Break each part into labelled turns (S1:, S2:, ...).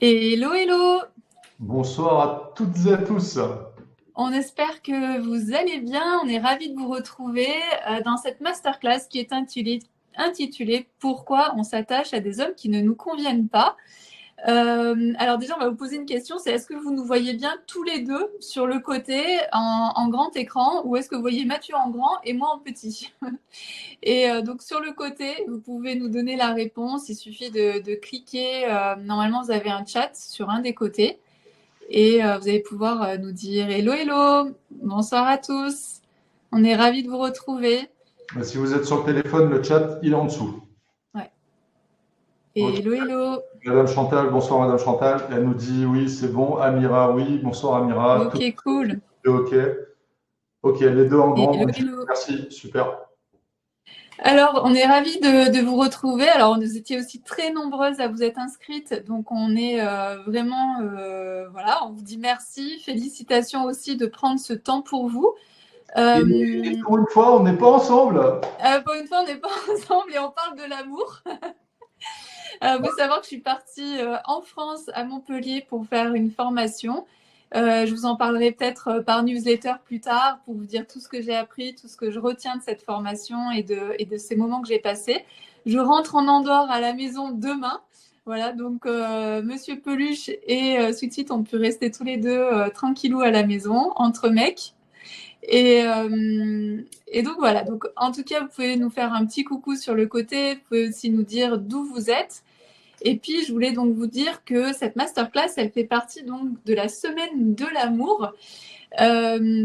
S1: Hello, hello!
S2: Bonsoir à toutes et à tous.
S1: On espère que vous allez bien. On est ravis de vous retrouver dans cette masterclass qui est intitulée Pourquoi on s'attache à des hommes qui ne nous conviennent pas. Alors déjà, on va vous poser une question, c'est est-ce que vous nous voyez bien tous les deux sur le côté en grand écran ou est-ce que vous voyez Mathieu en grand et moi en petit? Et donc sur le côté, vous pouvez nous donner la réponse. Il suffit de cliquer. Normalement, vous avez un chat sur un des côtés. Et vous allez pouvoir nous dire hello, hello, bonsoir à tous. On est ravis de vous retrouver.
S2: Si vous êtes sur le téléphone, le chat, il est en dessous.
S1: Ouais.
S2: Ok.
S1: Hello, hello.
S2: Madame Chantal, bonsoir Madame Chantal. Elle nous dit oui, c'est bon. Amira, oui. Bonsoir Amira. Tout
S1: Ok, cool.
S2: est OK. OK, les deux en grand.
S1: Hello,
S2: Magnifique.
S1: hello.
S2: Merci, super.
S1: Alors, on est ravis de vous retrouver. Alors, nous étions aussi très nombreuses à vous être inscrites. Donc, on est vraiment, voilà, on vous dit merci. Félicitations aussi de prendre ce temps pour vous.
S2: Et pour une fois, on n'est pas ensemble.
S1: Pour une fois, on n'est pas ensemble et on parle de l'amour. Vous savoir que je suis partie en France, à Montpellier, pour faire une formation. Je vous en parlerai peut-être par newsletter plus tard pour vous dire tout ce que j'ai appris, tout ce que je retiens de cette formation et de ces moments que j'ai passés. Je rentre en Andorre à la maison demain. Voilà, donc Monsieur Peluche et Sweet Sweet ont pu rester tous les deux tranquillou à la maison, entre mecs. Et donc voilà, donc en tout cas, vous pouvez nous faire un petit coucou sur le côté, vous pouvez aussi nous dire d'où vous êtes. Et puis, je voulais donc vous dire que cette masterclass, elle fait partie donc de la semaine de l'amour.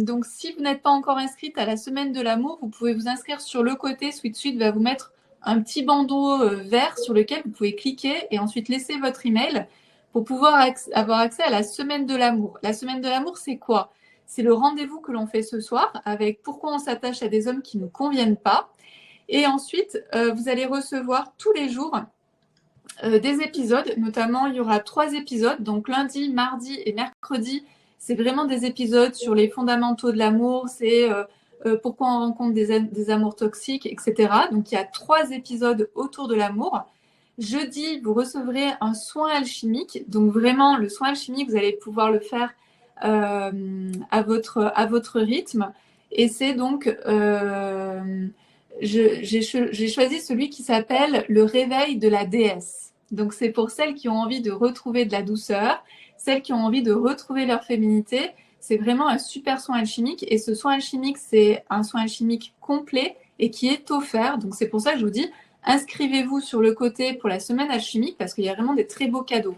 S1: Donc, si vous n'êtes pas encore inscrite à la semaine de l'amour, vous pouvez vous inscrire sur le côté. Sweet Suite va vous mettre un petit bandeau vert sur lequel vous pouvez cliquer et ensuite laisser votre email pour pouvoir avoir accès à la semaine de l'amour. La semaine de l'amour, c'est quoi? C'est le rendez-vous que l'on fait ce soir avec pourquoi on s'attache à des hommes qui ne nous conviennent pas. Et ensuite, vous allez recevoir tous les jours des épisodes, notamment il y aura 3 épisodes, donc lundi, mardi et mercredi. C'est vraiment des épisodes sur les fondamentaux de l'amour, c'est pourquoi on rencontre des amours toxiques, etc. Donc il y a 3 épisodes autour de l'amour. Jeudi, vous recevrez un soin alchimique. Donc vraiment, le soin alchimique, vous allez pouvoir le faire à votre rythme. Et c'est donc, j'ai choisi celui qui s'appelle le réveil de la déesse. Donc c'est pour celles qui ont envie de retrouver de la douceur, celles qui ont envie de retrouver leur féminité. C'est vraiment un super soin alchimique. Et ce soin alchimique, c'est un soin alchimique complet et qui est offert. Donc c'est pour ça que je vous dis, inscrivez-vous sur le côté pour la semaine alchimique parce qu'il y a vraiment des très beaux cadeaux.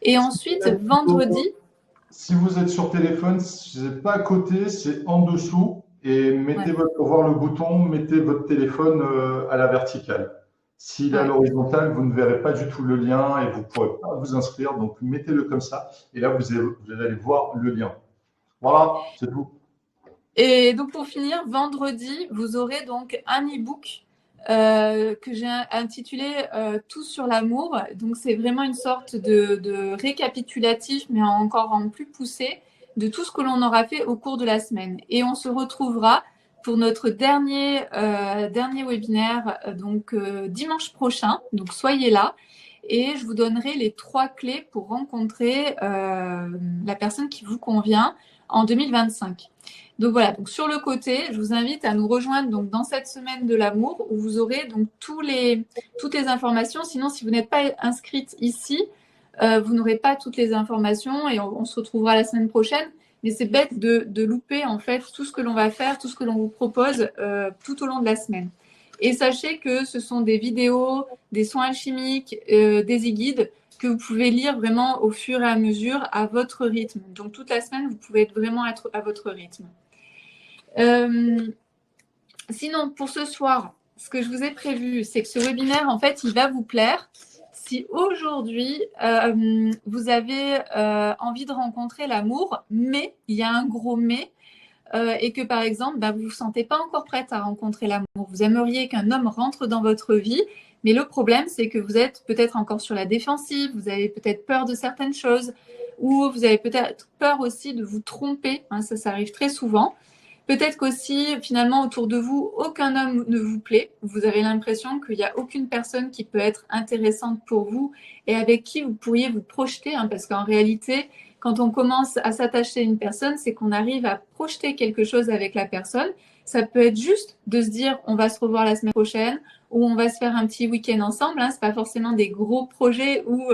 S1: Et ensuite, vendredi,
S2: Si vous êtes sur téléphone, c'est pas à côté, c'est en dessous. Et
S1: ouais,
S2: pour voir le bouton, mettez votre téléphone à la verticale. S'il est à
S1: ouais.
S2: l'horizontale, vous ne verrez pas du tout le lien et vous ne pourrez pas vous inscrire. Donc, mettez-le comme ça. Et là, vous allez voir le lien. Voilà, c'est tout.
S1: Et donc pour finir, vendredi, vous aurez donc un e-book que j'ai intitulé Tout sur l'amour. Donc c'est vraiment une sorte de récapitulatif, mais encore en plus poussé, de tout ce que l'on aura fait au cours de la semaine. Et on se retrouvera pour notre dernier webinaire donc dimanche prochain. Donc soyez là. Et je vous donnerai les 3 clés pour rencontrer la personne qui vous convient en 2025. Donc voilà, donc sur le côté, je vous invite à nous rejoindre donc dans cette semaine de l'amour où vous aurez donc toutes les informations. Sinon, si vous n'êtes pas inscrite ici, vous n'aurez pas toutes les informations et on se retrouvera la semaine prochaine. Mais c'est bête de louper en fait tout ce que l'on va faire, tout ce que l'on vous propose tout au long de la semaine. Et sachez que ce sont des vidéos, des soins alchimiques, des e-guides que vous pouvez lire vraiment au fur et à mesure à votre rythme. Donc toute la semaine, vous pouvez vraiment être à votre rythme. Euh, Sinon, pour ce soir, ce que je vous ai prévu, c'est que ce webinaire, en fait, il va vous plaire. Si aujourd'hui, vous avez envie de rencontrer l'amour, mais, il y a un gros mais, et que par exemple, vous ne vous sentez pas encore prête à rencontrer l'amour. Vous aimeriez qu'un homme rentre dans votre vie, mais le problème, c'est que vous êtes peut-être encore sur la défensive, vous avez peut-être peur de certaines choses, ou vous avez peut-être peur aussi de vous tromper, hein, ça arrive très souvent. Peut-être qu'aussi, finalement, autour de vous, aucun homme ne vous plaît. Vous avez l'impression qu'il n'y a aucune personne qui peut être intéressante pour vous et avec qui vous pourriez vous projeter, hein, parce qu'en réalité, quand on commence à s'attacher à une personne, c'est qu'on arrive à projeter quelque chose avec la personne. Ça peut être juste de se dire, on va se revoir la semaine prochaine ou on va se faire un petit week-end ensemble. Hein. C'est pas forcément des gros projets où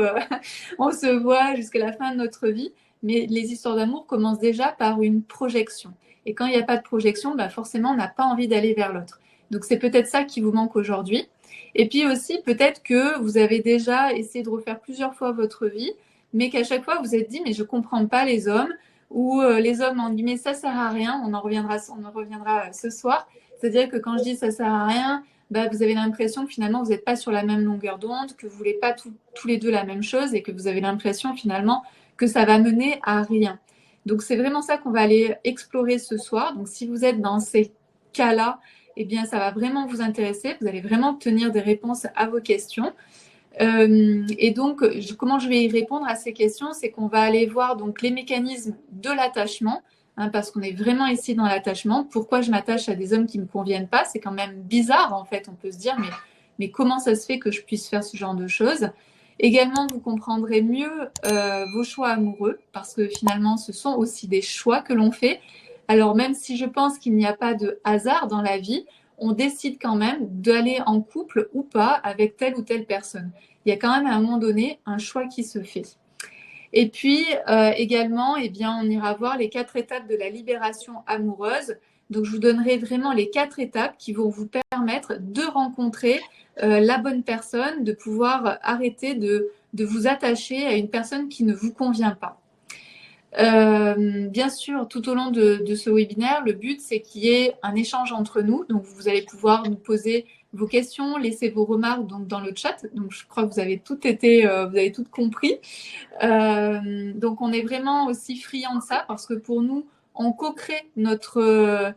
S1: on se voit jusqu'à la fin de notre vie, mais les histoires d'amour commencent déjà par une projection. Et quand il n'y a pas de projection, bah forcément, on n'a pas envie d'aller vers l'autre. Donc, c'est peut-être ça qui vous manque aujourd'hui. Et puis aussi, peut-être que vous avez déjà essayé de refaire plusieurs fois votre vie, mais qu'à chaque fois, vous vous êtes dit, mais je ne comprends pas les hommes, ou les hommes ont dit, mais ça ne sert à rien, on en reviendra ce soir. C'est-à-dire que quand je dis ça ne sert à rien, bah, vous avez l'impression que finalement, vous n'êtes pas sur la même longueur d'onde, que vous ne voulez pas tous les deux la même chose, et que vous avez l'impression finalement que ça va mener à rien. Donc, c'est vraiment ça qu'on va aller explorer ce soir. Donc, si vous êtes dans ces cas-là, eh bien, ça va vraiment vous intéresser. Vous allez vraiment obtenir des réponses à vos questions. Et donc, comment je vais y répondre à ces questions? C'est qu'on va aller voir donc les mécanismes de l'attachement, hein, parce qu'on est vraiment ici dans l'attachement. Pourquoi je m'attache à des hommes qui ne me conviennent pas? C'est quand même bizarre, en fait. On peut se dire, mais comment ça se fait que je puisse faire ce genre de choses? Également, vous comprendrez mieux vos choix amoureux, parce que finalement, ce sont aussi des choix que l'on fait. Alors, même si je pense qu'il n'y a pas de hasard dans la vie, on décide quand même d'aller en couple ou pas avec telle ou telle personne. Il y a quand même à un moment donné un choix qui se fait. Et puis également, eh bien, on ira voir les 4 étapes de la libération amoureuse. Donc, je vous donnerai vraiment les 4 étapes qui vont vous permettre de rencontrer la bonne personne, de pouvoir arrêter de vous attacher à une personne qui ne vous convient pas. Bien sûr, tout au long de ce webinaire, le but, c'est qu'il y ait un échange entre nous. Donc, vous allez pouvoir nous poser vos questions, laisser vos remarques donc, dans le chat. Donc, je crois que vous avez tout compris. Donc, on est vraiment aussi friand de ça parce que pour nous, on co-crée notre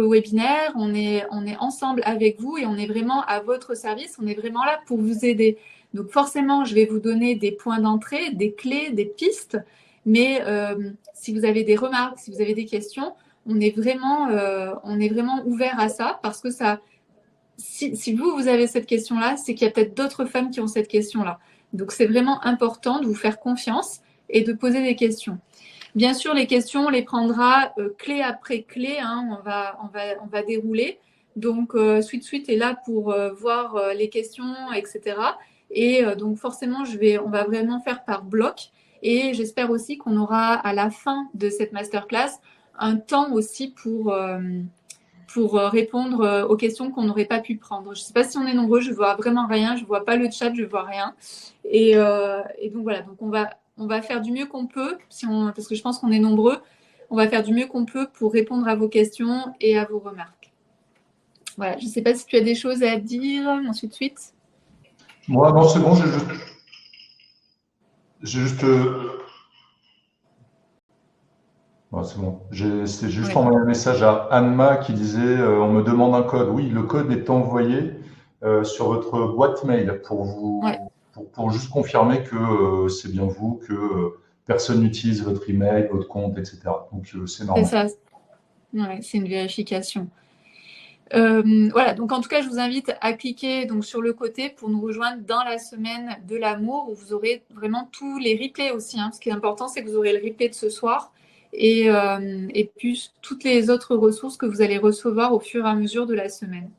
S1: webinaire. On est ensemble avec vous et on est vraiment à votre service. On est vraiment là pour vous aider. Donc, forcément, je vais vous donner des points d'entrée, des clés, des pistes. Mais si vous avez des remarques, si vous avez des questions, on est vraiment ouvert à ça parce que ça, si vous avez cette question-là, c'est qu'il y a peut-être d'autres femmes qui ont cette question-là. Donc, c'est vraiment important de vous faire confiance et de poser des questions. Bien sûr, les questions, on les prendra clé après clé. Hein, on va dérouler. Donc, Suite est là pour voir les questions, etc. Et donc, forcément, on va vraiment faire par bloc. Et j'espère aussi qu'on aura à la fin de cette masterclass un temps aussi pour répondre aux questions qu'on n'aurait pas pu prendre. Je ne sais pas si on est nombreux, je ne vois vraiment rien, je ne vois pas le chat, je ne vois rien. Et donc voilà, donc on va faire du mieux qu'on peut, parce que je pense qu'on est nombreux, on va faire du mieux qu'on peut pour répondre à vos questions et à vos remarques. Voilà, je ne sais pas si tu as des choses à dire ensuite.
S2: Moi, non, c'est bon, j'ai juste c'est bon. J'ai juste envoyé un message à Anma qui disait on me demande un code. Oui, le code est envoyé sur votre boîte mail pour juste confirmer que c'est bien vous, que personne n'utilise votre email, votre compte, etc. Donc c'est normal.
S1: C'est ça. Ouais, c'est une vérification. Voilà, donc en tout cas, je vous invite à cliquer donc, sur le côté pour nous rejoindre dans la semaine de l'amour où vous aurez vraiment tous les replays aussi. Hein. Ce qui est important, c'est que vous aurez le replay de ce soir et puis toutes les autres ressources que vous allez recevoir au fur et à mesure de la semaine.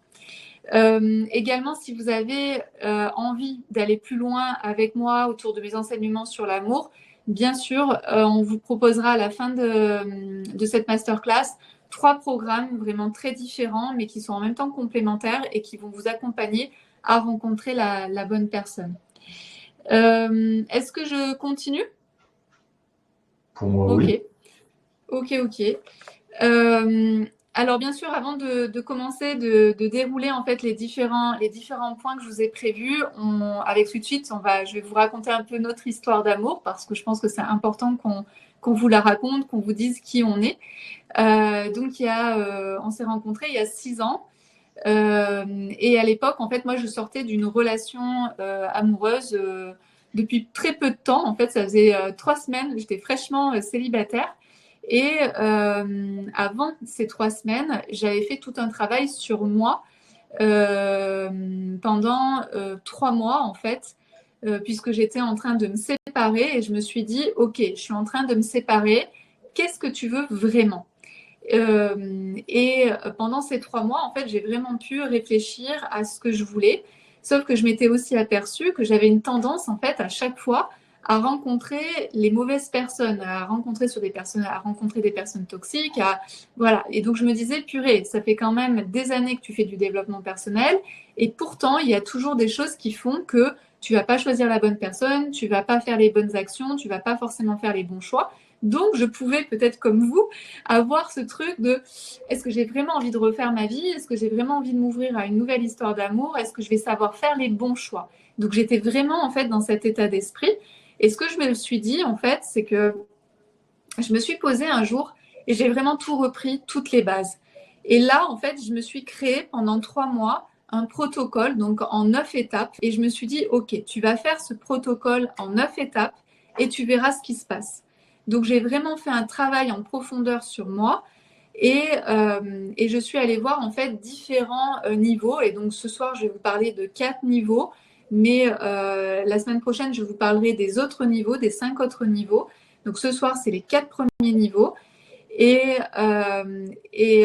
S1: Également, si vous avez envie d'aller plus loin avec moi autour de mes enseignements sur l'amour, bien sûr, on vous proposera à la fin de cette masterclass 3 programmes vraiment très différents, mais qui sont en même temps complémentaires et qui vont vous accompagner à rencontrer la bonne personne. Est-ce que je continue?
S2: Pour moi, oui.
S1: Ok. Alors bien sûr, avant de commencer de dérouler en fait les différents points que je vous ai prévus, avec suite, je vais vous raconter un peu notre histoire d'amour parce que je pense que c'est important qu'on vous la raconte, qu'on vous dise qui on est. Donc on s'est rencontrés il y a 6 ans. Et à l'époque, en fait, moi, je sortais d'une relation amoureuse depuis très peu de temps. En fait, ça faisait 3 semaines, j'étais fraîchement célibataire. Et avant ces 3 semaines, j'avais fait tout un travail sur moi pendant 3 mois en fait, puisque j'étais en train de me séparer et je me suis dit, ok, je suis en train de me séparer, qu'est-ce que tu veux vraiment? Et pendant ces 3 mois, en fait, j'ai vraiment pu réfléchir à ce que je voulais, sauf que je m'étais aussi aperçue que j'avais une tendance en fait à chaque fois à rencontrer les mauvaises personnes, à rencontrer des personnes toxiques, voilà. Et donc je me disais, purée, ça fait quand même des années que tu fais du développement personnel, et pourtant il y a toujours des choses qui font que tu vas pas choisir la bonne personne, tu vas pas faire les bonnes actions, tu vas pas forcément faire les bons choix. Donc je pouvais peut-être comme vous avoir ce truc de est-ce que j'ai vraiment envie de refaire ma vie? Est-ce que j'ai vraiment envie de m'ouvrir à une nouvelle histoire d'amour? Est-ce que je vais savoir faire les bons choix? Donc j'étais vraiment en fait dans cet état d'esprit. Et ce que je me suis dit, en fait, c'est que je me suis posée un jour et j'ai vraiment tout repris, toutes les bases. Et là, en fait, je me suis créé pendant 3 mois un protocole, donc en 9 étapes. Et je me suis dit, OK, tu vas faire ce protocole en 9 étapes et tu verras ce qui se passe. Donc, j'ai vraiment fait un travail en profondeur sur moi. Et je suis allée voir en fait différents niveaux. Et donc ce soir, je vais vous parler de 4 niveaux. Mais la semaine prochaine, je vous parlerai des autres niveaux, des 5 autres niveaux. Donc ce soir, c'est les 4 premiers niveaux. Et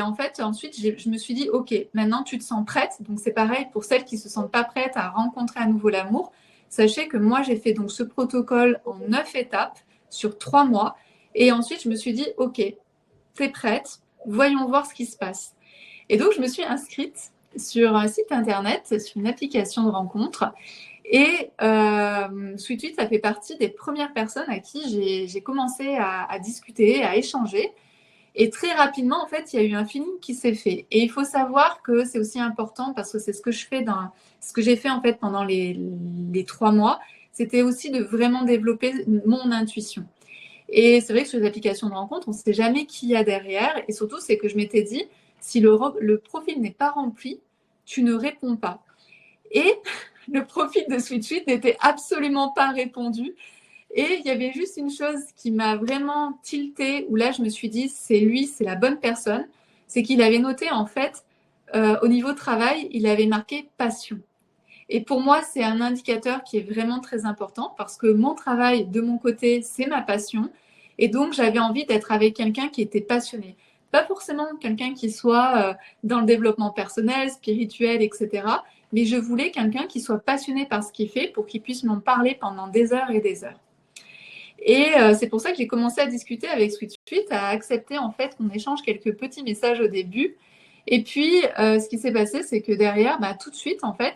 S1: en fait, ensuite, je me suis dit, OK, maintenant tu te sens prête. Donc c'est pareil pour celles qui ne se sentent pas prêtes à rencontrer à nouveau l'amour. Sachez que moi, j'ai fait donc ce protocole en 9 étapes sur 3 mois. Et ensuite, je me suis dit, OK, t'es prête, voyons voir ce qui se passe. Et donc, je me suis inscrite sur un site internet, sur une application de rencontre. Et Sweet Sweet, ça fait partie des premières personnes à qui j'ai commencé à discuter, à échanger. Et très rapidement, en fait, il y a eu un feeling qui s'est fait. Et il faut savoir que c'est aussi important parce que c'est ce que j'ai fait en fait pendant les 3 mois. C'était aussi de vraiment développer mon intuition. Et c'est vrai que sur les applications de rencontre, on ne sait jamais qui y a derrière. Et surtout, c'est que je m'étais dit, si le profil n'est pas rempli, tu ne réponds pas. Et le profil de Sweet Sweet n'était absolument pas répondu. Et il y avait juste une chose qui m'a vraiment tiltée, où là, je me suis dit, c'est lui, c'est la bonne personne. C'est qu'il avait noté, en fait, au niveau travail, il avait marqué passion. Et pour moi, c'est un indicateur qui est vraiment très important parce que mon travail, de mon côté, c'est ma passion. Et donc, j'avais envie d'être avec quelqu'un qui était passionné. Pas forcément quelqu'un qui soit dans le développement personnel, spirituel, etc. Mais je voulais quelqu'un qui soit passionné par ce qu'il fait pour qu'il puisse m'en parler pendant des heures et des heures. Et c'est pour ça que j'ai commencé à discuter avec Sweet Sweet, à accepter en fait qu'on échange quelques petits messages au début. Et puis, ce qui s'est passé, c'est que derrière, tout de suite, en fait,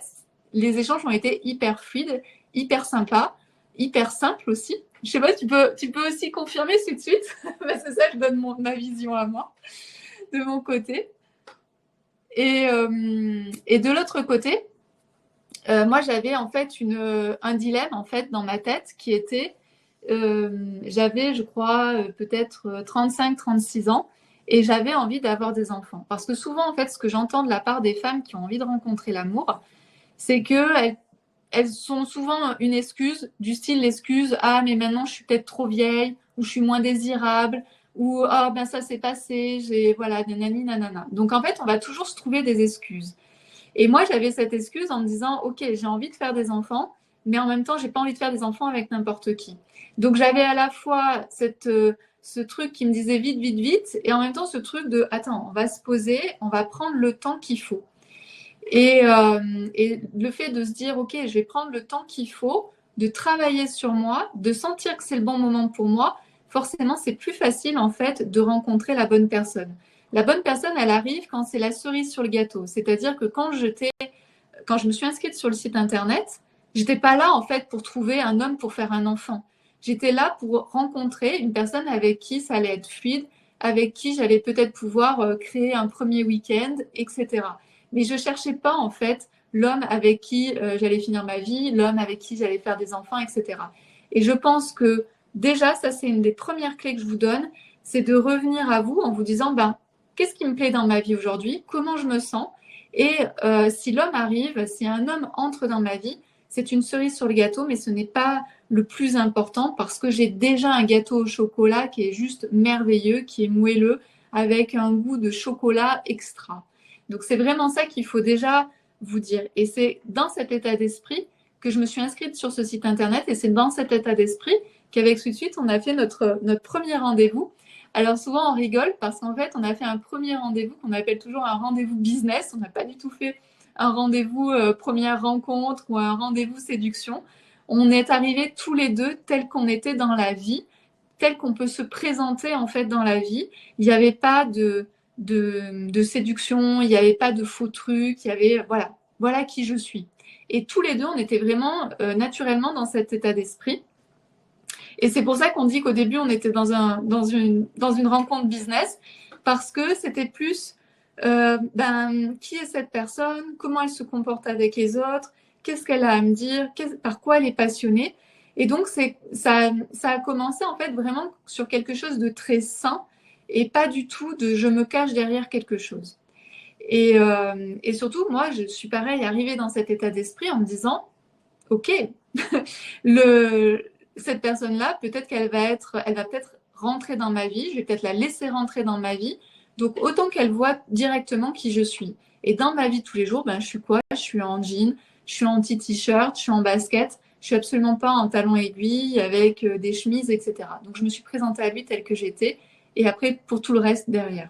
S1: les échanges ont été hyper fluides, hyper sympas, hyper simples aussi. Je sais pas, tu peux aussi confirmer Sweet Sweet parce que ça, je donne ma vision à moi, de mon côté. Et de l'autre côté, moi, j'avais en fait un dilemme en fait dans ma tête qui était j'avais, je crois, peut-être 35-36 ans et j'avais envie d'avoir des enfants. Parce que souvent, en fait, ce que j'entends de la part des femmes qui ont envie de rencontrer l'amour, c'est qu'elles sont souvent une excuse, du style l'excuse « Ah, mais maintenant, je suis peut-être trop vieille » ou « Je suis moins désirable » ou « Ah, ben ça s'est passé, voilà, nanani, nanana ». Donc, en fait, on va toujours se trouver des excuses. Et moi, j'avais cette excuse en me disant « Ok, j'ai envie de faire des enfants, mais en même temps, j'ai pas envie de faire des enfants avec n'importe qui ». Donc, j'avais à la fois ce truc qui me disait vite, vite, vite, et en même temps, ce truc de « Attends, on va se poser, on va prendre le temps qu'il faut ». Et le fait de se dire « Ok, je vais prendre le temps qu'il faut, de travailler sur moi, de sentir que c'est le bon moment pour moi », forcément, c'est plus facile en fait de rencontrer la bonne personne. La bonne personne, elle arrive quand c'est la cerise sur le gâteau. C'est-à-dire que quand je me suis inscrite sur le site internet, j'étais pas là en fait pour trouver un homme pour faire un enfant. J'étais là pour rencontrer une personne avec qui ça allait être fluide, avec qui j'allais peut-être pouvoir créer un premier week-end, etc. Mais je cherchais pas en fait l'homme avec qui j'allais finir ma vie, l'homme avec qui j'allais faire des enfants, etc. Et je pense que déjà, ça c'est une des premières clés que je vous donne, c'est de revenir à vous en vous disant, qu'est-ce qui me plaît dans ma vie aujourd'hui? Comment je me sens? Et si l'homme arrive, si un homme entre dans ma vie, c'est une cerise sur le gâteau, mais ce n'est pas le plus important parce que j'ai déjà un gâteau au chocolat qui est juste merveilleux, qui est moelleux, avec un goût de chocolat extra. Donc c'est vraiment ça qu'il faut déjà vous dire. Et c'est dans cet état d'esprit que je me suis inscrite sur ce site internet et c'est dans cet état d'esprit qu'avec Sweet Suite, on a fait notre premier rendez-vous. Alors souvent, on rigole parce qu'en fait, on a fait un premier rendez-vous qu'on appelle toujours un rendez-vous business. On n'a pas du tout fait un rendez-vous première rencontre ou un rendez-vous séduction. On est arrivés tous les deux tels qu'on était dans la vie, tel qu'on peut se présenter en fait dans la vie. Il n'y avait pas de séduction, il n'y avait pas de faux trucs, il y avait voilà qui je suis. Et tous les deux, on était vraiment naturellement dans cet état d'esprit. Et c'est pour ça qu'on dit qu'au début, on était dans une rencontre business, parce que c'était plus qui est cette personne, comment elle se comporte avec les autres, qu'est-ce qu'elle a à me dire, par quoi elle est passionnée. Et donc, ça a commencé en fait vraiment sur quelque chose de très sain et pas du tout de je me cache derrière quelque chose. Et surtout, moi, je suis pareil, arrivée dans cet état d'esprit en me disant, ok, cette personne-là, peut-être elle va peut-être rentrer dans ma vie, je vais peut-être la laisser rentrer dans ma vie. Donc, autant qu'elle voit directement qui je suis. Et dans ma vie de tous les jours, je suis quoi? Je suis en jean, je suis en petit t-shirt, je suis en basket, je suis absolument pas en talons aiguilles avec des chemises, etc. Donc, je me suis présentée à lui telle que j'étais et après, pour tout le reste derrière.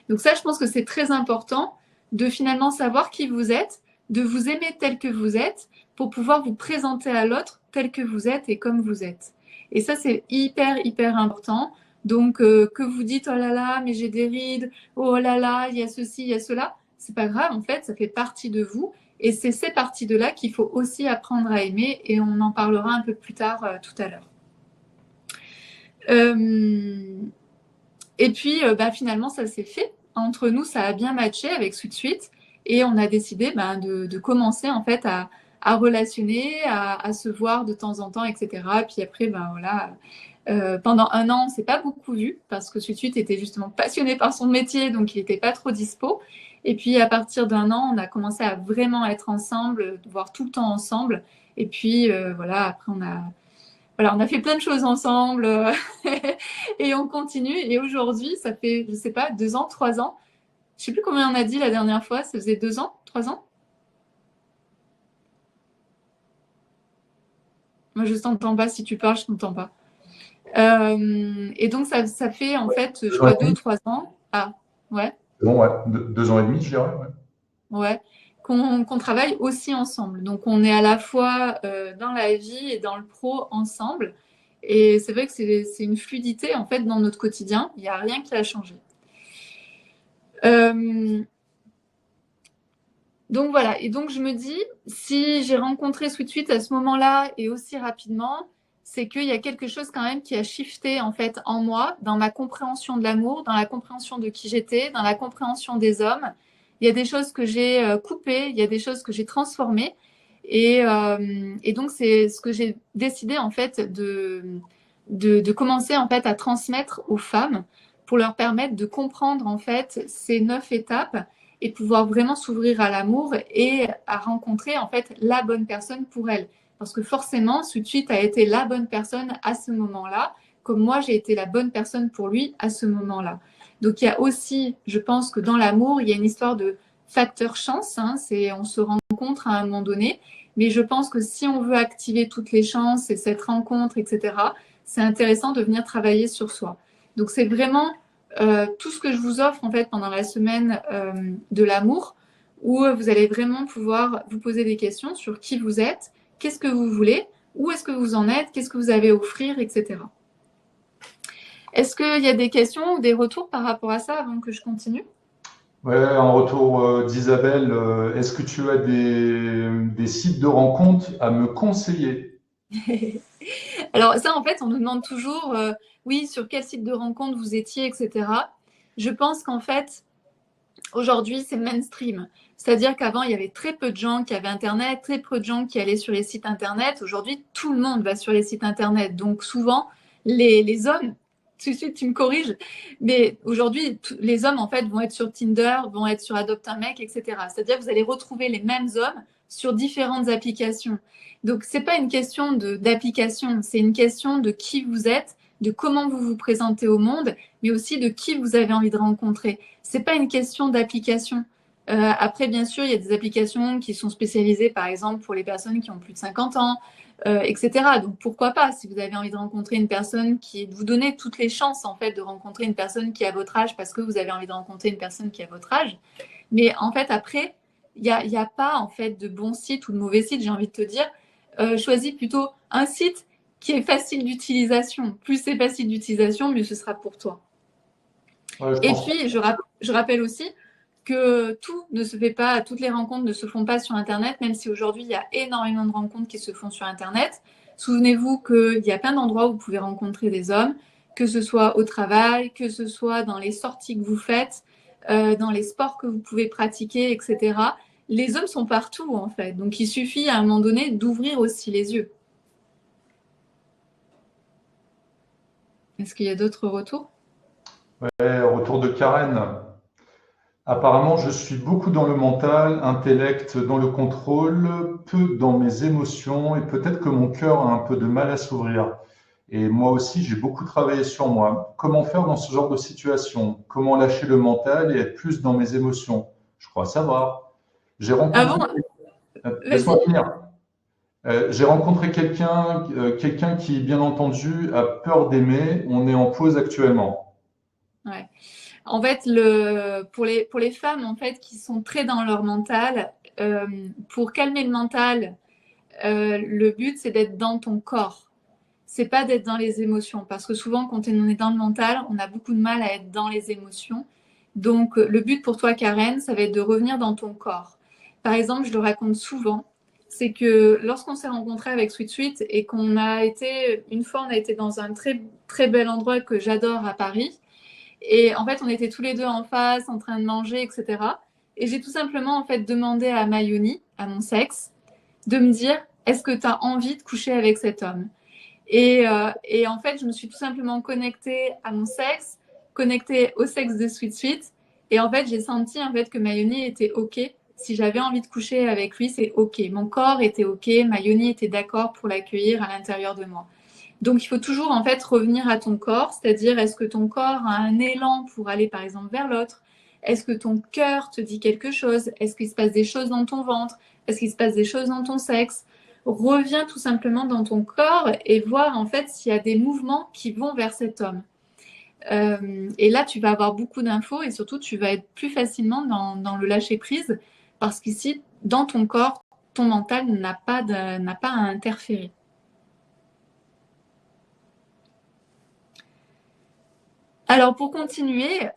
S1: Donc ça, je pense que c'est très important de finalement savoir qui vous êtes, de vous aimer tel que vous êtes pour pouvoir vous présenter à l'autre tel que vous êtes et comme vous êtes. Et ça, c'est hyper, hyper important. Donc, que vous dites, oh là là, mais j'ai des rides, oh là là, il y a ceci, il y a cela, c'est pas grave, en fait, ça fait partie de vous. Et c'est ces parties de là qu'il faut aussi apprendre à aimer et on en parlera un peu plus tard tout à l'heure. Et puis, finalement, ça s'est fait. Entre nous, ça a bien matché avec Sweet Suite et on a décidé de commencer en fait à relationner, à se voir de temps en temps, etc. Puis après, pendant un an, on s'est pas beaucoup vu parce que Sweet Suite était justement passionné par son métier, donc il n'était pas trop dispo. Et puis à partir d'un an, on a commencé à vraiment être ensemble, voir tout le temps ensemble. Et puis après on a fait plein de choses ensemble et on continue. Et aujourd'hui, ça fait, je sais pas, 2 ans, 3 ans. Je sais plus combien on a dit la dernière fois. Ça faisait 2 ans, 3 ans. Moi, je t'entends pas. Si tu parles, je t'entends pas. Et donc, ça fait en fait, je crois, 2 ou 3 ans. Ah, ouais.
S2: Bon, ouais, 2 ans et demi, je dirais.
S1: Ouais. Qu'on travaille aussi ensemble. Donc, on est à la fois dans la vie et dans le pro ensemble. Et c'est vrai que c'est une fluidité en fait dans notre quotidien. Il n'y a rien qui a changé. Donc voilà. Et donc je me dis, si j'ai rencontré Sweet Suite à ce moment-là et aussi rapidement, c'est qu'il y a quelque chose quand même qui a shifté en fait en moi, dans ma compréhension de l'amour, dans la compréhension de qui j'étais, dans la compréhension des hommes. Il y a des choses que j'ai coupées, il y a des choses que j'ai transformées. Et donc c'est ce que j'ai décidé en fait de commencer en fait à transmettre aux femmes pour leur permettre de comprendre en fait ces 9 étapes et pouvoir vraiment s'ouvrir à l'amour et à rencontrer en fait la bonne personne pour elles. Parce que forcément, Sweet Suite a été la bonne personne à ce moment-là, comme moi j'ai été la bonne personne pour lui à ce moment-là. Donc il y a aussi, je pense que dans l'amour, il y a une histoire de facteur chance, on se rencontre à un moment donné, mais je pense que si on veut activer toutes les chances et cette rencontre, etc., c'est intéressant de venir travailler sur soi. Donc c'est vraiment tout ce que je vous offre en fait pendant la semaine de l'amour, où vous allez vraiment pouvoir vous poser des questions sur qui vous êtes, qu'est-ce que vous voulez, où est-ce que vous en êtes, qu'est-ce que vous avez à offrir, etc. Est-ce qu'il y a des questions ou des retours par rapport à ça avant que je continue?
S2: Ouais, en retour d'Isabelle, est-ce que tu as des sites de rencontres à me conseiller?
S1: Alors ça, en fait, on nous demande toujours, oui, sur quel site de rencontre vous étiez, etc. Je pense qu'en fait, aujourd'hui, c'est mainstream. C'est-à-dire qu'avant, il y avait très peu de gens qui avaient Internet, très peu de gens qui allaient sur les sites Internet. Aujourd'hui, tout le monde va sur les sites Internet. Donc souvent, les hommes, tout de suite, tu me corriges, mais aujourd'hui, les hommes, en fait, vont être sur Tinder, vont être sur Adopte un mec, etc. C'est-à-dire que vous allez retrouver les mêmes hommes sur différentes applications. Donc, c'est pas une question d'application, c'est une question de qui vous êtes, de comment vous vous présentez au monde, mais aussi de qui vous avez envie de rencontrer. C'est pas une question d'application. Après, bien sûr, il y a des applications qui sont spécialisées, par exemple, pour les personnes qui ont plus de 50 ans, etc. Donc, pourquoi pas, si vous avez envie de rencontrer une personne de vous donner toutes les chances, en fait, de rencontrer une personne qui a votre âge parce que vous avez envie de rencontrer une personne qui a votre âge. Mais en fait, après, il y a pas, en fait, de bon site ou de mauvais site, j'ai envie de te dire. Choisis plutôt un site qui est facile d'utilisation. Plus c'est facile d'utilisation, mieux ce sera pour toi.
S2: Ouais,
S1: Et puis, je rappelle aussi que tout ne se fait pas, toutes les rencontres ne se font pas sur Internet, même si aujourd'hui, il y a énormément de rencontres qui se font sur Internet. Souvenez-vous qu'il y a plein d'endroits où vous pouvez rencontrer des hommes, que ce soit au travail, que ce soit dans les sorties que vous faites, dans les sports que vous pouvez pratiquer, etc. Les hommes sont partout, en fait. Donc, il suffit à un moment donné d'ouvrir aussi les yeux. Est-ce qu'il y a d'autres retours?
S2: Ouais, retour de Karen. Apparemment, je suis beaucoup dans le mental, intellect dans le contrôle, peu dans mes émotions et peut-être que mon cœur a un peu de mal à s'ouvrir. Et moi aussi, j'ai beaucoup travaillé sur moi. Comment faire dans ce genre de situation? Comment lâcher le mental et être plus dans mes émotions? Je crois savoir. J'ai
S1: Ah
S2: rencontré,
S1: bon?
S2: laisse-moi
S1: Vas-y.
S2: finir. J'ai rencontré quelqu'un qui, bien entendu, a peur d'aimer. On est en pause actuellement.
S1: Ouais. En fait, pour les femmes en fait, qui sont très dans leur mental, pour calmer le mental, le but, c'est d'être dans ton corps. C'est pas d'être dans les émotions. Parce que souvent, quand on est dans le mental, on a beaucoup de mal à être dans les émotions. Donc, le but pour toi, Karen, ça va être de revenir dans ton corps. Par exemple, je le raconte souvent, c'est que lorsqu'on s'est rencontrés avec Sweet Sweet et une fois, on a été dans un très, très bel endroit que j'adore à Paris. Et en fait, on était tous les deux en face, en train de manger, etc. Et j'ai tout simplement en fait demandé à Mayoni, à mon sexe, de me dire est-ce que tu as envie de coucher avec cet homme et en fait, je me suis tout simplement connectée à mon sexe, connectée au sexe de Sweet Sweet. Et en fait, j'ai senti en fait que Mayoni était OK. Si j'avais envie de coucher avec lui, c'est OK. Mon corps était OK. Mayoni était d'accord pour l'accueillir à l'intérieur de moi. Donc, il faut toujours en fait revenir à ton corps, c'est-à-dire est-ce que ton corps a un élan pour aller par exemple vers l'autre? Est-ce que ton cœur te dit quelque chose? Est-ce qu'il se passe des choses dans ton ventre? Est-ce qu'il se passe des choses dans ton sexe? Reviens tout simplement dans ton corps et voir en fait s'il y a des mouvements qui vont vers cet homme. Et là, tu vas avoir beaucoup d'infos et surtout, tu vas être plus facilement dans le lâcher prise parce qu'ici, dans ton corps, ton mental n'a pas à interférer. Alors, pour continuer,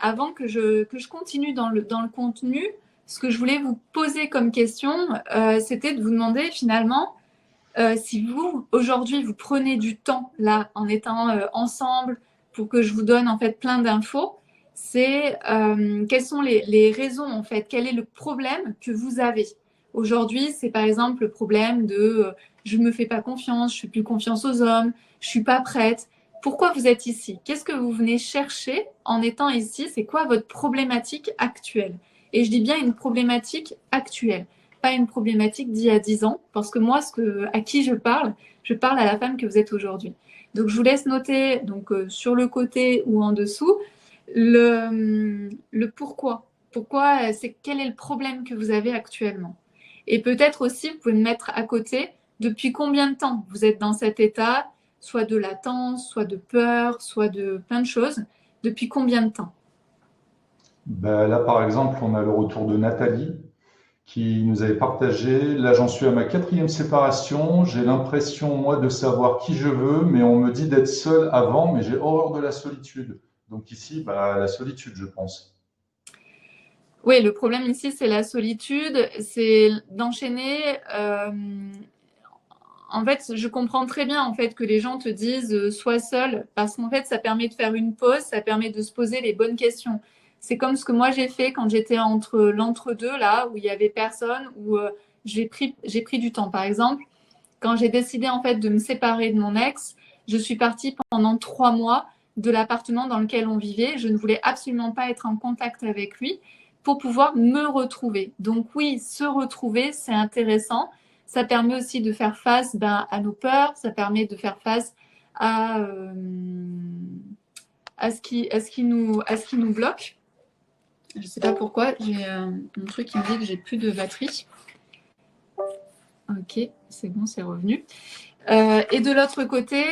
S1: avant que je continue dans le contenu, ce que je voulais vous poser comme question, c'était de vous demander finalement si vous, aujourd'hui, vous prenez du temps, là, en étant ensemble, pour que je vous donne en fait plein d'infos, c'est quelles sont les raisons, en fait, quel est le problème que vous avez. Aujourd'hui, c'est par exemple le problème de je ne me fais pas confiance, je ne fais plus confiance aux hommes, je ne suis pas prête. Pourquoi vous êtes ici? Qu'est-ce que vous venez chercher en étant ici? C'est quoi votre problématique actuelle? Et je dis bien une problématique actuelle, pas une problématique d'il y a 10 ans, parce que moi, à qui je parle à la femme que vous êtes aujourd'hui. Donc, je vous laisse noter donc, sur le côté ou en dessous le pourquoi. Pourquoi, quel est le problème que vous avez actuellement? Et peut-être aussi, vous pouvez me mettre à côté depuis combien de temps vous êtes dans cet état, soit de latence, soit de peur, soit de plein de choses. Depuis combien de temps?
S2: Ben, là, par exemple, on a le retour de Nathalie qui nous avait partagé. Là, j'en suis à ma 4e séparation. J'ai l'impression, moi, de savoir qui je veux, mais on me dit d'être seul avant, mais j'ai horreur de la solitude. Donc ici, bah, la solitude, je pense.
S1: Oui, le problème ici, c'est la solitude, c'est d'enchaîner. En fait, je comprends très bien en fait que les gens te disent sois seul parce qu'en fait, ça permet de faire une pause, ça permet de se poser les bonnes questions. C'est comme ce que moi j'ai fait quand j'étais entre l'entre-deux là où il y avait personne, où j'ai pris du temps. Par exemple, quand j'ai décidé en fait de me séparer de mon ex, je suis partie pendant 3 mois de l'appartement dans lequel on vivait. Je ne voulais absolument pas être en contact avec lui pour pouvoir me retrouver. Donc oui, se retrouver, c'est intéressant. Ça permet aussi de faire face à nos peurs, ça permet de faire face à ce qui nous bloque. Je ne sais pas pourquoi, j'ai mon truc qui me dit que j'ai plus de batterie. Ok, c'est bon, c'est revenu. Et de l'autre côté,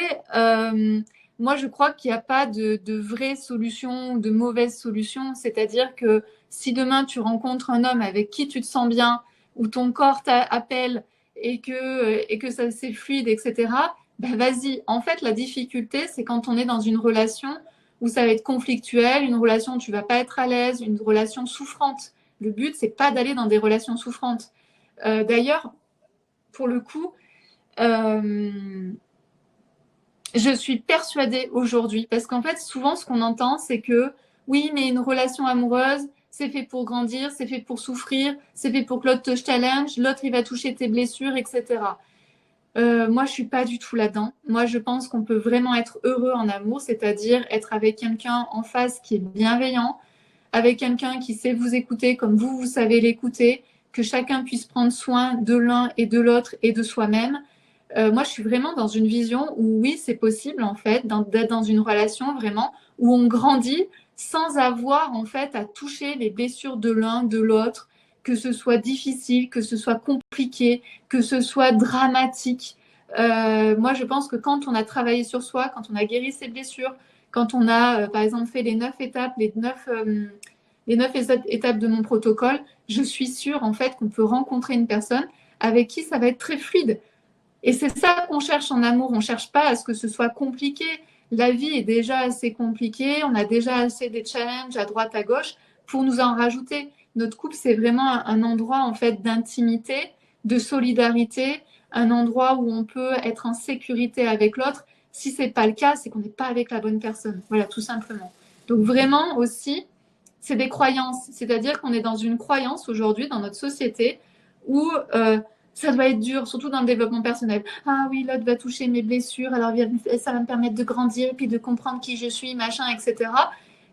S1: moi, je crois qu'il n'y a pas de vraie solution, de mauvaise solution. C'est-à-dire que si demain, tu rencontres un homme avec qui tu te sens bien, où ton corps t'appelle et que ça c'est fluide, etc., ben vas-y. En fait, la difficulté, c'est quand on est dans une relation où ça va être conflictuel, une relation où tu ne vas pas être à l'aise, une relation souffrante. Le but, c'est pas d'aller dans des relations souffrantes. D'ailleurs, pour le coup, je suis persuadée aujourd'hui, parce qu'en fait, souvent, ce qu'on entend, c'est que oui, mais une relation amoureuse, c'est fait pour grandir, c'est fait pour souffrir, c'est fait pour que l'autre te challenge, l'autre, il va toucher tes blessures, etc. Moi, je suis pas du tout là-dedans. Moi, je pense qu'on peut vraiment être heureux en amour, c'est-à-dire être avec quelqu'un en face qui est bienveillant, avec quelqu'un qui sait vous écouter comme vous savez l'écouter, que chacun puisse prendre soin de l'un et de l'autre et de soi-même. Moi, je suis vraiment dans une vision où oui, c'est possible en fait d'être dans une relation vraiment où on grandit sans avoir en fait à toucher les blessures de l'un, de l'autre, que ce soit difficile, que ce soit compliqué, que ce soit dramatique. Moi, je pense que quand on a travaillé sur soi, quand on a guéri ses blessures, quand on a, par exemple, fait les 9 étapes, les 9 étapes de mon protocole, je suis sûre en fait qu'on peut rencontrer une personne avec qui ça va être très fluide. Et c'est ça qu'on cherche en amour. On ne cherche pas à ce que ce soit compliqué. La vie est déjà assez compliquée. On a déjà assez des challenges à droite, à gauche pour nous en rajouter. Notre couple, c'est vraiment un endroit en fait d'intimité, de solidarité, un endroit où on peut être en sécurité avec l'autre. Si ce n'est pas le cas, c'est qu'on n'est pas avec la bonne personne. Voilà, tout simplement. Donc vraiment aussi, c'est des croyances. C'est-à-dire qu'on est dans une croyance aujourd'hui dans notre société où ça doit être dur, surtout dans le développement personnel. Ah oui, l'autre va toucher mes blessures, alors ça va me permettre de grandir, puis de comprendre qui je suis, machin, etc.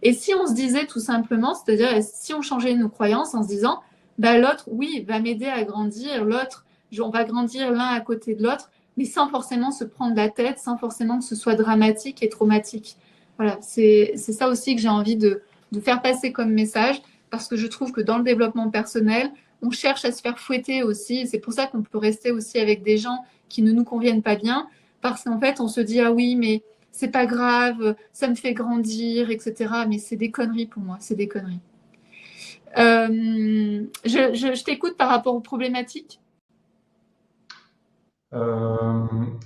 S1: Et si on se disait tout simplement, c'est-à-dire si on changeait nos croyances en se disant, bah, l'autre, oui, va m'aider à grandir, l'autre, on va grandir l'un à côté de l'autre, mais sans forcément se prendre la tête, sans forcément que ce soit dramatique et traumatique. Voilà, c'est ça aussi que j'ai envie de faire passer comme message, parce que je trouve que dans le développement personnel, on cherche à se faire fouetter aussi. C'est pour ça qu'on peut rester aussi avec des gens qui ne nous conviennent pas bien, parce qu'en fait, on se dit, ah oui, mais c'est pas grave, ça me fait grandir, etc. Mais c'est des conneries pour moi, c'est des conneries. Je t'écoute par rapport aux problématiques.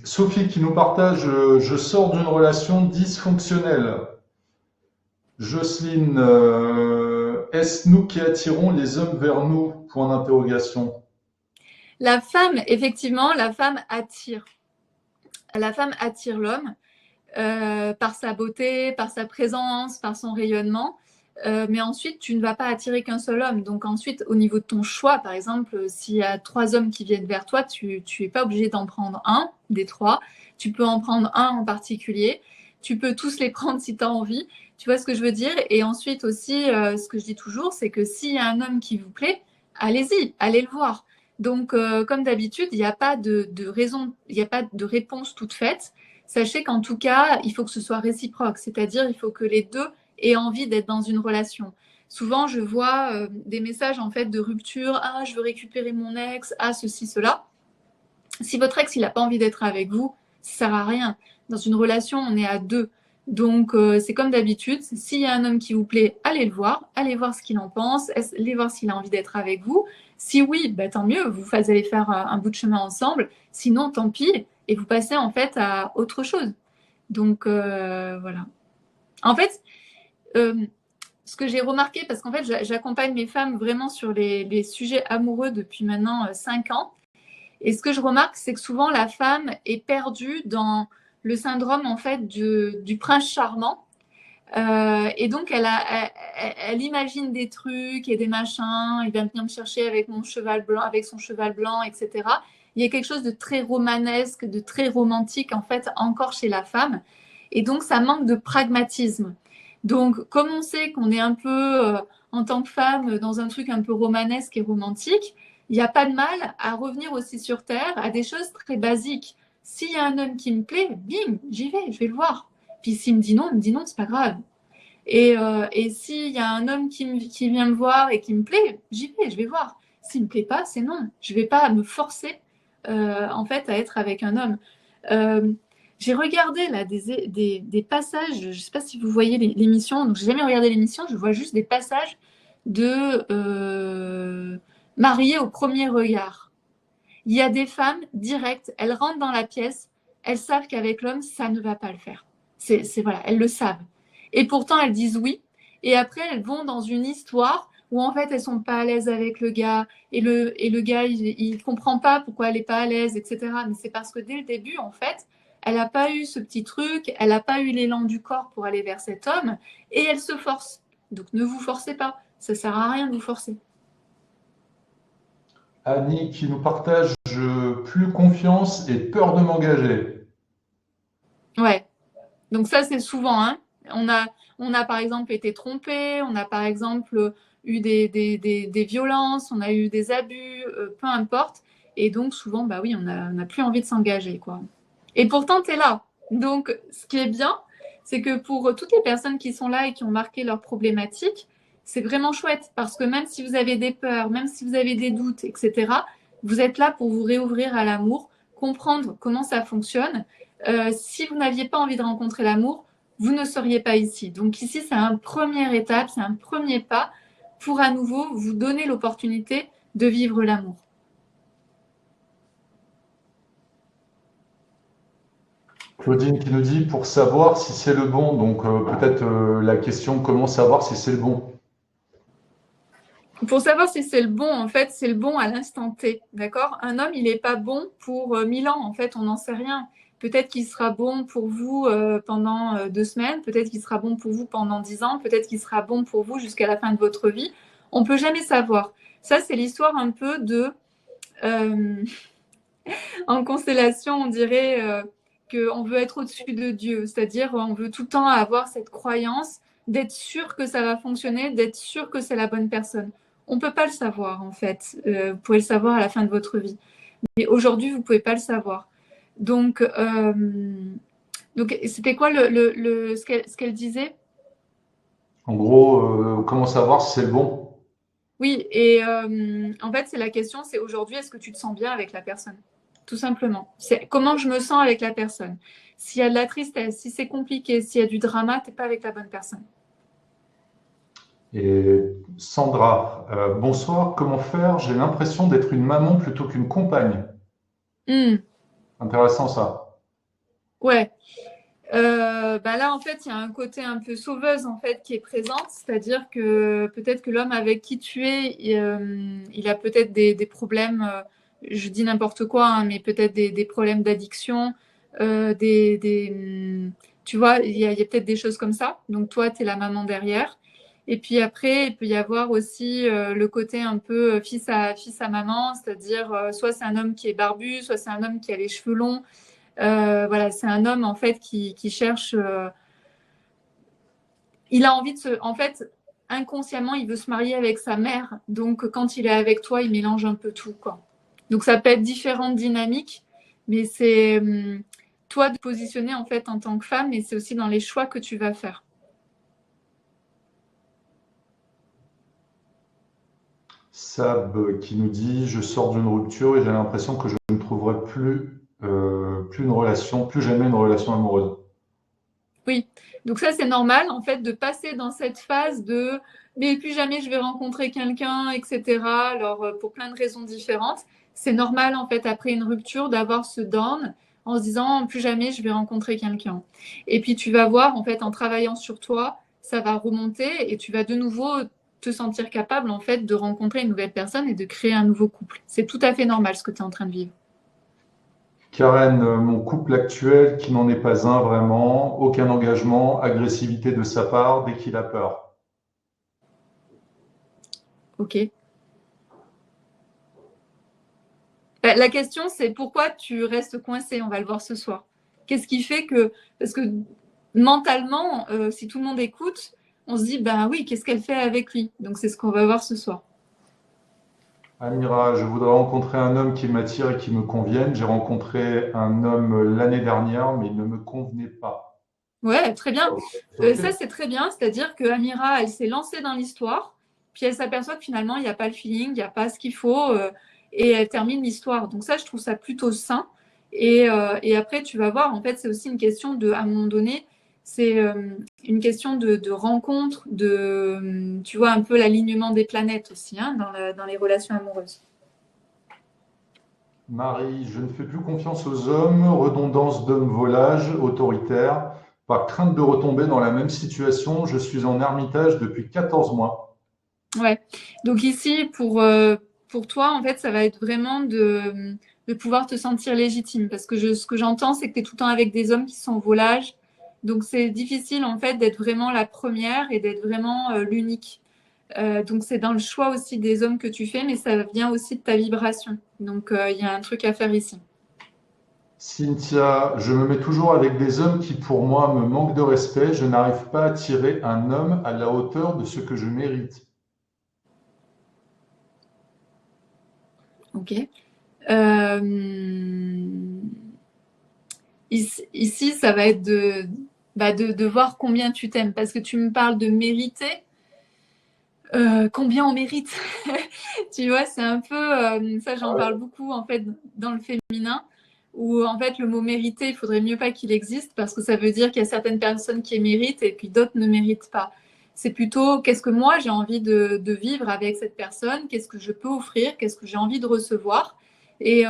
S2: Sophie qui nous partage, je sors d'une relation dysfonctionnelle. Jocelyne, est-ce nous qui attirons les hommes vers nous? Point d'interrogation.
S1: La femme, effectivement, la femme attire. La femme attire l'homme par sa beauté, par sa présence, par son rayonnement. Mais ensuite, tu ne vas pas attirer qu'un seul homme. Donc ensuite, au niveau de ton choix, par exemple, s'il y a 3 hommes qui viennent vers toi, tu n'es pas obligé d'en prendre un des 3. Tu peux en prendre un en particulier. Tu peux tous les prendre si tu as envie. Tu vois ce que je veux dire? Et ensuite aussi, ce que je dis toujours, c'est que s'il y a un homme qui vous plaît, allez-y, allez le voir. Donc, comme d'habitude, il n'y a pas de raison, il n'y a pas de réponse toute faite. Sachez qu'en tout cas, il faut que ce soit réciproque, c'est-à-dire il faut que les deux aient envie d'être dans une relation. Souvent, je vois des messages en fait de rupture. Ah, je veux récupérer mon ex. Ah, ceci, cela. Si votre ex il n'a pas envie d'être avec vous, ça sert à rien. Dans une relation, on est à 2. Donc, c'est comme d'habitude. S'il y a un homme qui vous plaît, allez le voir. Allez voir ce qu'il en pense. Allez voir s'il a envie d'être avec vous. Si oui, bah, tant mieux. Vous allez faire un bout de chemin ensemble. Sinon, tant pis. Et vous passez en fait à autre chose. Donc, voilà. En fait, ce que j'ai remarqué, parce qu'en fait, j'accompagne mes femmes vraiment sur les sujets amoureux depuis maintenant 5 ans. Et ce que je remarque, c'est que souvent, la femme est perdue dans le syndrome en fait du prince charmant. Et donc, elle imagine des trucs et des machins. Il va venir me chercher avec son cheval blanc, etc. Il y a quelque chose de très romanesque, de très romantique, en fait, encore chez la femme. Et donc, ça manque de pragmatisme. Donc, comme on sait qu'on est un peu en tant que femme dans un truc un peu romanesque et romantique, il n'y a pas de mal à revenir aussi sur Terre à des choses très basiques. S'il y a un homme qui me plaît, bim, j'y vais, je vais le voir. Puis s'il me dit non, c'est pas grave. Et s'il y a un homme qui vient me voir et qui me plaît, j'y vais, je vais voir. S'il me plaît pas, c'est non. Je vais pas me forcer en fait à être avec un homme. J'ai regardé là des passages, je ne sais pas si vous voyez l'émission, donc j'ai jamais regardé l'émission, je vois juste des passages de mariés au premier regard. Il y a des femmes directes, elles rentrent dans la pièce, elles savent qu'avec l'homme, ça ne va pas le faire. Voilà, elles le savent. Et pourtant, elles disent oui. Et après, elles vont dans une histoire où en fait, elles sont pas à l'aise avec le gars. Et le gars, il comprend pas pourquoi elle est pas à l'aise, etc. Mais c'est parce que dès le début, en fait, elle n'a pas eu ce petit truc, elle n'a pas eu l'élan du corps pour aller vers cet homme, et elle se force. Donc ne vous forcez pas, ça sert à rien de vous forcer.
S2: Annie qui nous partage plus confiance et peur de m'engager.
S1: Ouais, donc ça c'est souvent, hein. On a par exemple été trompé, on a par exemple eu des violences, on a eu des abus, peu importe. Et donc souvent, bah oui, on n'a plus envie de s'engager, quoi. Et pourtant, tu es là. Donc, ce qui est bien, c'est que pour toutes les personnes qui sont là et qui ont marqué leurs problématiques, c'est vraiment chouette parce que même si vous avez des peurs, même si vous avez des doutes, etc., vous êtes là pour vous réouvrir à l'amour, comprendre comment ça fonctionne. Si vous n'aviez pas envie de rencontrer l'amour, vous ne seriez pas ici. Donc ici, c'est une première étape, c'est un premier pas pour à nouveau vous donner l'opportunité de vivre l'amour.
S2: Claudine qui nous dit pour savoir si c'est le bon, donc peut-être la question comment savoir si c'est le bon.
S1: Pour savoir si c'est le bon, en fait, c'est le bon à l'instant T, d'accord? Un homme, il n'est pas bon pour 1000 ans, en fait, on n'en sait rien. Peut-être qu'il sera bon pour vous pendant 2 semaines, peut-être qu'il sera bon pour vous pendant 10 ans, peut-être qu'il sera bon pour vous jusqu'à la fin de votre vie. On ne peut jamais savoir. Ça, c'est l'histoire un peu de... en constellation, on dirait qu'on veut être au-dessus de Dieu, c'est-à-dire on veut tout le temps avoir cette croyance d'être sûr que ça va fonctionner, d'être sûr que c'est la bonne personne. On ne peut pas le savoir, en fait. Vous pouvez le savoir à la fin de votre vie. Mais aujourd'hui, vous ne pouvez pas le savoir. Donc c'était quoi ce qu'elle disait?
S2: En gros, comment savoir si c'est le bon?
S1: Oui, et en fait, c'est la question, c'est aujourd'hui, est-ce que tu te sens bien avec la personne? Tout simplement. C'est comment je me sens avec la personne. S'il y a de la tristesse, si c'est compliqué, s'il y a du drama, tu n'es pas avec la bonne personne.
S2: Et Sandra, bonsoir, comment faire? J'ai l'impression d'être une maman plutôt qu'une compagne. Intéressant ça.
S1: Ouais. Bah là, en fait, il y a un côté un peu sauveuse en fait qui est présente, c'est-à-dire que peut-être que l'homme avec qui tu es, il a peut-être des problèmes, je dis n'importe quoi, hein, mais peut-être des problèmes d'addiction, tu vois, il y a peut-être des choses comme ça. Donc toi, tu es la maman derrière. Et puis après, il peut y avoir aussi le côté un peu fils à maman, c'est-à-dire soit c'est un homme qui est barbu, soit c'est un homme qui a les cheveux longs. Voilà, c'est un homme en fait qui cherche. Il a envie de se. En fait, inconsciemment, il veut se marier avec sa mère. Donc, quand il est avec toi, il mélange un peu tout, quoi. Donc, ça peut être différentes dynamiques, mais c'est toi de positionner en fait en tant que femme, et c'est aussi dans les choix que tu vas faire.
S2: Sab qui nous dit je sors d'une rupture et j'ai l'impression que je ne trouverai plus une relation, plus jamais une relation amoureuse.
S1: Oui, donc ça c'est normal en fait de passer dans cette phase de mais plus jamais je vais rencontrer quelqu'un, etc. Alors pour plein de raisons différentes, c'est normal en fait après une rupture d'avoir ce down en se disant plus jamais je vais rencontrer quelqu'un. Et puis tu vas voir en fait en travaillant sur toi, ça va remonter et tu vas de nouveau te sentir capable en fait de rencontrer une nouvelle personne et de créer un nouveau couple. C'est tout à fait normal ce que tu es en train de vivre.
S2: Karen, mon couple actuel qui n'en est pas un vraiment, aucun engagement, agressivité de sa part dès qu'il a peur.
S1: Ok. La question, c'est pourquoi tu restes coincé. On va le voir ce soir. Qu'est-ce qui fait que... Parce que mentalement, si tout le monde écoute, on se dit, ben oui, qu'est-ce qu'elle fait avec lui? Donc, c'est ce qu'on va voir ce soir.
S2: Amira, je voudrais rencontrer un homme qui m'attire et qui me convienne. J'ai rencontré un homme l'année dernière, mais il ne me convenait pas.
S1: Ouais, très bien.
S2: C'est OK?
S1: Ça, c'est très bien. C'est-à-dire que Amira, elle s'est lancée dans l'histoire, puis elle s'aperçoit que finalement, il n'y a pas le feeling, il n'y a pas ce qu'il faut, et elle termine l'histoire. Donc ça, je trouve ça plutôt sain. Et après, tu vas voir, en fait, c'est aussi une question de, à un moment donné, c'est une question de rencontre, tu vois, un peu l'alignement des planètes aussi, hein, dans les relations amoureuses.
S2: Marie, je ne fais plus confiance aux hommes, redondance d'hommes volages, autoritaires, par crainte de retomber dans la même situation. Je suis en ermitage depuis 14 mois.
S1: Ouais. Donc ici, pour toi, en fait, ça va être vraiment de pouvoir te sentir légitime. Parce que ce que j'entends, c'est que tu es tout le temps avec des hommes qui sont volages. Donc c'est difficile, en fait, d'être vraiment la première et d'être vraiment l'unique. Donc c'est dans le choix aussi des hommes que tu fais, mais ça vient aussi de ta vibration. Donc il y a un truc à faire ici.
S2: Cynthia, je me mets toujours avec des hommes qui, pour moi, me manquent de respect. Je n'arrive pas à attirer un homme à la hauteur de ce que je mérite.
S1: Ok. Ici, ça va être de voir combien tu t'aimes. Parce que tu me parles de mériter. Combien on mérite? Tu vois, c'est un peu ça,
S2: Ah
S1: j'en
S2: ouais.
S1: parle beaucoup en fait dans le féminin, où en fait le mot mériter, il faudrait mieux pas qu'il existe parce que ça veut dire qu'il y a certaines personnes qui méritent et puis d'autres ne méritent pas. C'est plutôt qu'est-ce que moi j'ai envie de vivre avec cette personne, qu'est-ce que je peux offrir, qu'est-ce que j'ai envie de recevoir. Et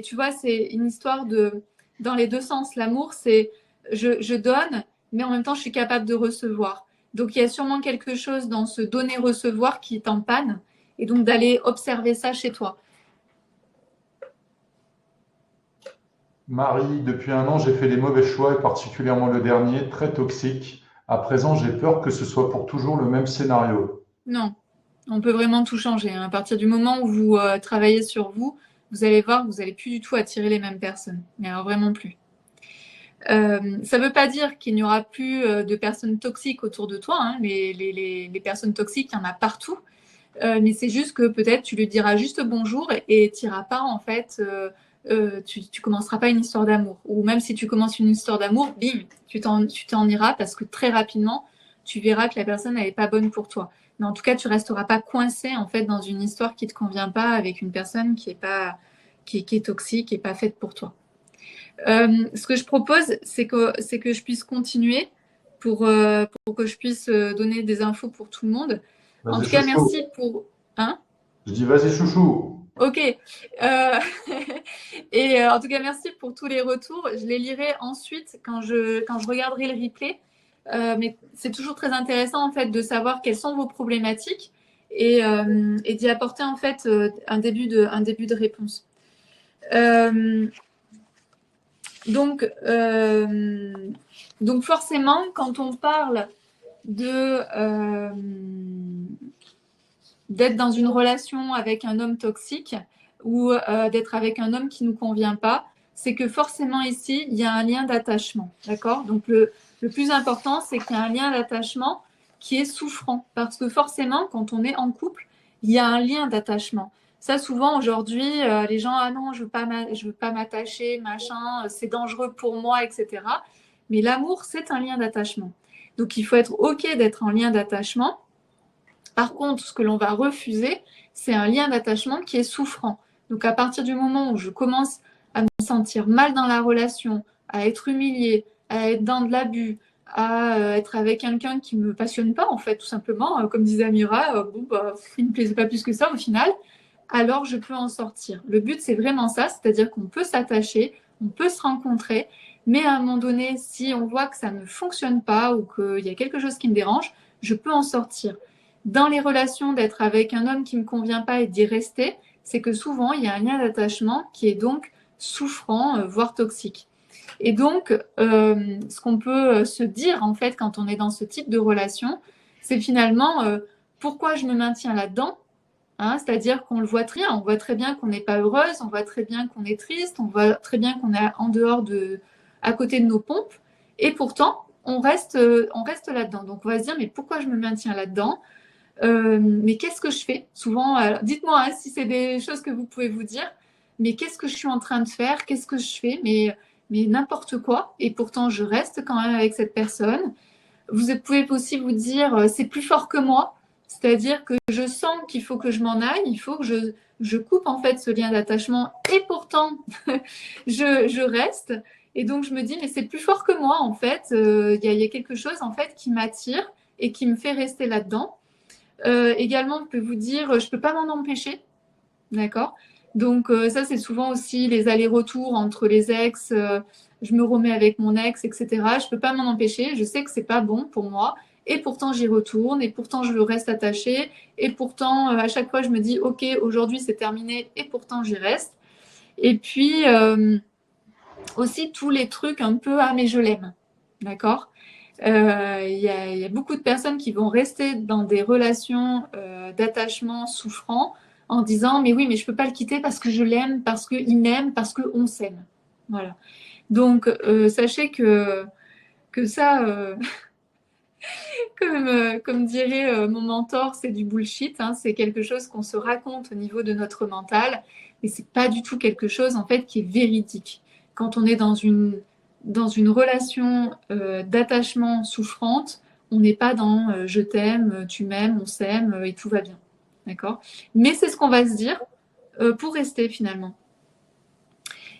S1: tu vois, c'est une histoire de dans les deux sens. L'amour, c'est je donne, mais en même temps je suis capable de recevoir. Donc il y a sûrement quelque chose dans ce donner-recevoir qui est en panne et donc d'aller observer ça chez toi.
S2: Marie, depuis un an, j'ai fait les mauvais choix et particulièrement le dernier, très toxique. À présent, j'ai peur que ce soit pour toujours le même scénario.
S1: Non, on peut vraiment tout changer, hein. À partir du moment où vous travaillez sur vous, vous allez voir que vous n'allez plus du tout attirer les mêmes personnes. Mais alors vraiment plus. Ça ne veut pas dire qu'il n'y aura plus de personnes toxiques autour de toi, hein. Les personnes toxiques, il y en a partout. Mais c'est juste que peut-être tu lui diras juste bonjour et tu n'iras pas en fait, tu commenceras pas une histoire d'amour. Ou même si tu commences une histoire d'amour, bim, tu t'en iras parce que très rapidement, tu verras que la personne n'est pas bonne pour toi. Mais en tout cas, tu resteras pas coincé en fait dans une histoire qui te convient pas avec une personne qui est pas qui est toxique et pas faite pour toi. Ce que je propose, c'est que je puisse continuer pour que je puisse donner des infos pour tout le monde. En
S2: Vas-y,
S1: tout cas,
S2: chouchou.
S1: merci pour... Hein?
S2: Je dis, vas-y, chouchou.
S1: Ok. Et en tout cas, merci pour tous les retours. Je les lirai ensuite quand je regarderai le replay. Mais c'est toujours très intéressant en fait de savoir quelles sont vos problématiques et d'y apporter en fait un début de réponse. Euh, Donc, donc forcément, quand on parle d'être dans une relation avec un homme toxique ou d'être avec un homme qui ne nous convient pas, c'est que forcément ici, il y a un lien d'attachement. D'accord? Donc, le plus important, c'est qu'il y a un lien d'attachement qui est souffrant. Parce que forcément, quand on est en couple, il y a un lien d'attachement. Ça, souvent, aujourd'hui, les gens, ah non, je veux pas m'attacher, machin, c'est dangereux pour moi, etc. Mais l'amour, c'est un lien d'attachement. Donc, il faut être OK d'être en lien d'attachement. Par contre, ce que l'on va refuser, c'est un lien d'attachement qui est souffrant. Donc, à partir du moment où je commence à me sentir mal dans la relation, à être humiliée, à être dans de l'abus, à être avec quelqu'un qui ne me passionne pas, en fait, tout simplement, comme disait Amira, bon, bah, il ne me plaisait pas plus que ça au final, alors je peux en sortir. Le but, c'est vraiment ça, c'est-à-dire qu'on peut s'attacher, on peut se rencontrer, mais à un moment donné, si on voit que ça ne fonctionne pas ou qu'il y a quelque chose qui me dérange, je peux en sortir. Dans les relations, d'être avec un homme qui ne me convient pas et d'y rester, c'est que souvent, il y a un lien d'attachement qui est donc souffrant, voire toxique. Et donc, ce qu'on peut se dire, en fait, quand on est dans ce type de relation, c'est finalement pourquoi je me maintiens là-dedans. Hein, c'est-à-dire qu'on le voit très bien, on voit très bien qu'on n'est pas heureuse, on voit très bien qu'on est triste, on voit très bien qu'on est en dehors à côté de nos pompes. Et pourtant, on reste là-dedans. Donc, on va se dire, mais pourquoi je me maintiens là-dedans? Mais qu'est-ce que je fais? Souvent, dites-moi si c'est des choses que vous pouvez vous dire, mais qu'est-ce que je suis en train de faire? Qu'est-ce que je fais? Mais n'importe quoi. Et pourtant, je reste quand même avec cette personne. Vous pouvez aussi vous dire, c'est plus fort que moi. C'est-à-dire que je sens qu'il faut que je m'en aille, il faut que je coupe en fait ce lien d'attachement. Et pourtant, je reste. Et donc, je me dis, mais c'est plus fort que moi en fait. Il y a quelque chose en fait qui m'attire et qui me fait rester là-dedans. Également, je peux vous dire, je ne peux pas m'en empêcher, d'accord? Donc ça, c'est souvent aussi les allers-retours entre les ex, je me remets avec mon ex, etc. Je ne peux pas m'en empêcher, je sais que ce n'est pas bon pour moi, et pourtant j'y retourne, et pourtant je reste attachée, et pourtant à chaque fois je me dis, ok, aujourd'hui c'est terminé, et pourtant j'y reste. Et puis aussi tous les trucs un peu, ah mais je l'aime, d'accord? Il y a beaucoup de personnes qui vont rester dans des relations d'attachement souffrant en disant mais oui, mais je peux pas le quitter parce que je l'aime, parce qu'il m'aime, parce qu'on s'aime. Voilà. Donc sachez que ça, comme dirait mon mentor, c'est du bullshit. Hein, c'est quelque chose qu'on se raconte au niveau de notre mental, mais c'est pas du tout quelque chose en fait qui est véridique. Quand on est dans une relation d'attachement souffrante, on n'est pas dans je t'aime, tu m'aimes, on s'aime et tout va bien. D'accord? Mais c'est ce qu'on va se dire pour rester finalement.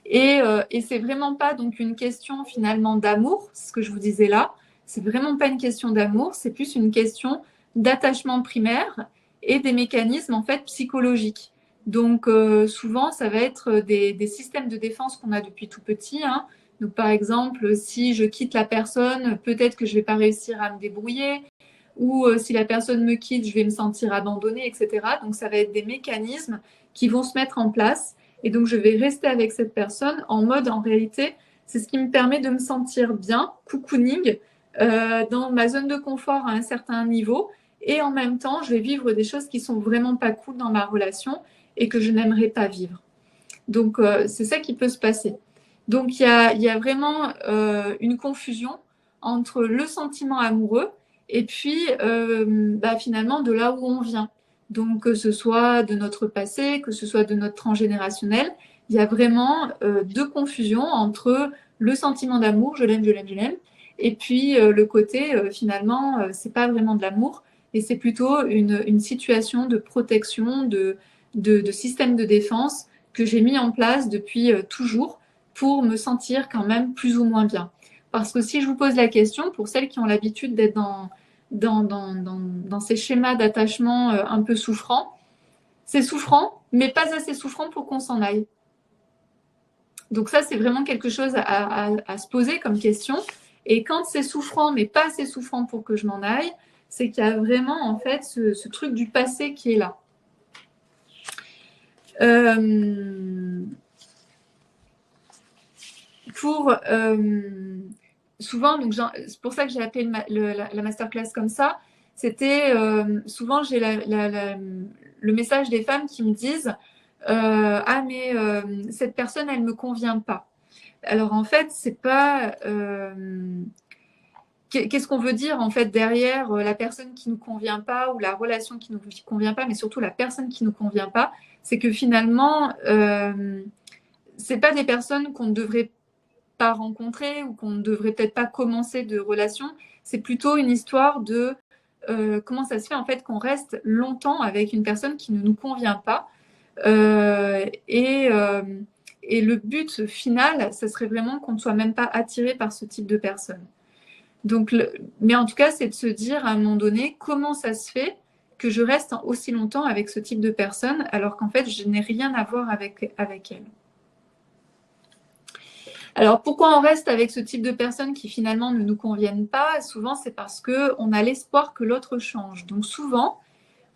S1: Et c'est vraiment pas donc une question finalement d'amour, ce que je vous disais là. C'est vraiment pas une question d'amour, c'est plus une question d'attachement primaire et des mécanismes en fait psychologiques. Donc souvent, ça va être des systèmes de défense qu'on a depuis tout petit. Hein. Donc par exemple, si je quitte la personne, peut-être que je vais pas réussir à me débrouiller, ou si la personne me quitte, je vais me sentir abandonnée, etc. Donc ça va être des mécanismes qui vont se mettre en place. Et donc, je vais rester avec cette personne en mode, en réalité, c'est ce qui me permet de me sentir bien, cocooning, dans ma zone de confort à un certain niveau. Et en même temps, je vais vivre des choses qui sont vraiment pas cool dans ma relation et que je n'aimerais pas vivre. Donc, c'est ça qui peut se passer. Donc, il y a vraiment une confusion entre le sentiment amoureux et puis finalement de là où on vient. Donc, que ce soit de notre passé, que ce soit de notre transgénérationnel, il y a vraiment deux confusions entre le sentiment d'amour, je l'aime, je l'aime, je l'aime, et puis le côté finalement, c'est pas vraiment de l'amour, et c'est plutôt une situation de protection, de système de défense que j'ai mis en place depuis toujours pour me sentir quand même plus ou moins bien. Parce que si je vous pose la question, pour celles qui ont l'habitude d'être dans ces schémas d'attachement un peu souffrants, c'est souffrant, mais pas assez souffrant pour qu'on s'en aille. Donc ça, c'est vraiment quelque chose à se poser comme question. Et quand c'est souffrant, mais pas assez souffrant pour que je m'en aille, c'est qu'il y a vraiment en fait ce truc du passé qui est là. Souvent, donc c'est pour ça que j'ai appelé la masterclass comme ça. C'était souvent j'ai le message des femmes qui me disent ah mais cette personne elle me convient pas. Alors en fait c'est pas qu'est-ce qu'on veut dire en fait derrière la personne qui nous convient pas ou la relation qui nous convient pas, mais surtout la personne qui nous convient pas, c'est que finalement c'est pas des personnes qu'on ne devrait pas rencontrer ou qu'on ne devrait peut-être pas commencer de relation. C'est plutôt une histoire de comment ça se fait en fait qu'on reste longtemps avec une personne qui ne nous convient pas. Et le but final, ça serait vraiment qu'on ne soit même pas attiré par ce type de personne. Donc, mais en tout cas, c'est de se dire à un moment donné comment ça se fait que je reste aussi longtemps avec ce type de personne alors qu'en fait, je n'ai rien à voir avec elle. Alors, pourquoi on reste avec ce type de personnes qui finalement ne nous conviennent pas? Souvent, c'est parce qu'on a l'espoir que l'autre change. Donc, souvent,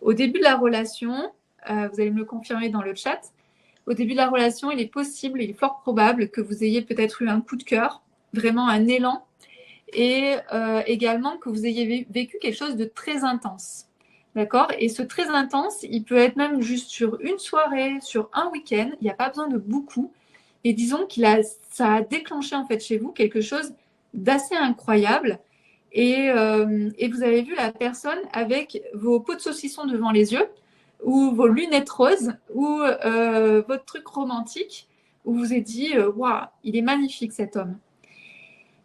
S1: au début de la relation, vous allez me le confirmer dans le chat, au début de la relation, il est possible, il est fort probable que vous ayez peut-être eu un coup de cœur, vraiment un élan, et également que vous ayez vécu quelque chose de très intense. D'accord? Et ce très intense, il peut être même juste sur une soirée, sur un week-end, il n'y a pas besoin de beaucoup. Et disons ça a déclenché en fait chez vous quelque chose d'assez incroyable. Et vous avez vu la personne avec vos pots de saucisson devant les yeux, ou vos lunettes roses, ou votre truc romantique, où vous vous êtes dit waouh, il est magnifique cet homme.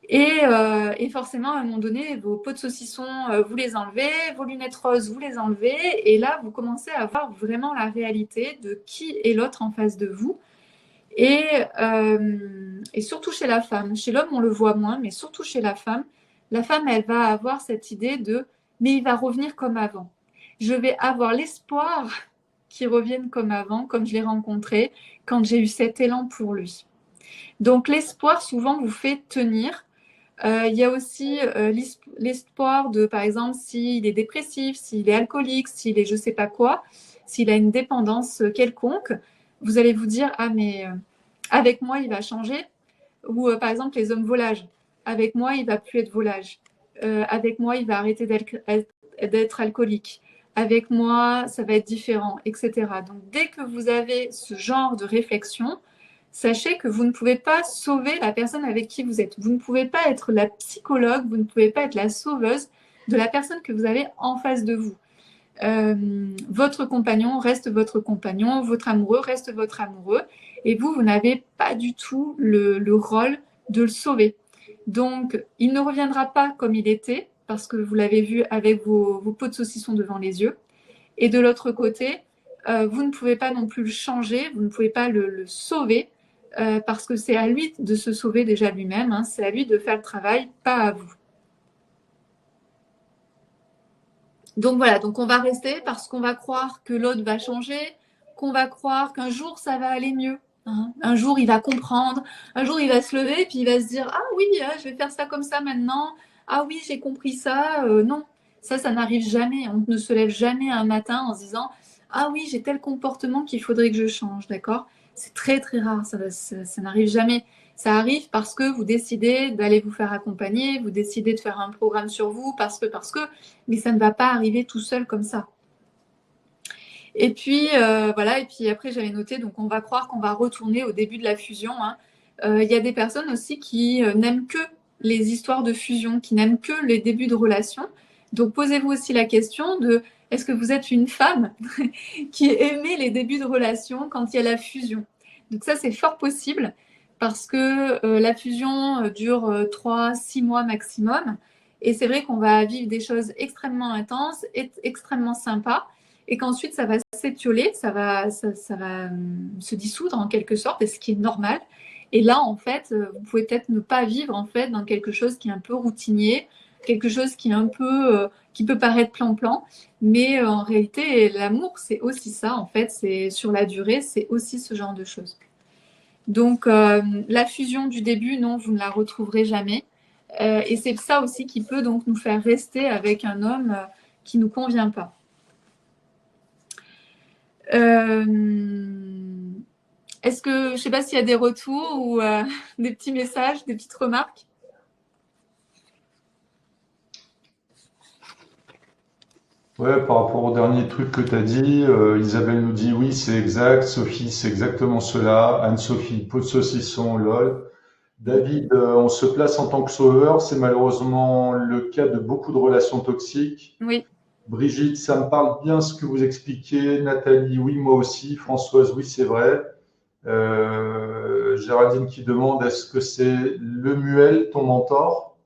S1: Et forcément, à un moment donné, vos pots de saucisson, vous les enlevez, vos lunettes roses, vous les enlevez, et là, vous commencez à voir vraiment la réalité de qui est l'autre en face de vous. Et surtout chez la femme. Chez l'homme, on le voit moins, mais surtout chez la femme, elle va avoir cette idée de « mais il va revenir comme avant ». Je vais avoir l'espoir qu'il revienne comme avant, comme je l'ai rencontré, quand j'ai eu cet élan pour lui. Donc l'espoir, souvent, vous fait tenir. Il y a aussi l'espoir de, par exemple, s'il est dépressif, s'il est alcoolique, s'il est je ne sais pas quoi, s'il a une dépendance quelconque, vous allez vous dire « ah mais avec moi, il va changer ». Ou par exemple, les hommes volages. Avec moi, il ne va plus être volage. Avec moi, il va arrêter d'être alcoolique. Avec moi, ça va être différent, etc. Donc, dès que vous avez ce genre de réflexion, sachez que vous ne pouvez pas sauver la personne avec qui vous êtes. Vous ne pouvez pas être la psychologue, vous ne pouvez pas être la sauveuse de la personne que vous avez en face de vous. Votre compagnon reste votre compagnon, votre amoureux reste votre amoureux, et vous n'avez pas du tout le rôle de le sauver. Donc, il ne reviendra pas comme il était, parce que vous l'avez vu avec vos pots de saucisson devant les yeux. Et de l'autre côté, vous ne pouvez pas non plus le changer, vous ne pouvez pas le sauver, parce que c'est à lui de se sauver déjà lui-même, hein, c'est à lui de faire le travail, pas à vous. Donc voilà, donc on va rester parce qu'on va croire que l'autre va changer, qu'on va croire qu'un jour ça va aller mieux. Hein. Un jour il va comprendre, un jour il va se lever et puis il va se dire « Ah oui, je vais faire ça comme ça maintenant. Ah oui, j'ai compris ça. » Non, ça n'arrive jamais. On ne se lève jamais un matin en se disant « Ah oui, j'ai tel comportement qu'il faudrait que je change. » D'accord ? C'est très très rare, ça n'arrive jamais. Ça arrive parce que vous décidez d'aller vous faire accompagner, vous décidez de faire un programme sur vous, parce que, mais ça ne va pas arriver tout seul comme ça. Et puis, voilà, et puis après, j'avais noté, donc on va croire qu'on va retourner au début de la fusion. Hein. Y a des personnes aussi qui n'aiment que les histoires de fusion, qui n'aiment que les débuts de relation. Donc, posez-vous aussi la question de est-ce que vous êtes une femme qui aimait les débuts de relation quand il y a la fusion? Donc ça, c'est fort possible parce que la fusion dure 3-6 mois maximum. Et c'est vrai qu'on va vivre des choses extrêmement intenses, extrêmement sympas, et qu'ensuite ça va s'étioler, ça va se dissoudre en quelque sorte, et ce qui est normal. Et là, en fait, vous pouvez peut-être ne pas vivre en fait dans quelque chose qui est un peu routinier, quelque chose qui est un peu qui peut paraître plan-plan, mais en réalité, l'amour, c'est aussi ça. En fait, c'est sur la durée, c'est aussi ce genre de choses. Donc, la fusion du début, non, vous ne la retrouverez jamais. Et c'est ça aussi qui peut donc nous faire rester avec un homme qui ne nous convient pas. Est-ce que, je ne sais pas s'il y a des retours ou des petits messages, des petites remarques?
S2: Ouais, par rapport au dernier truc que tu as dit, Isabelle nous dit oui, c'est exact. Sophie, c'est exactement cela. Anne-Sophie, pot de saucisson, lol. David, on se place en tant que sauveur. C'est malheureusement le cas de beaucoup de relations toxiques.
S1: Oui.
S2: Brigitte, ça me parle bien ce que vous expliquez. Nathalie, oui, moi aussi. Françoise, oui, c'est vrai. Géraldine qui demande est-ce que c'est Lemuel, ton mentor?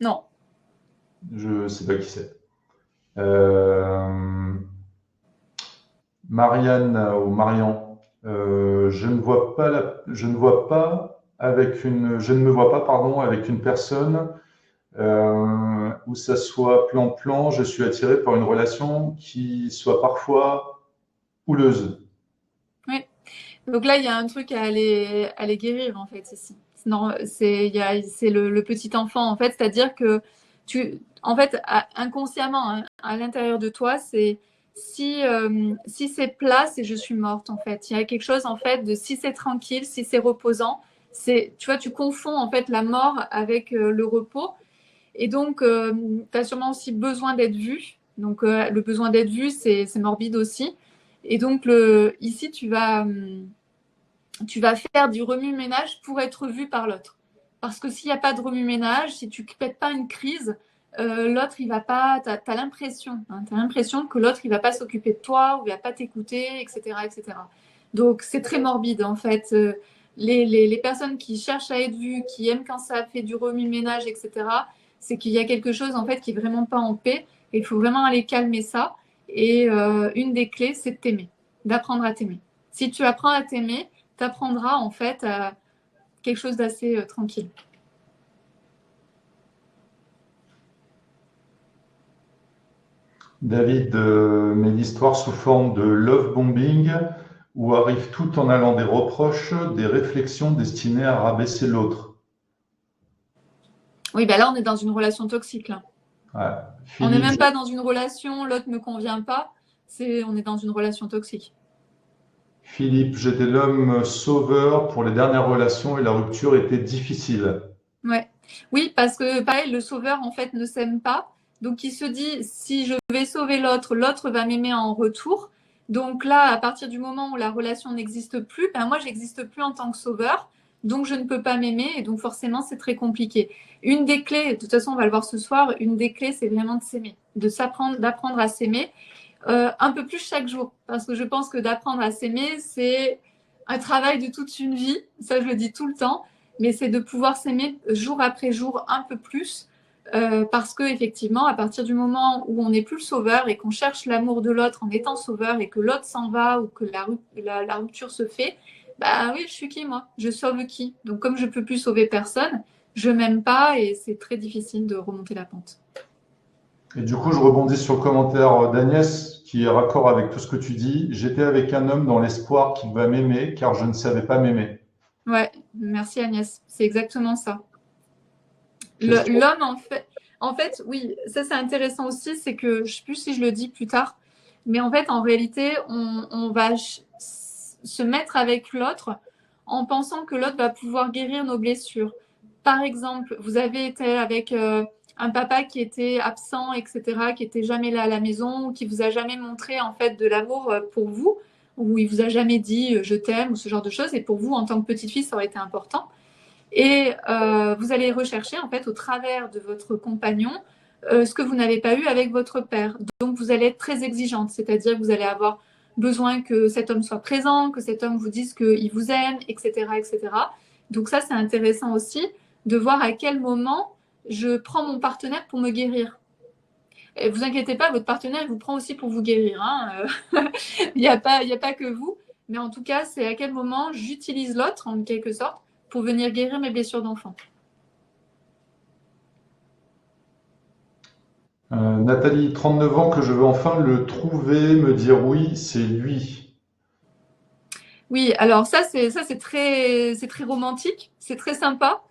S1: Non.
S2: Je ne sais pas qui c'est. Marianne ou Marian, je ne me vois pas avec une personne où ça soit plan-plan. Je suis attiré par une relation qui soit parfois houleuse.
S1: Oui. Donc là, il y a un truc à aller guérir en fait ici. C'est le petit enfant en fait, c'est-à-dire que en fait, inconsciemment, hein, à l'intérieur de toi, c'est si c'est plat, c'est je suis morte en fait. Il y a quelque chose en fait de si c'est tranquille, si c'est reposant, tu vois, tu confonds en fait la mort avec le repos. Et donc, tu as sûrement aussi besoin d'être vu. Donc, le besoin d'être vu, c'est morbide aussi. Et donc, ici, tu vas faire du remue-ménage pour être vu par l'autre. Parce que s'il n'y a pas de remue-ménage, si tu ne pètes pas une crise, l'autre, il va pas, t'as l'impression, hein, t'as l'impression que l'autre, il va pas s'occuper de toi ou il va pas t'écouter, etc., etc. Donc, c'est très morbide, en fait. Les personnes qui cherchent à être vues, qui aiment quand ça fait du remue-ménage, etc., c'est qu'il y a quelque chose, en fait, qui est vraiment pas en paix. Et il faut vraiment aller calmer ça. Et une des clés, c'est de t'aimer, d'apprendre à t'aimer. Si tu apprends à t'aimer, tu apprendras, en fait, à quelque chose d'assez tranquille.
S2: David met l'histoire sous forme de love bombing où arrive tout en allant des reproches, des réflexions destinées à rabaisser l'autre.
S1: Oui, ben là, on est dans une relation toxique, là.
S2: Ouais.
S1: On n'est
S2: Philippe,
S1: même pas dans une relation, l'autre ne me convient pas, on est dans une relation toxique.
S2: Philippe, j'étais l'homme sauveur pour les dernières relations et la rupture était difficile.
S1: Ouais. Oui, parce que pareil, le sauveur, en fait, ne s'aime pas. Donc, il se dit, si je vais sauver l'autre, l'autre va m'aimer en retour. Donc là, à partir du moment où la relation n'existe plus, ben moi, j'existe plus en tant que sauveur. Donc, je ne peux pas m'aimer. Et donc, forcément, c'est très compliqué. Une des clés, de toute façon, on va le voir ce soir, une des clés, c'est vraiment de s'aimer, d'apprendre à s'aimer. Un peu plus chaque jour. Parce que je pense que d'apprendre à s'aimer, c'est un travail de toute une vie. Ça, je le dis tout le temps. Mais c'est de pouvoir s'aimer jour après jour un peu plus. Parce que effectivement, à partir du moment où on n'est plus le sauveur et qu'on cherche l'amour de l'autre en étant sauveur et que l'autre s'en va ou que la rupture se fait, bah oui, je suis qui moi? Je sauve qui? Donc comme je peux plus sauver personne, je m'aime pas et c'est très difficile de remonter la pente.
S2: Et du coup, je rebondis sur le commentaire d'Agnès qui est raccord avec tout ce que tu dis. J'étais avec un homme dans l'espoir qu'il va m'aimer car je ne savais pas m'aimer.
S1: Ouais, merci Agnès, c'est exactement ça.
S2: Question.
S1: L'homme, en fait, oui, ça c'est intéressant aussi, c'est que je ne sais plus si je le dis plus tard, mais en fait, en réalité, on va se mettre avec l'autre en pensant que l'autre va pouvoir guérir nos blessures. Par exemple, vous avez été avec un papa qui était absent, etc., qui était jamais là à la maison, ou qui vous a jamais montré en fait de l'amour pour vous, ou il vous a jamais dit je t'aime ou ce genre de choses, et pour vous en tant que petite fille, ça aurait été important. Et vous allez rechercher en fait au travers de votre compagnon ce que vous n'avez pas eu avec votre père. Donc vous allez être très exigeante, c'est-à-dire que vous allez avoir besoin que cet homme soit présent, que cet homme vous dise qu'il vous aime, etc., etc. Donc ça c'est intéressant aussi de voir à quel moment je prends mon partenaire pour me guérir. Et vous inquiétez pas, votre partenaire il vous prend aussi pour vous guérir. Hein. Il y a pas que vous, mais en tout cas c'est à quel moment j'utilise l'autre en quelque sorte pour venir guérir mes blessures d'enfant.
S2: Nathalie, 39 ans, que je veux enfin le trouver, me dire oui, c'est lui.
S1: Oui, alors ça c'est très romantique, c'est très sympa.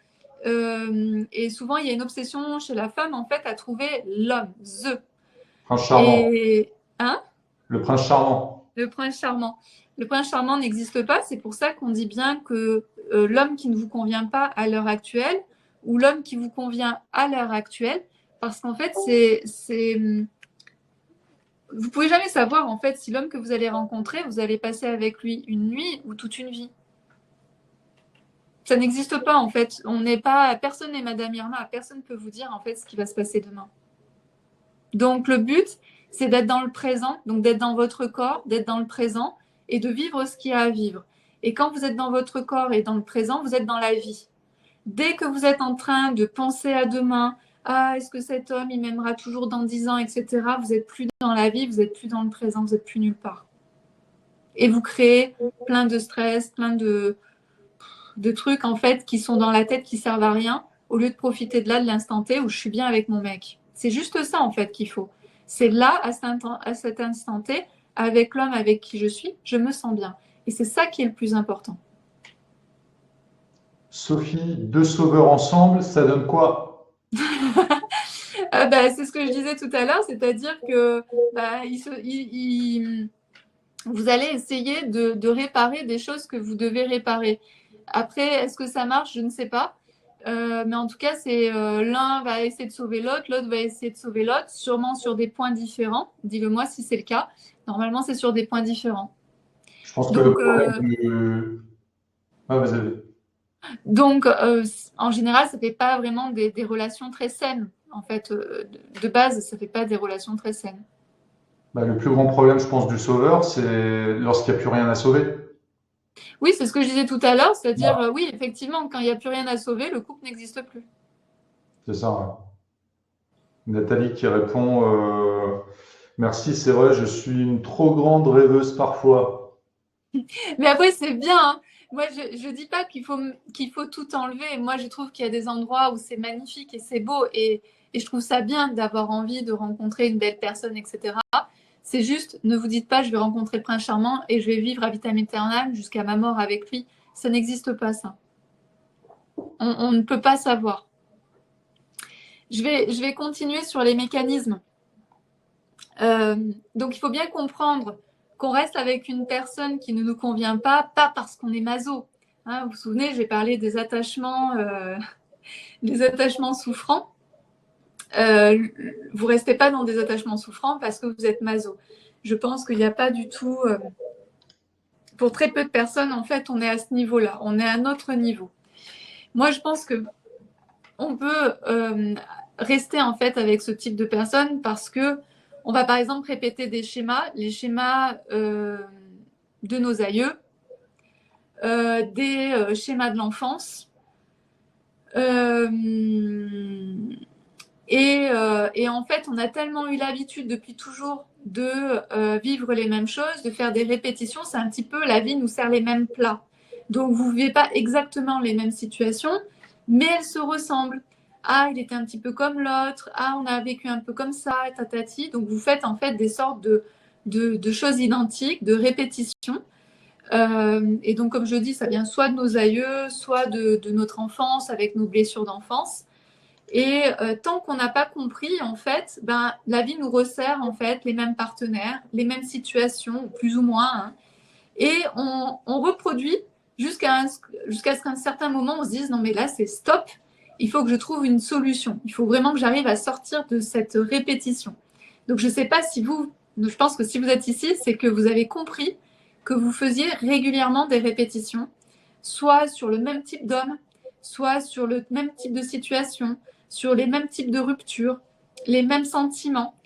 S1: Et souvent il y a une obsession chez la femme en fait à trouver l'homme, the.
S2: Prince charmant.
S1: Et hein,
S2: Le prince charmant.
S1: le prince charmant. Le prince charmant n'existe pas. C'est pour ça qu'on dit bien que l'homme qui ne vous convient pas à l'heure actuelle ou l'homme qui vous convient à l'heure actuelle, parce qu'en fait vous pouvez jamais savoir en fait si l'homme que vous allez rencontrer, vous allez passer avec lui une nuit ou toute une vie. Ça n'existe pas en fait. On n'est pas, personne n'est Madame Irma. Personne ne peut vous dire en fait ce qui va se passer demain. Donc le but, c'est d'être dans le présent, donc d'être dans votre corps, d'être dans le présent et de vivre ce qu'il y a à vivre. Et quand vous êtes dans votre corps et dans le présent, vous êtes dans la vie. Dès que vous êtes en train de penser à demain, ah, est-ce que cet homme, il m'aimera toujours dans 10 ans, etc., vous n'êtes plus dans la vie, vous n'êtes plus dans le présent, vous n'êtes plus nulle part. Et vous créez plein de stress, plein de trucs en fait qui sont dans la tête qui servent à rien au lieu de profiter de là de l'instant T où je suis bien avec mon mec. C'est juste ça en fait qu'il faut. C'est là à cet instant T avec l'homme avec qui je suis, je me sens bien. Et c'est ça qui est le plus important.
S2: Sophie, deux sauveurs ensemble, ça donne quoi?
S1: C'est ce que je disais tout à l'heure, c'est-à-dire que vous allez essayer de réparer des choses que vous devez réparer. Après, est-ce que ça marche? Je ne sais pas. Mais en tout cas, c'est l'un va essayer de sauver l'autre, l'autre va essayer de sauver l'autre, sûrement sur des points différents. Dis-le-moi si c'est le cas. Normalement, c'est sur des points différents.
S2: Je pense que le
S1: Donc,
S2: problème de... Ah, vas-y.
S1: donc en général, ça ne fait pas vraiment des relations très saines En fait, de base, ça ne fait pas des relations très saines.
S2: Bah, le plus grand problème, je pense, du sauveur, c'est lorsqu'il n'y a plus rien à sauver.
S1: Oui, c'est ce que je disais tout à l'heure, c'est-à-dire,
S2: Voilà.
S1: oui, effectivement, quand il n'y a plus rien à sauver, le couple n'existe plus.
S2: C'est ça, ouais. Nathalie qui répond, merci, c'est vrai, je suis une trop grande rêveuse parfois.
S1: Mais après, c'est bien, hein. Moi, je dis pas qu'il faut tout enlever. Moi, je trouve qu'il y a des endroits où c'est magnifique et c'est beau. Et je trouve ça bien d'avoir envie de rencontrer une belle personne, etc. C'est juste, ne vous dites pas, je vais rencontrer le prince charmant et je vais vivre à vitam aeternam jusqu'à ma mort avec lui. Ça n'existe pas, ça. On ne peut pas savoir. Je vais continuer sur les mécanismes. Donc, il faut bien comprendre qu'on reste avec une personne qui ne nous convient pas parce qu'on est maso. Hein, vous vous souvenez, j'ai parlé des attachements souffrants. Vous restez pas dans des attachements souffrants parce que vous êtes maso. Je pense qu'il n'y a pas du tout... pour très peu de personnes, en fait, on est à ce niveau-là. On est à notre niveau. Moi, je pense que on peut rester, en fait, avec ce type de personnes parce que on va, par exemple, répéter des schémas, les schémas de nos aïeux, des schémas de l'enfance. Et en fait, on a tellement eu l'habitude depuis toujours de vivre les mêmes choses, de faire des répétitions. C'est un petit peu la vie nous sert les mêmes plats. Donc, vous ne vivez pas exactement les mêmes situations, mais elles se ressemblent. Ah, il était un petit peu comme l'autre. Ah, on a vécu un peu comme ça, tatati. Donc, vous faites en fait des sortes de choses identiques, de répétitions. Et donc, comme je dis, ça vient soit de nos aïeux, soit de notre enfance avec nos blessures d'enfance. Et tant qu'on n'a pas compris, en fait, ben, la vie nous resserre en fait les mêmes partenaires, les mêmes situations, plus ou moins, hein, et on reproduit jusqu'à ce qu'à un certain moment, on se dise non mais là c'est stop, il faut que je trouve une solution, il faut vraiment que j'arrive à sortir de cette répétition. Donc je ne sais pas si je pense que si vous êtes ici, c'est que vous avez compris que vous faisiez régulièrement des répétitions, soit sur le même type d'homme, soit sur le même type de situation, sur les mêmes types de ruptures, les mêmes sentiments.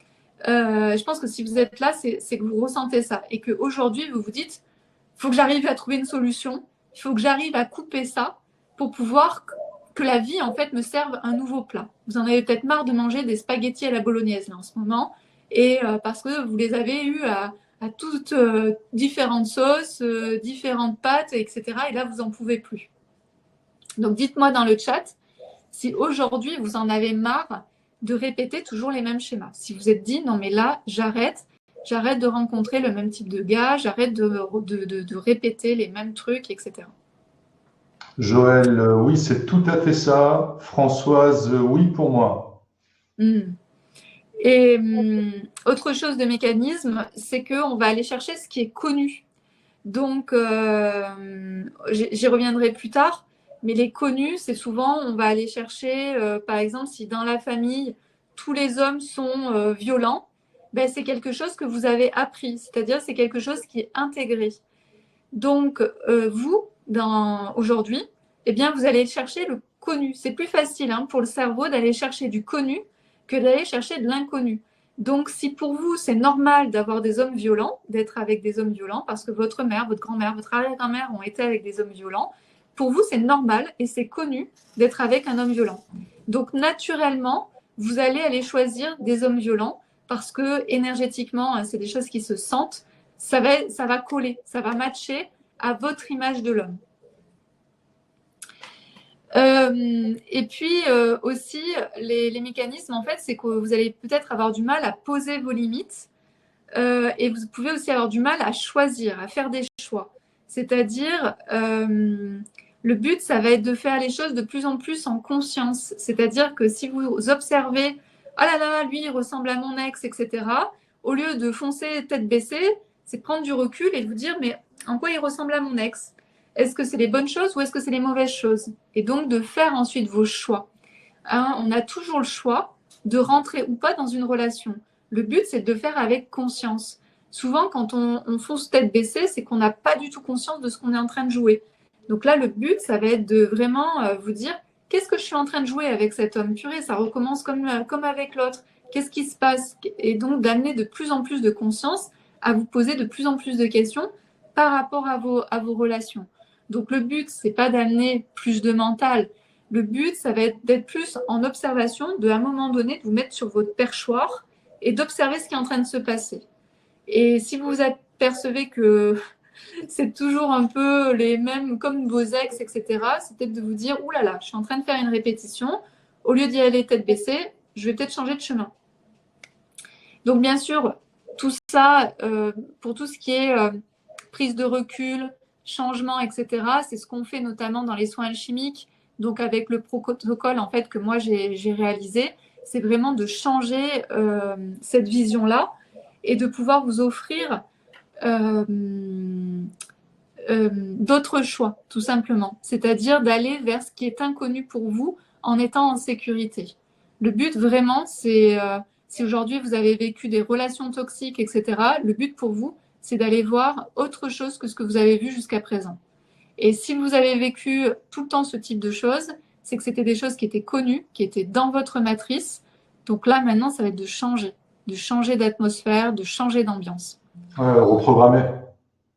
S1: Je pense que si vous êtes là, c'est que vous ressentez ça et qu'aujourd'hui, vous vous dites, il faut que j'arrive à trouver une solution, il faut que j'arrive à couper ça pour pouvoir que la vie, en fait, me serve un nouveau plat. Vous en avez peut-être marre de manger des spaghettis à la bolognaise, là, en ce moment, et parce que vous les avez eus à toutes différentes sauces, différentes pâtes, etc. Et là, vous n'en pouvez plus. Donc, dites-moi dans le chat si aujourd'hui, vous en avez marre de répéter toujours les mêmes schémas. Si vous êtes dit, non, mais là, j'arrête de rencontrer le même type de gars, j'arrête de répéter les mêmes trucs, etc.
S2: Joël, oui, c'est tout à fait ça. Françoise, oui pour moi.
S1: Et autre chose de mécanisme, c'est qu'on va aller chercher ce qui est connu. Donc, j'y reviendrai plus tard, mais les connus, c'est souvent, on va aller chercher, par exemple, si dans la famille, tous les hommes sont violents, ben, c'est quelque chose que vous avez appris, c'est-à-dire c'est quelque chose qui est intégré. Donc, vous, aujourd'hui, eh bien, vous allez chercher le connu. C'est plus facile pour le cerveau d'aller chercher du connu que d'aller chercher de l'inconnu. Donc, si pour vous, c'est normal d'avoir des hommes violents, d'être avec des hommes violents, parce que votre mère, votre grand-mère, votre arrière-grand-mère ont été avec des hommes violents, pour vous, c'est normal et c'est connu d'être avec un homme violent. Donc, naturellement, vous allez aller choisir des hommes violents parce que énergétiquement, c'est des choses qui se sentent. Ça va coller, ça va matcher à votre image de l'homme. Et puis aussi, les mécanismes, en fait, c'est que vous allez peut-être avoir du mal à poser vos limites et vous pouvez aussi avoir du mal à choisir, à faire des choix. C'est-à-dire, le but, ça va être de faire les choses de plus en plus en conscience. C'est-à-dire que si vous observez, ah là là, lui, il ressemble à mon ex, etc., au lieu de foncer tête baissée, c'est prendre du recul et vous dire, mais en quoi il ressemble à mon ex ? Est-ce que c'est les bonnes choses ou est-ce que c'est les mauvaises choses ? Et donc de faire ensuite vos choix. On a toujours le choix de rentrer ou pas dans une relation. Le but, c'est de le faire avec conscience. Souvent, quand on fonce tête baissée, c'est qu'on n'a pas du tout conscience de ce qu'on est en train de jouer. Donc là, le but, ça va être de vraiment vous dire qu'est-ce que je suis en train de jouer avec cet homme? Purée, ça recommence comme avec l'autre. Qu'est-ce qui se passe? Et donc d'amener de plus en plus de conscience à vous poser de plus en plus de questions par rapport à vos relations. Donc le but, c'est pas d'amener plus de mental. Le but, ça va être d'être plus en observation, à un moment donné, de vous mettre sur votre perchoir et d'observer ce qui est en train de se passer. Et si vous apercevez que c'est toujours un peu les mêmes, comme vos ex, etc., c'est peut-être de vous dire, ouh là là, je suis en train de faire une répétition, au lieu d'y aller tête baissée, je vais peut-être changer de chemin. Donc bien sûr, tout ça, pour tout ce qui est prise de recul, changement, etc., c'est ce qu'on fait notamment dans les soins alchimiques, donc avec le protocole en fait que moi j'ai réalisé, c'est vraiment de changer cette vision-là et de pouvoir vous offrir d'autres choix, tout simplement. C'est-à-dire d'aller vers ce qui est inconnu pour vous en étant en sécurité. Le but vraiment, c'est si aujourd'hui vous avez vécu des relations toxiques, etc., le but pour vous, c'est d'aller voir autre chose que ce que vous avez vu jusqu'à présent. Et si vous avez vécu tout le temps ce type de choses, c'est que c'était des choses qui étaient connues, qui étaient dans votre matrice. Donc là, maintenant, ça va être de changer d'atmosphère, de changer d'ambiance.
S2: Reprogrammer.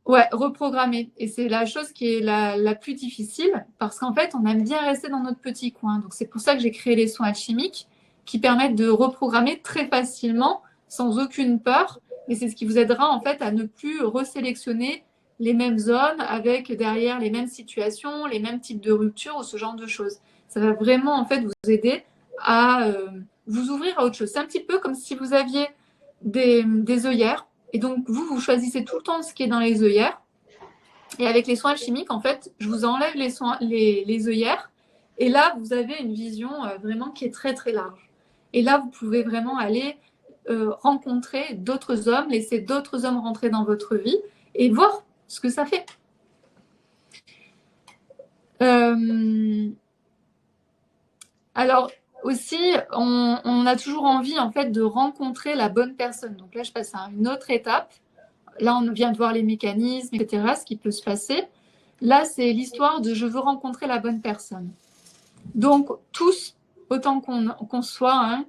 S1: Ouais, reprogrammer. Et c'est la chose qui est la plus difficile parce qu'en fait, on aime bien rester dans notre petit coin. Donc, c'est pour ça que j'ai créé les soins alchimiques qui permettent de reprogrammer très facilement, sans aucune peur. Et c'est ce qui vous aidera en fait à ne plus resélectionner les mêmes hommes avec derrière les mêmes situations, les mêmes types de ruptures ou ce genre de choses. Ça va vraiment en fait vous aider à vous ouvrir à autre chose. C'est un petit peu comme si vous aviez des œillères. Et donc, vous choisissez tout le temps ce qui est dans les œillères. Et avec les soins alchimiques, en fait, je vous enlève les œillères. Et là, vous avez une vision vraiment qui est très, très large. Et là, vous pouvez vraiment aller rencontrer d'autres hommes, laisser d'autres hommes rentrer dans votre vie et voir ce que ça fait. Alors, aussi, on a toujours envie, en fait, de rencontrer la bonne personne. Donc là, je passe à une autre étape. Là, on vient de voir les mécanismes, etc., ce qui peut se passer. Là, c'est l'histoire de je veux rencontrer la bonne personne. Donc, tous, autant qu'on soit, hein,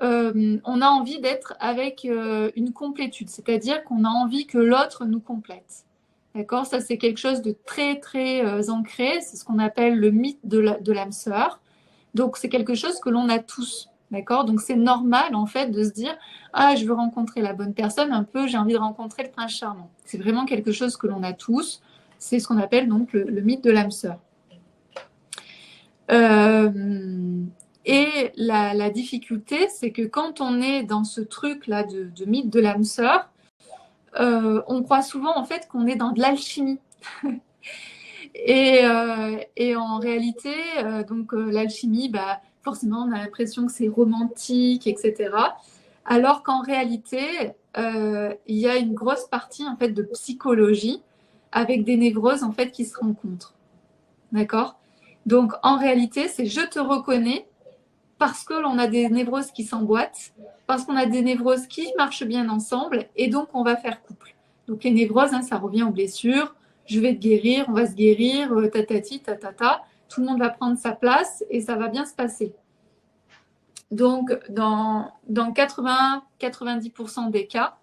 S1: on a envie d'être avec une complétude, c'est-à-dire qu'on a envie que l'autre nous complète. D'accord? Ça, c'est quelque chose de très, très ancré. C'est ce qu'on appelle le mythe de l'âme sœur. Donc, c'est quelque chose que l'on a tous. D'accord? Donc, c'est normal, en fait, de se dire « Ah, je veux rencontrer la bonne personne, un peu, j'ai envie de rencontrer le prince charmant. » C'est vraiment quelque chose que l'on a tous. C'est ce qu'on appelle donc le mythe de l'âme sœur. Et la difficulté, c'est que quand on est dans ce truc-là de mythe de l'âme sœur, on croit souvent, en fait, qu'on est dans de l'alchimie. Et en réalité, l'alchimie, forcément, on a l'impression que c'est romantique, etc. Alors qu'en réalité, il y a une grosse partie en fait de psychologie avec des névroses en fait qui se rencontrent. D'accord? Donc en réalité, c'est je te reconnais parce que l'on a des névroses qui s'emboîtent, parce qu'on a des névroses qui marchent bien ensemble, et donc on va faire couple. Donc les névroses, hein, ça revient aux blessures. Je vais te guérir, on va se guérir, tatati, tatata. Tout le monde va prendre sa place et ça va bien se passer. Donc, dans 80-90% des cas,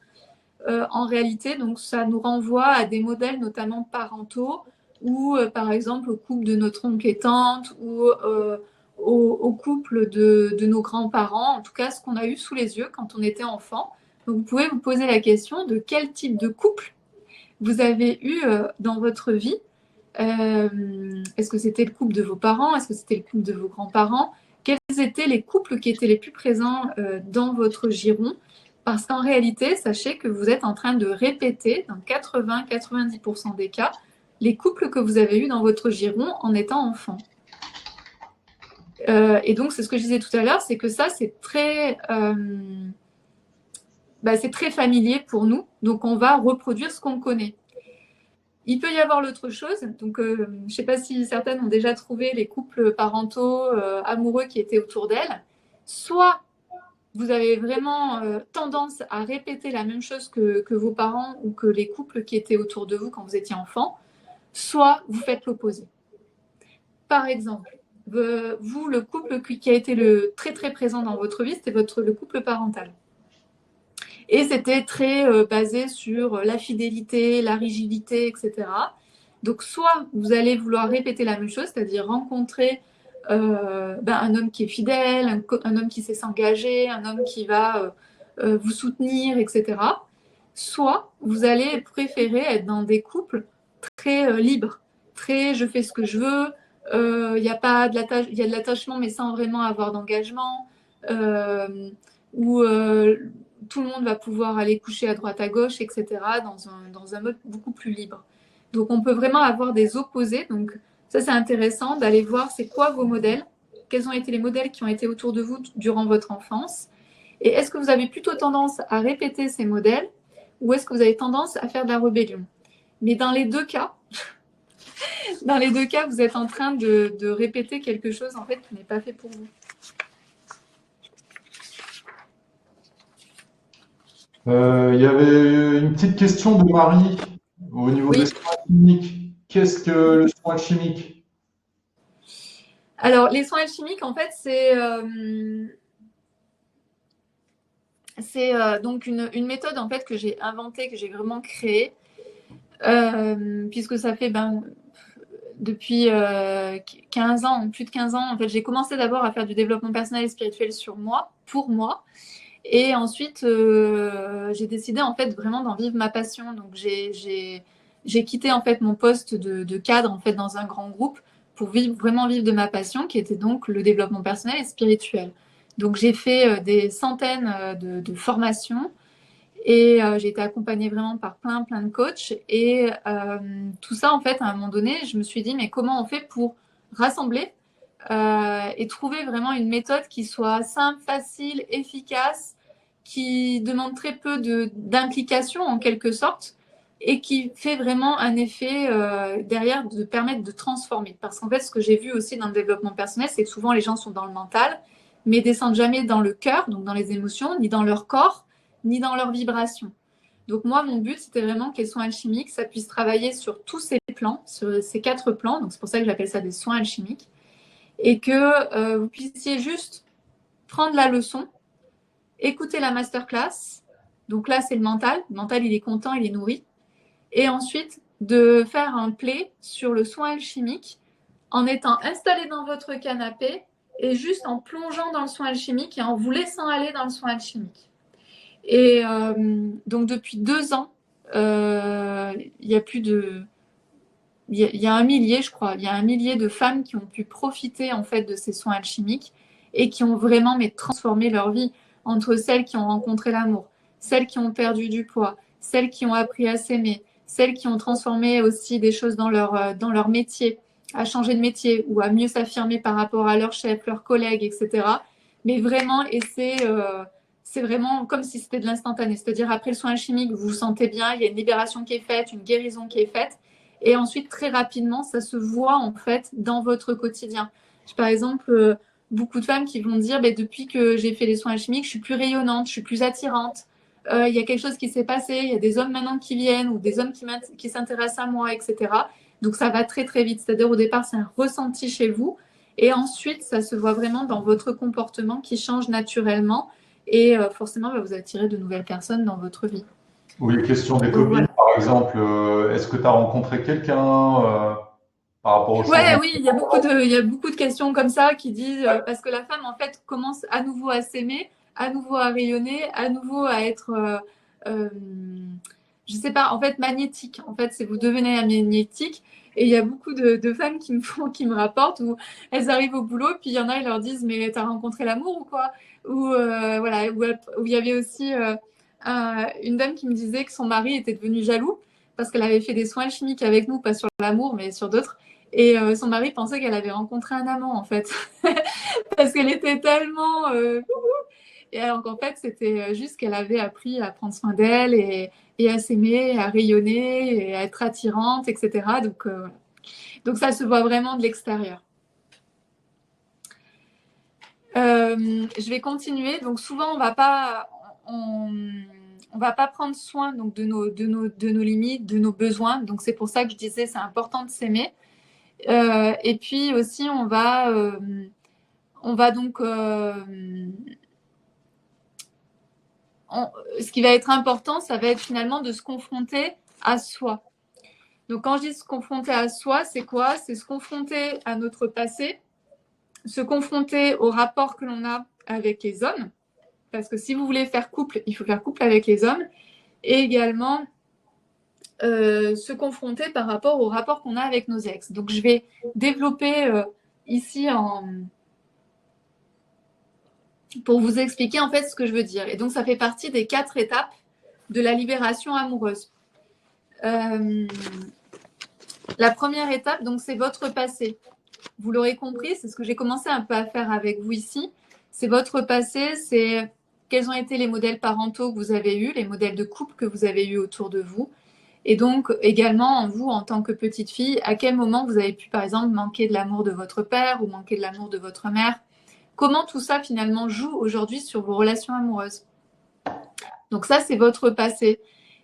S1: en réalité, donc, ça nous renvoie à des modèles notamment parentaux ou, par exemple, au couple de notre oncle et tante ou au couple de nos grands-parents, en tout cas, ce qu'on a eu sous les yeux quand on était enfant. Donc, vous pouvez vous poser la question de quel type de couple vous avez eu dans votre vie. Est-ce que c'était le couple de vos parents? Est-ce que c'était le couple de vos grands-parents? Quels étaient les couples qui étaient les plus présents dans votre giron? Parce qu'en réalité, sachez que vous êtes en train de répéter, dans 80-90% des cas, les couples que vous avez eus dans votre giron en étant enfant. Et donc, c'est ce que je disais tout à l'heure, c'est que ça, c'est très familier pour nous. Donc, on va reproduire ce qu'on connaît. Il peut y avoir l'autre chose. Donc, je ne sais pas si certaines ont déjà trouvé les couples parentaux amoureux qui étaient autour d'elles. Soit vous avez vraiment tendance à répéter la même chose que vos parents ou que les couples qui étaient autour de vous quand vous étiez enfant, soit vous faites l'opposé. Par exemple, vous, le couple qui a été très très présent dans votre vie, c'était le couple parental. Et c'était très basé sur la fidélité, la rigidité, etc. Donc, soit vous allez vouloir répéter la même chose, c'est-à-dire rencontrer un homme qui est fidèle, un homme qui sait s'engager, un homme qui va vous soutenir, etc. Soit vous allez préférer être dans des couples très libres, très je fais ce que je veux, il y a pas de il y a de l'attachement mais sans vraiment avoir d'engagement, où tout le monde va pouvoir aller coucher à droite à gauche, etc. dans un mode beaucoup plus libre. Donc on peut vraiment avoir des opposés. Donc ça c'est intéressant d'aller voir c'est quoi vos modèles, quels ont été les modèles qui ont été autour de vous durant votre enfance, et est-ce que vous avez plutôt tendance à répéter ces modèles ou est-ce que vous avez tendance à faire de la rébellion. Mais dans les deux cas, vous êtes en train de répéter quelque chose en fait qui n'est pas fait pour vous.
S2: Il y avait une petite question de Marie au niveau des soins chimiques. Qu'est-ce que le soin chimique?
S1: Alors, les soins alchimiques, en fait, c'est donc une méthode en fait que j'ai inventée, que j'ai vraiment créée, puisque ça fait depuis 15 ans, plus de 15 ans, en fait, j'ai commencé d'abord à faire du développement personnel et spirituel sur moi, pour moi. Et ensuite, j'ai décidé en fait vraiment d'en vivre ma passion. Donc j'ai quitté en fait mon poste de cadre en fait dans un grand groupe pour vraiment vivre de ma passion, qui était donc le développement personnel et spirituel. Donc j'ai fait des centaines de formations et j'ai été accompagnée vraiment par plein de coachs. Et tout ça en fait, à un moment donné, je me suis dit mais comment on fait pour rassembler et trouver vraiment une méthode qui soit simple, facile, efficace, qui demande très peu d'implication en quelque sorte et qui fait vraiment un effet derrière de permettre de transformer. Parce qu'en fait, ce que j'ai vu aussi dans le développement personnel, c'est que souvent les gens sont dans le mental, mais descendent jamais dans le cœur, donc dans les émotions, ni dans leur corps, ni dans leurs vibrations. Donc moi, mon but, c'était vraiment que les soins alchimiques, ça puisse travailler sur tous ces plans, sur ces 4 plans. Donc c'est pour ça que j'appelle ça des soins alchimiques. Et que vous puissiez juste prendre la leçon, écouter la masterclass. Donc là, c'est le mental. Le mental, il est content, il est nourri. Et ensuite, de faire un play sur le soin alchimique en étant installé dans votre canapé et juste en plongeant dans le soin alchimique et en vous laissant aller dans le soin alchimique. Et donc, depuis 2 ans, il y a plus de... Il y a 1 millier, je crois, il y a 1 millier de femmes qui ont pu profiter en fait de ces soins alchimiques et qui ont vraiment transformé leur vie, entre celles qui ont rencontré l'amour, celles qui ont perdu du poids, celles qui ont appris à s'aimer, celles qui ont transformé aussi des choses dans leur métier, à changer de métier ou à mieux s'affirmer par rapport à leur chef, leurs collègues, etc. Mais vraiment, et c'est vraiment comme si c'était de l'instantané. C'est-à-dire après le soin alchimique, vous vous sentez bien, il y a une libération qui est faite, une guérison qui est faite. Et ensuite, très rapidement, ça se voit en fait dans votre quotidien. Par exemple, beaucoup de femmes qui vont dire depuis que j'ai fait les soins alchimiques, je suis plus rayonnante, je suis plus attirante. Il y a quelque chose qui s'est passé, il y a des hommes maintenant qui viennent ou des hommes qui s'intéressent à moi, etc. Donc ça va très très vite. C'est-à-dire au départ, c'est un ressenti chez vous. Et ensuite, ça se voit vraiment dans votre comportement qui change naturellement. Et forcément, vous attirez de nouvelles personnes dans votre vie.
S2: Oui, question des copines,
S1: Voilà.
S2: par exemple. Est-ce que tu as rencontré quelqu'un par rapport au changement?
S1: Oui, il y a beaucoup de questions comme ça qui disent parce que la femme en fait commence à nouveau à s'aimer, à nouveau à rayonner, à nouveau à être, je sais pas, en fait magnétique. En fait, c'est vous devenez magnétique. Et il y a beaucoup de femmes qui me rapportent où elles arrivent au boulot, puis il y en a, ils leur disent mais t'as rencontré l'amour ou quoi? Ou voilà, où il y avait aussi une dame qui me disait que son mari était devenu jaloux parce qu'elle avait fait des soins chimiques avec nous, pas sur l'amour, mais sur d'autres. Et son mari pensait qu'elle avait rencontré un amant, en fait. Parce qu'elle était tellement... Et alors qu'en fait, c'était juste qu'elle avait appris à prendre soin d'elle et à s'aimer, à rayonner, et à être attirante, etc. Donc ça se voit vraiment de l'extérieur. Je vais continuer. Donc souvent, on va pas prendre soin donc, de nos limites, de nos besoins. Donc c'est pour ça que je disais c'est important de s'aimer. Et puis aussi, on va donc... ce qui va être important, ça va être finalement de se confronter à soi. Donc, quand je dis se confronter à soi, c'est quoi? C'est se confronter à notre passé, se confronter au rapport que l'on a avec les hommes, parce que si vous voulez faire couple, il faut faire couple avec les hommes, et également se confronter par rapport au rapport qu'on a avec nos ex. Donc, je vais développer ici pour vous expliquer en fait ce que je veux dire. Et donc, ça fait partie des 4 étapes de la libération amoureuse. La première étape, donc, c'est votre passé. Vous l'aurez compris, c'est ce que j'ai commencé un peu à faire avec vous ici. C'est votre passé, c'est quels ont été les modèles parentaux que vous avez eus, les modèles de couple que vous avez eus autour de vous. Et donc, également, vous, en tant que petite fille, à quel moment vous avez pu, par exemple, manquer de l'amour de votre père ou manquer de l'amour de votre mère? Comment tout ça, finalement, joue aujourd'hui sur vos relations amoureuses? Donc ça, c'est votre passé.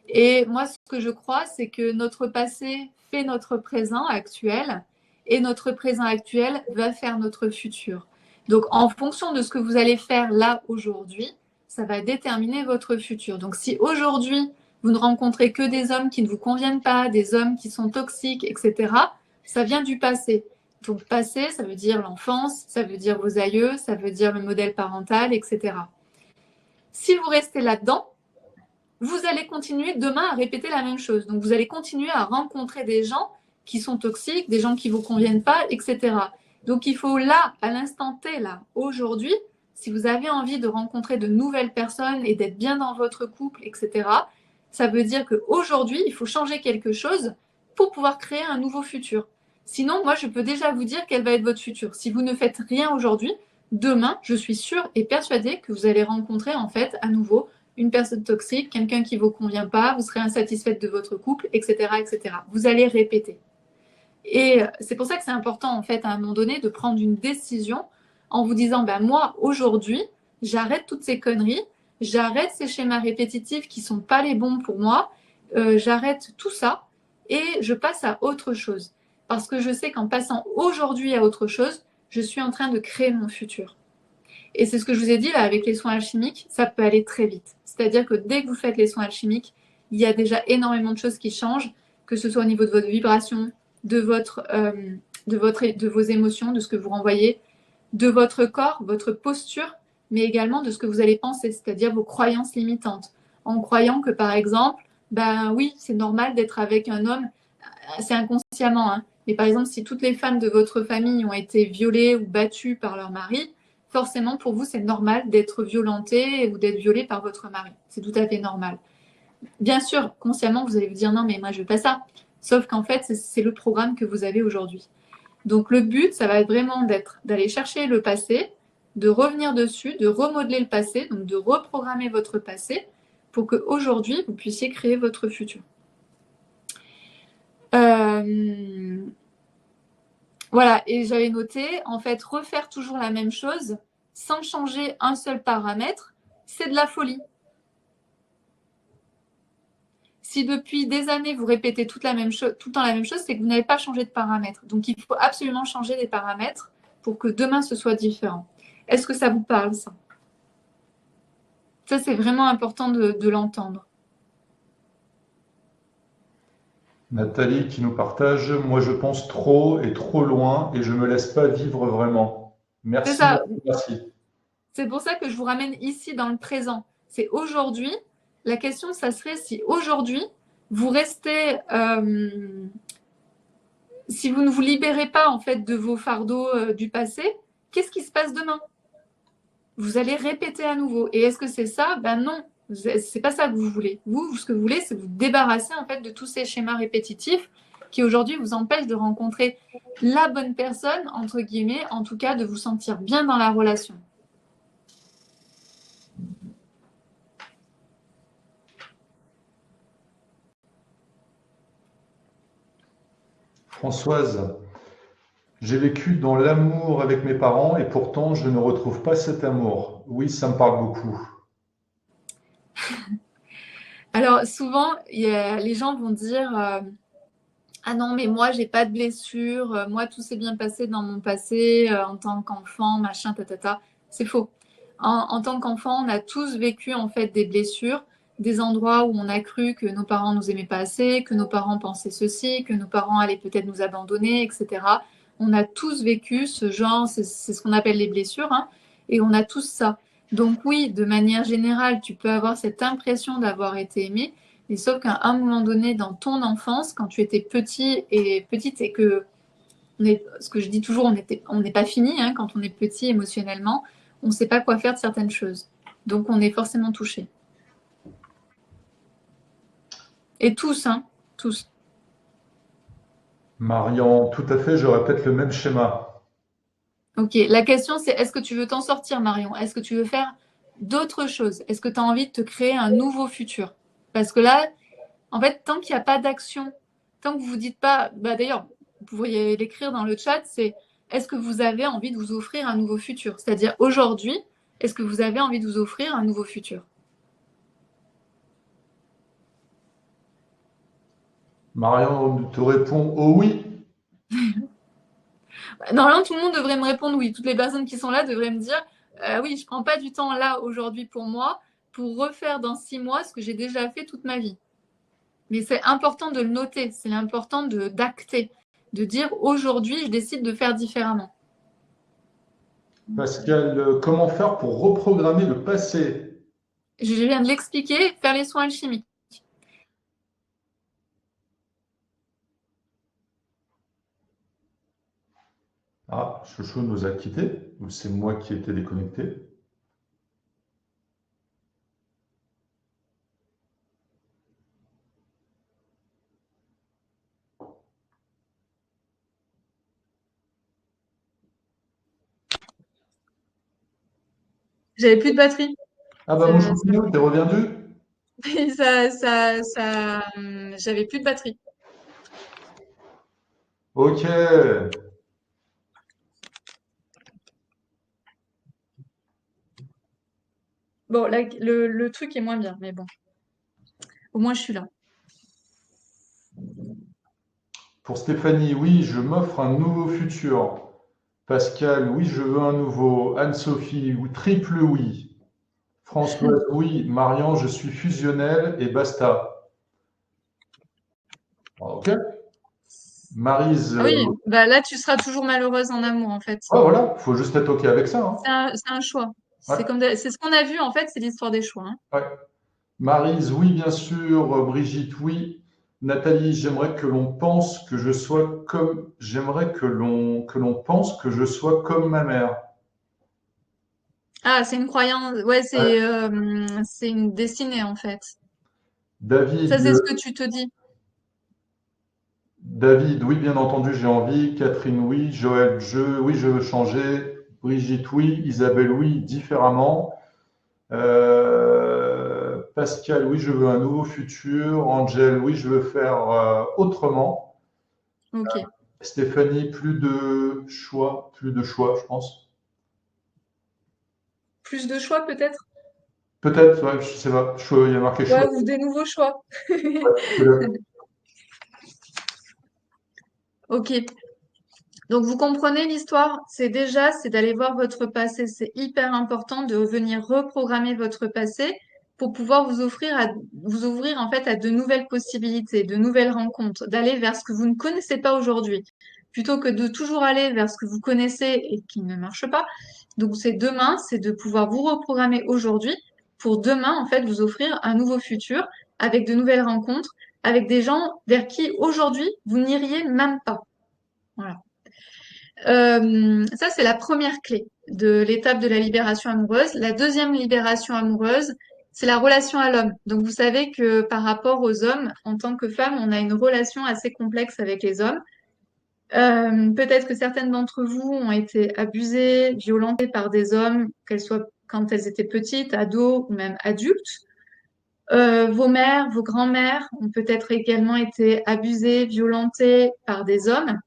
S1: Et moi, ce que je crois, c'est que notre passé fait notre présent actuel et notre présent actuel va faire notre futur. Donc, en fonction de ce que vous allez faire là, aujourd'hui, ça va déterminer votre futur. Donc, si aujourd'hui, vous ne rencontrez que des hommes qui ne vous conviennent pas, des hommes qui sont toxiques, etc., ça vient du passé. Donc, passé, ça veut dire l'enfance, ça veut dire vos aïeux, ça veut dire le modèle parental, etc. Si vous restez là-dedans, vous allez continuer demain à répéter la même chose. Donc, vous allez continuer à rencontrer des gens qui sont toxiques, des gens qui ne vous conviennent pas, etc. Donc, il faut là, à l'instant T, là, aujourd'hui, si vous avez envie de rencontrer de nouvelles personnes et d'être bien dans votre couple, etc., ça veut dire qu'aujourd'hui, il faut changer quelque chose pour pouvoir créer un nouveau futur. Sinon, moi, je peux déjà vous dire quel va être votre futur. Si vous ne faites rien aujourd'hui, demain, je suis sûre et persuadée que vous allez rencontrer, en fait, à nouveau, une personne toxique, quelqu'un qui ne vous convient pas, vous serez insatisfaite de votre couple, etc., etc. Vous allez répéter. Et c'est pour ça que c'est important, en fait, à un moment donné, de prendre une décision en vous disant, ben moi, aujourd'hui, j'arrête toutes ces conneries, j'arrête ces schémas répétitifs qui ne sont pas les bons pour moi, j'arrête tout ça et je passe à autre chose. Parce que je sais qu'en passant aujourd'hui à autre chose, je suis en train de créer mon futur. Et c'est ce que je vous ai dit là avec les soins alchimiques, ça peut aller très vite. C'est-à-dire que dès que vous faites les soins alchimiques, il y a déjà énormément de choses qui changent, que ce soit au niveau de votre vibration, de vos émotions, de ce que vous renvoyez, de votre corps, votre posture, mais également de ce que vous allez penser, c'est-à-dire vos croyances limitantes. En croyant que par exemple, ben oui, c'est normal d'être avec un homme, c'est inconsciemment, hein, mais par exemple, si toutes les femmes de votre famille ont été violées ou battues par leur mari, forcément, pour vous, c'est normal d'être violenté ou d'être violé par votre mari. C'est tout à fait normal. Bien sûr, consciemment, vous allez vous dire non, mais moi, je veux pas ça. Sauf qu'en fait, c'est le programme que vous avez aujourd'hui. Donc, le but, ça va être vraiment d'aller chercher le passé, de revenir dessus, de remodeler le passé, donc de reprogrammer votre passé pour qu'aujourd'hui, vous puissiez créer votre futur. Voilà, et j'avais noté, en fait, refaire toujours la même chose sans changer un seul paramètre, c'est de la folie. Si depuis des années, vous répétez tout le temps la même chose, c'est que vous n'avez pas changé de paramètre. Donc, il faut absolument changer les paramètres pour que demain, ce soit différent. Est-ce que ça vous parle, ça? Ça, c'est vraiment important de l'entendre.
S2: Nathalie qui nous partage, moi je pense trop et trop loin et je me laisse pas vivre vraiment.
S1: C'est
S2: Merci,
S1: ça.
S2: merci.
S1: C'est pour ça que je vous ramène ici dans le présent. C'est aujourd'hui. La question, ça serait si aujourd'hui, vous restez, si vous ne vous libérez pas en fait de vos fardeaux du passé, qu'est-ce qui se passe demain? Vous allez répéter à nouveau. Et est-ce que c'est ça? Ben non, c'est pas ça que vous voulez. Vous, ce que vous voulez, c'est vous débarrasser en fait de tous ces schémas répétitifs qui aujourd'hui vous empêchent de rencontrer la bonne personne, entre guillemets, en tout cas de vous sentir bien dans la relation.
S2: Françoise, j'ai vécu dans l'amour avec mes parents et pourtant je ne retrouve pas cet amour. Oui, ça me parle beaucoup.
S1: Alors souvent, les gens vont dire ah non, mais moi, j'ai pas de blessure. Moi, tout s'est bien passé dans mon passé en tant qu'enfant, machin, tatata. C'est faux. En tant qu'enfant, on a tous vécu en fait des blessures, des endroits où on a cru que nos parents nous aimaient pas assez, que nos parents pensaient ceci, que nos parents allaient peut-être nous abandonner, etc. On a tous vécu ce genre, c'est ce qu'on appelle les blessures, hein, et on a tous ça. Donc oui, de manière générale, tu peux avoir cette impression d'avoir été aimé, mais sauf qu'à un moment donné, dans ton enfance, quand tu étais petit et petite, et que, ce que je dis toujours, on n'est pas fini hein, quand on est petit émotionnellement, on ne sait pas quoi faire de certaines choses. Donc on est forcément touché. Et tous, hein, tous.
S2: Marion, tout à fait, je répète le même schéma.
S1: Ok, la question c'est est-ce que tu veux t'en sortir, Marion? Est-ce que tu veux faire d'autres choses? Est-ce que tu as envie de te créer un nouveau futur? Parce que là, en fait, tant qu'il n'y a pas d'action, tant que vous ne vous dites pas, bah d'ailleurs, vous pourriez l'écrire dans le chat, c'est est-ce que vous avez envie de vous offrir un nouveau futur? C'est-à-dire aujourd'hui, est-ce que vous avez envie de vous offrir un nouveau futur?
S2: Marion te répond oh oui.
S1: Normalement, tout le monde devrait me répondre oui. Toutes les personnes qui sont là devraient me dire oui, je ne prends pas du temps là aujourd'hui pour moi pour refaire dans 6 mois ce que j'ai déjà fait toute ma vie. Mais c'est important de le noter, c'est important d'acter, de dire aujourd'hui, je décide de faire différemment.
S2: Pascal, comment faire pour reprogrammer le passé?
S1: Je viens de l'expliquer, faire les soins alchimiques.
S2: Ah, Chouchou nous a quittés, ou c'est moi qui étais déconnecté?
S1: J'avais plus de batterie.
S2: Ah bah mon
S1: Ça,
S2: champignon, t'es revenu?
S1: j'avais plus de batterie.
S2: Ok.
S1: Bon, là, le truc est moins bien, mais bon, au moins je suis là.
S2: Pour Stéphanie, oui, je m'offre un nouveau futur. Pascal, oui, je veux un nouveau. Anne-Sophie, oui, triple oui. Françoise, oui. Marion, je suis fusionnelle et basta. Ok. Maryse,
S1: Ah oui, bah là tu seras toujours malheureuse en amour en fait.
S2: ouais, voilà, faut juste être ok avec ça, hein.
S1: C'est un choix.
S2: Ouais,
S1: C'est ce qu'on a vu en fait, c'est l'histoire des choix, hein.
S2: ouais. Maryse, oui, bien sûr. Brigitte, oui. Nathalie, j'aimerais que l'on pense que je sois comme, j'aimerais que l'on pense que je sois comme ma mère.
S1: Ah, c'est une croyance. Ouais,
S2: Ouais.
S1: c'est une destinée en fait. Ça,
S2: David,
S1: c'est ce que tu te dis.
S2: David, oui, bien entendu, j'ai envie. Catherine, oui. Joël, oui, je veux changer. Brigitte, oui. Isabelle, oui, différemment. Pascal, oui, je veux un nouveau futur. Angel, oui, je veux faire autrement.
S1: Ok.
S2: Stéphanie, plus de choix, je pense.
S1: Plus de choix peut-être?
S2: Peut-être, ouais, je sais pas. Il y a marqué choix.
S1: Ouais, ou des nouveaux choix. Ok. Donc vous comprenez l'histoire, c'est d'aller voir votre passé. C'est hyper important de venir reprogrammer votre passé pour pouvoir vous ouvrir en fait à de nouvelles possibilités, de nouvelles rencontres, d'aller vers ce que vous ne connaissez pas aujourd'hui, plutôt que de toujours aller vers ce que vous connaissez et qui ne marche pas. Donc c'est demain, c'est de pouvoir vous reprogrammer aujourd'hui pour demain en fait vous offrir un nouveau futur avec de nouvelles rencontres, avec des gens vers qui aujourd'hui vous n'iriez même pas. Voilà. Ça, c'est la première clé de l'étape de la libération amoureuse. La deuxième libération amoureuse, c'est la relation à l'homme. Donc, vous savez que par rapport aux hommes, en tant que femme, on a une relation assez complexe avec les hommes. Peut-être que certaines d'entre vous ont été abusées, violentées par des hommes, qu'elles soient quand elles étaient petites, ados ou même adultes. Vos mères, vos grands-mères ont peut-être également été abusées, violentées par des hommes.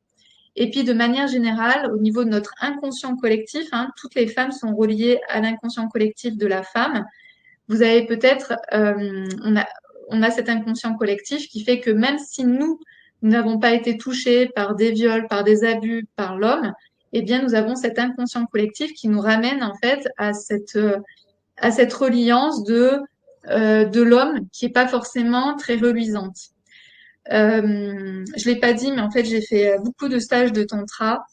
S1: Et puis, de manière générale, au niveau de notre inconscient collectif, hein, toutes les femmes sont reliées à l'inconscient collectif de la femme. Vous avez peut-être, on a cet inconscient collectif qui fait que même si nous, nous n'avons pas été touchés par des viols, par des abus, par l'homme, eh bien, nous avons cet inconscient collectif qui nous ramène en fait à cette reliance de l'homme qui est pas forcément très reluisante. Je l'ai pas dit, mais en fait, j'ai fait beaucoup de stages de tantra.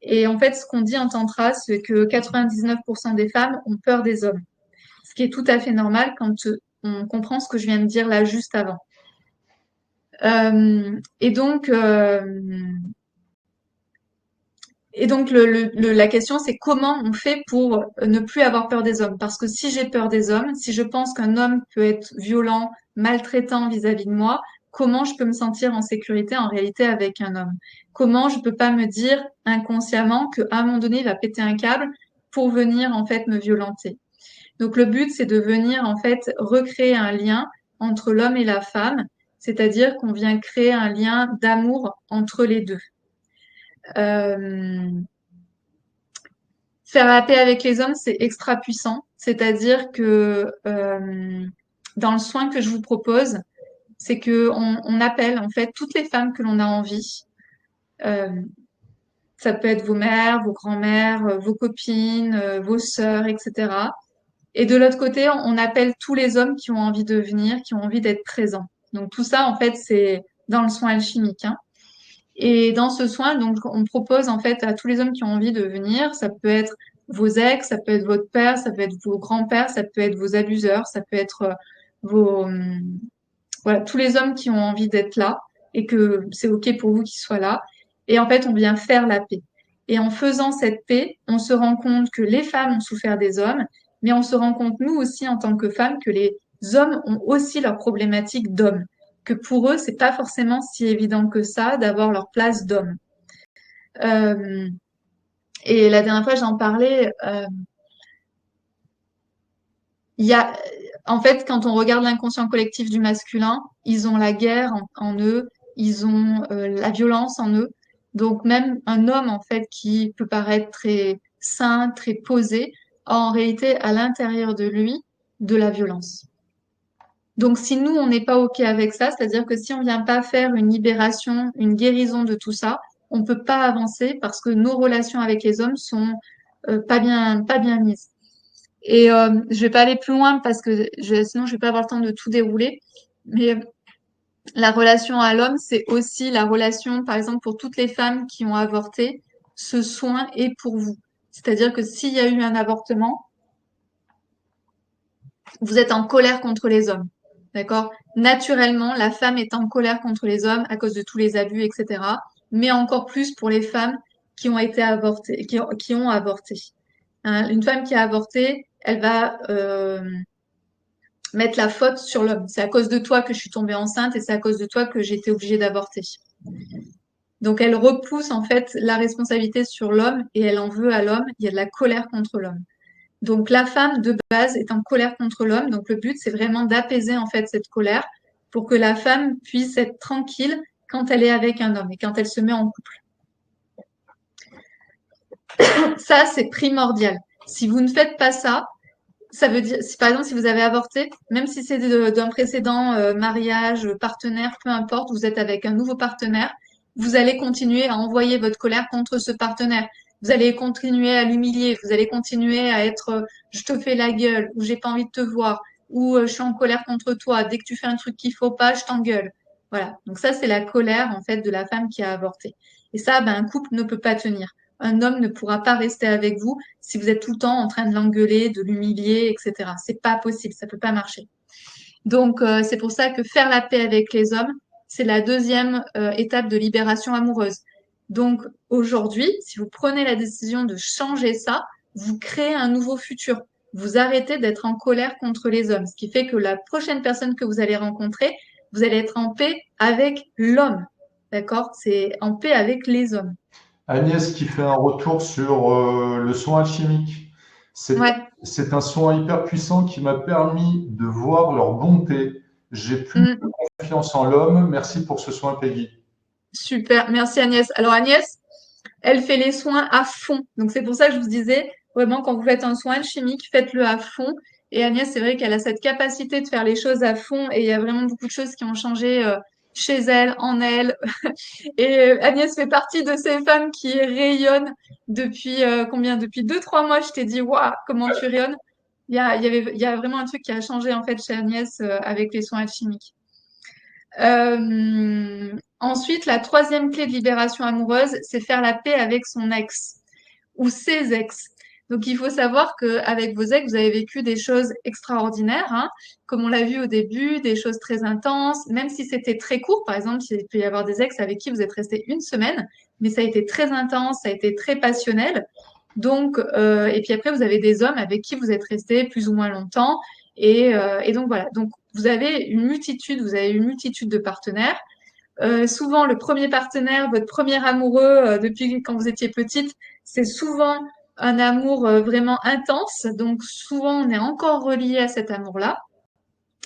S1: Et en fait, ce qu'on dit en tantra, c'est que 99% des femmes ont peur des hommes. Ce qui est tout à fait normal quand on comprend ce que je viens de dire là juste avant. Et donc, la question, c'est comment on fait pour ne plus avoir peur des hommes? Parce que si j'ai peur des hommes, si je pense qu'un homme peut être violent, maltraitant vis-à-vis de moi, comment je peux me sentir en sécurité en réalité avec un homme? Comment je peux pas me dire inconsciemment qu'à un moment donné, il va péter un câble pour venir en fait me violenter? Donc le but, c'est de venir en fait recréer un lien entre l'homme et la femme, c'est-à-dire qu'on vient créer un lien d'amour entre les deux. Faire la paix avec les hommes, c'est extra puissant. C'est-à-dire que dans le soin que je vous propose, c'est que on appelle en fait toutes les femmes que l'on a envie. Ça peut être vos mères, vos grands-mères, vos copines, vos sœurs, etc. Et de l'autre côté, on appelle tous les hommes qui ont envie de venir, qui ont envie d'être présents. Donc tout ça, en fait, c'est dans le soin alchimique, hein. Et dans ce soin, donc, on propose en fait à tous les hommes qui ont envie de venir. Ça peut être vos ex, ça peut être votre père, ça peut être vos grands-pères, ça peut être vos abuseurs, ça peut être vos voilà, tous les hommes qui ont envie d'être là et que c'est OK pour vous qu'ils soient là. Et en fait, on vient faire la paix. Et en faisant cette paix, on se rend compte que les femmes ont souffert des hommes, mais on se rend compte, nous aussi, en tant que femmes, que les hommes ont aussi leurs problématiques d'hommes. Que pour eux, c'est pas forcément si évident que ça d'avoir leur place d'homme. Et la dernière fois, j'en parlais. Il y a, en fait, quand on regarde l'inconscient collectif du masculin, ils ont la guerre en eux, ils ont la violence en eux. Donc même un homme, en fait, qui peut paraître très sain, très posé, a en réalité à l'intérieur de lui de la violence. Donc si nous, on n'est pas OK avec ça, c'est-à-dire que si on vient pas faire une libération, une guérison de tout ça, on peut pas avancer parce que nos relations avec les hommes sont pas bien mises. Et je vais pas aller plus loin parce que sinon je vais pas avoir le temps de tout dérouler. Mais la relation à l'homme, c'est aussi la relation, par exemple, pour toutes les femmes qui ont avorté, ce soin est pour vous. C'est-à-dire que s'il y a eu un avortement, vous êtes en colère contre les hommes. D'accord? Naturellement, la femme est en colère contre les hommes à cause de tous les abus, etc. Mais encore plus pour les femmes qui ont été avortées, qui ont avorté. Hein, une femme qui a avorté, elle va mettre la faute sur l'homme. C'est à cause de toi que je suis tombée enceinte et c'est à cause de toi que j'ai été obligée d'avorter. Donc elle repousse en fait la responsabilité sur l'homme et elle en veut à l'homme. Il y a de la colère contre l'homme. Donc la femme de base est en colère contre l'homme. Donc le but c'est vraiment d'apaiser en fait cette colère pour que la femme puisse être tranquille quand elle est avec un homme et quand elle se met en couple. Ça c'est primordial. Si vous ne faites pas ça, ça veut dire, si, par exemple, si vous avez avorté, même si c'est d'un précédent mariage, partenaire, peu importe, vous êtes avec un nouveau partenaire, vous allez continuer à envoyer votre colère contre ce partenaire. Vous allez continuer à l'humilier, vous allez continuer à être je te fais la gueule, ou j'ai pas envie de te voir, ou je suis en colère contre toi, dès que tu fais un truc qu'il faut pas, je t'engueule. Voilà. Donc ça, c'est la colère, en fait, de la femme qui a avorté. Et ça, ben, un couple ne peut pas tenir. Un homme ne pourra pas rester avec vous si vous êtes tout le temps en train de l'engueuler, de l'humilier, etc. C'est pas possible, ça peut pas marcher. Donc c'est pour ça que faire la paix avec les hommes, c'est la deuxième étape de libération amoureuse. Donc aujourd'hui, si vous prenez la décision de changer ça, vous créez un nouveau futur. Vous arrêtez d'être en colère contre les hommes, ce qui fait que la prochaine personne que vous allez rencontrer, vous allez être en paix avec l'homme. D'accord? C'est en paix avec les hommes.
S2: Agnès qui fait un retour sur le soin alchimique.
S1: Ouais.
S2: C'est un soin hyper puissant qui m'a permis de voir leur bonté. J'ai plus de confiance en l'homme. Merci pour ce soin, Peggy.
S1: Super, merci Agnès. Alors Agnès, elle fait les soins à fond. Donc c'est pour ça que je vous disais, vraiment, quand vous faites un soin alchimique, faites-le à fond. Et Agnès, c'est vrai qu'elle a cette capacité de faire les choses à fond et il y a vraiment beaucoup de choses qui ont changé chez elle, en elle. Et Agnès fait partie de ces femmes qui rayonnent depuis combien? Depuis 2, 3 mois, je t'ai dit, waouh, comment tu rayonnes. Il y a vraiment un truc qui a changé en fait chez Agnès avec les soins alchimiques. Ensuite, la troisième clé de libération amoureuse, c'est faire la paix avec son ex ou ses ex. Donc, il faut savoir qu'avec vos ex, vous avez vécu des choses extraordinaires, hein, comme on l'a vu au début, des choses très intenses, même si c'était très court. Par exemple, il peut y avoir des ex avec qui vous êtes resté une semaine, mais ça a été très intense, ça a été très passionnel. Donc, et puis après, vous avez des hommes avec qui vous êtes resté plus ou moins longtemps. Et donc voilà. Donc, vous avez une multitude de partenaires. Souvent, le premier partenaire, votre premier amoureux depuis quand vous étiez petite, c'est souvent un amour vraiment intense. Donc, souvent, on est encore relié à cet amour-là.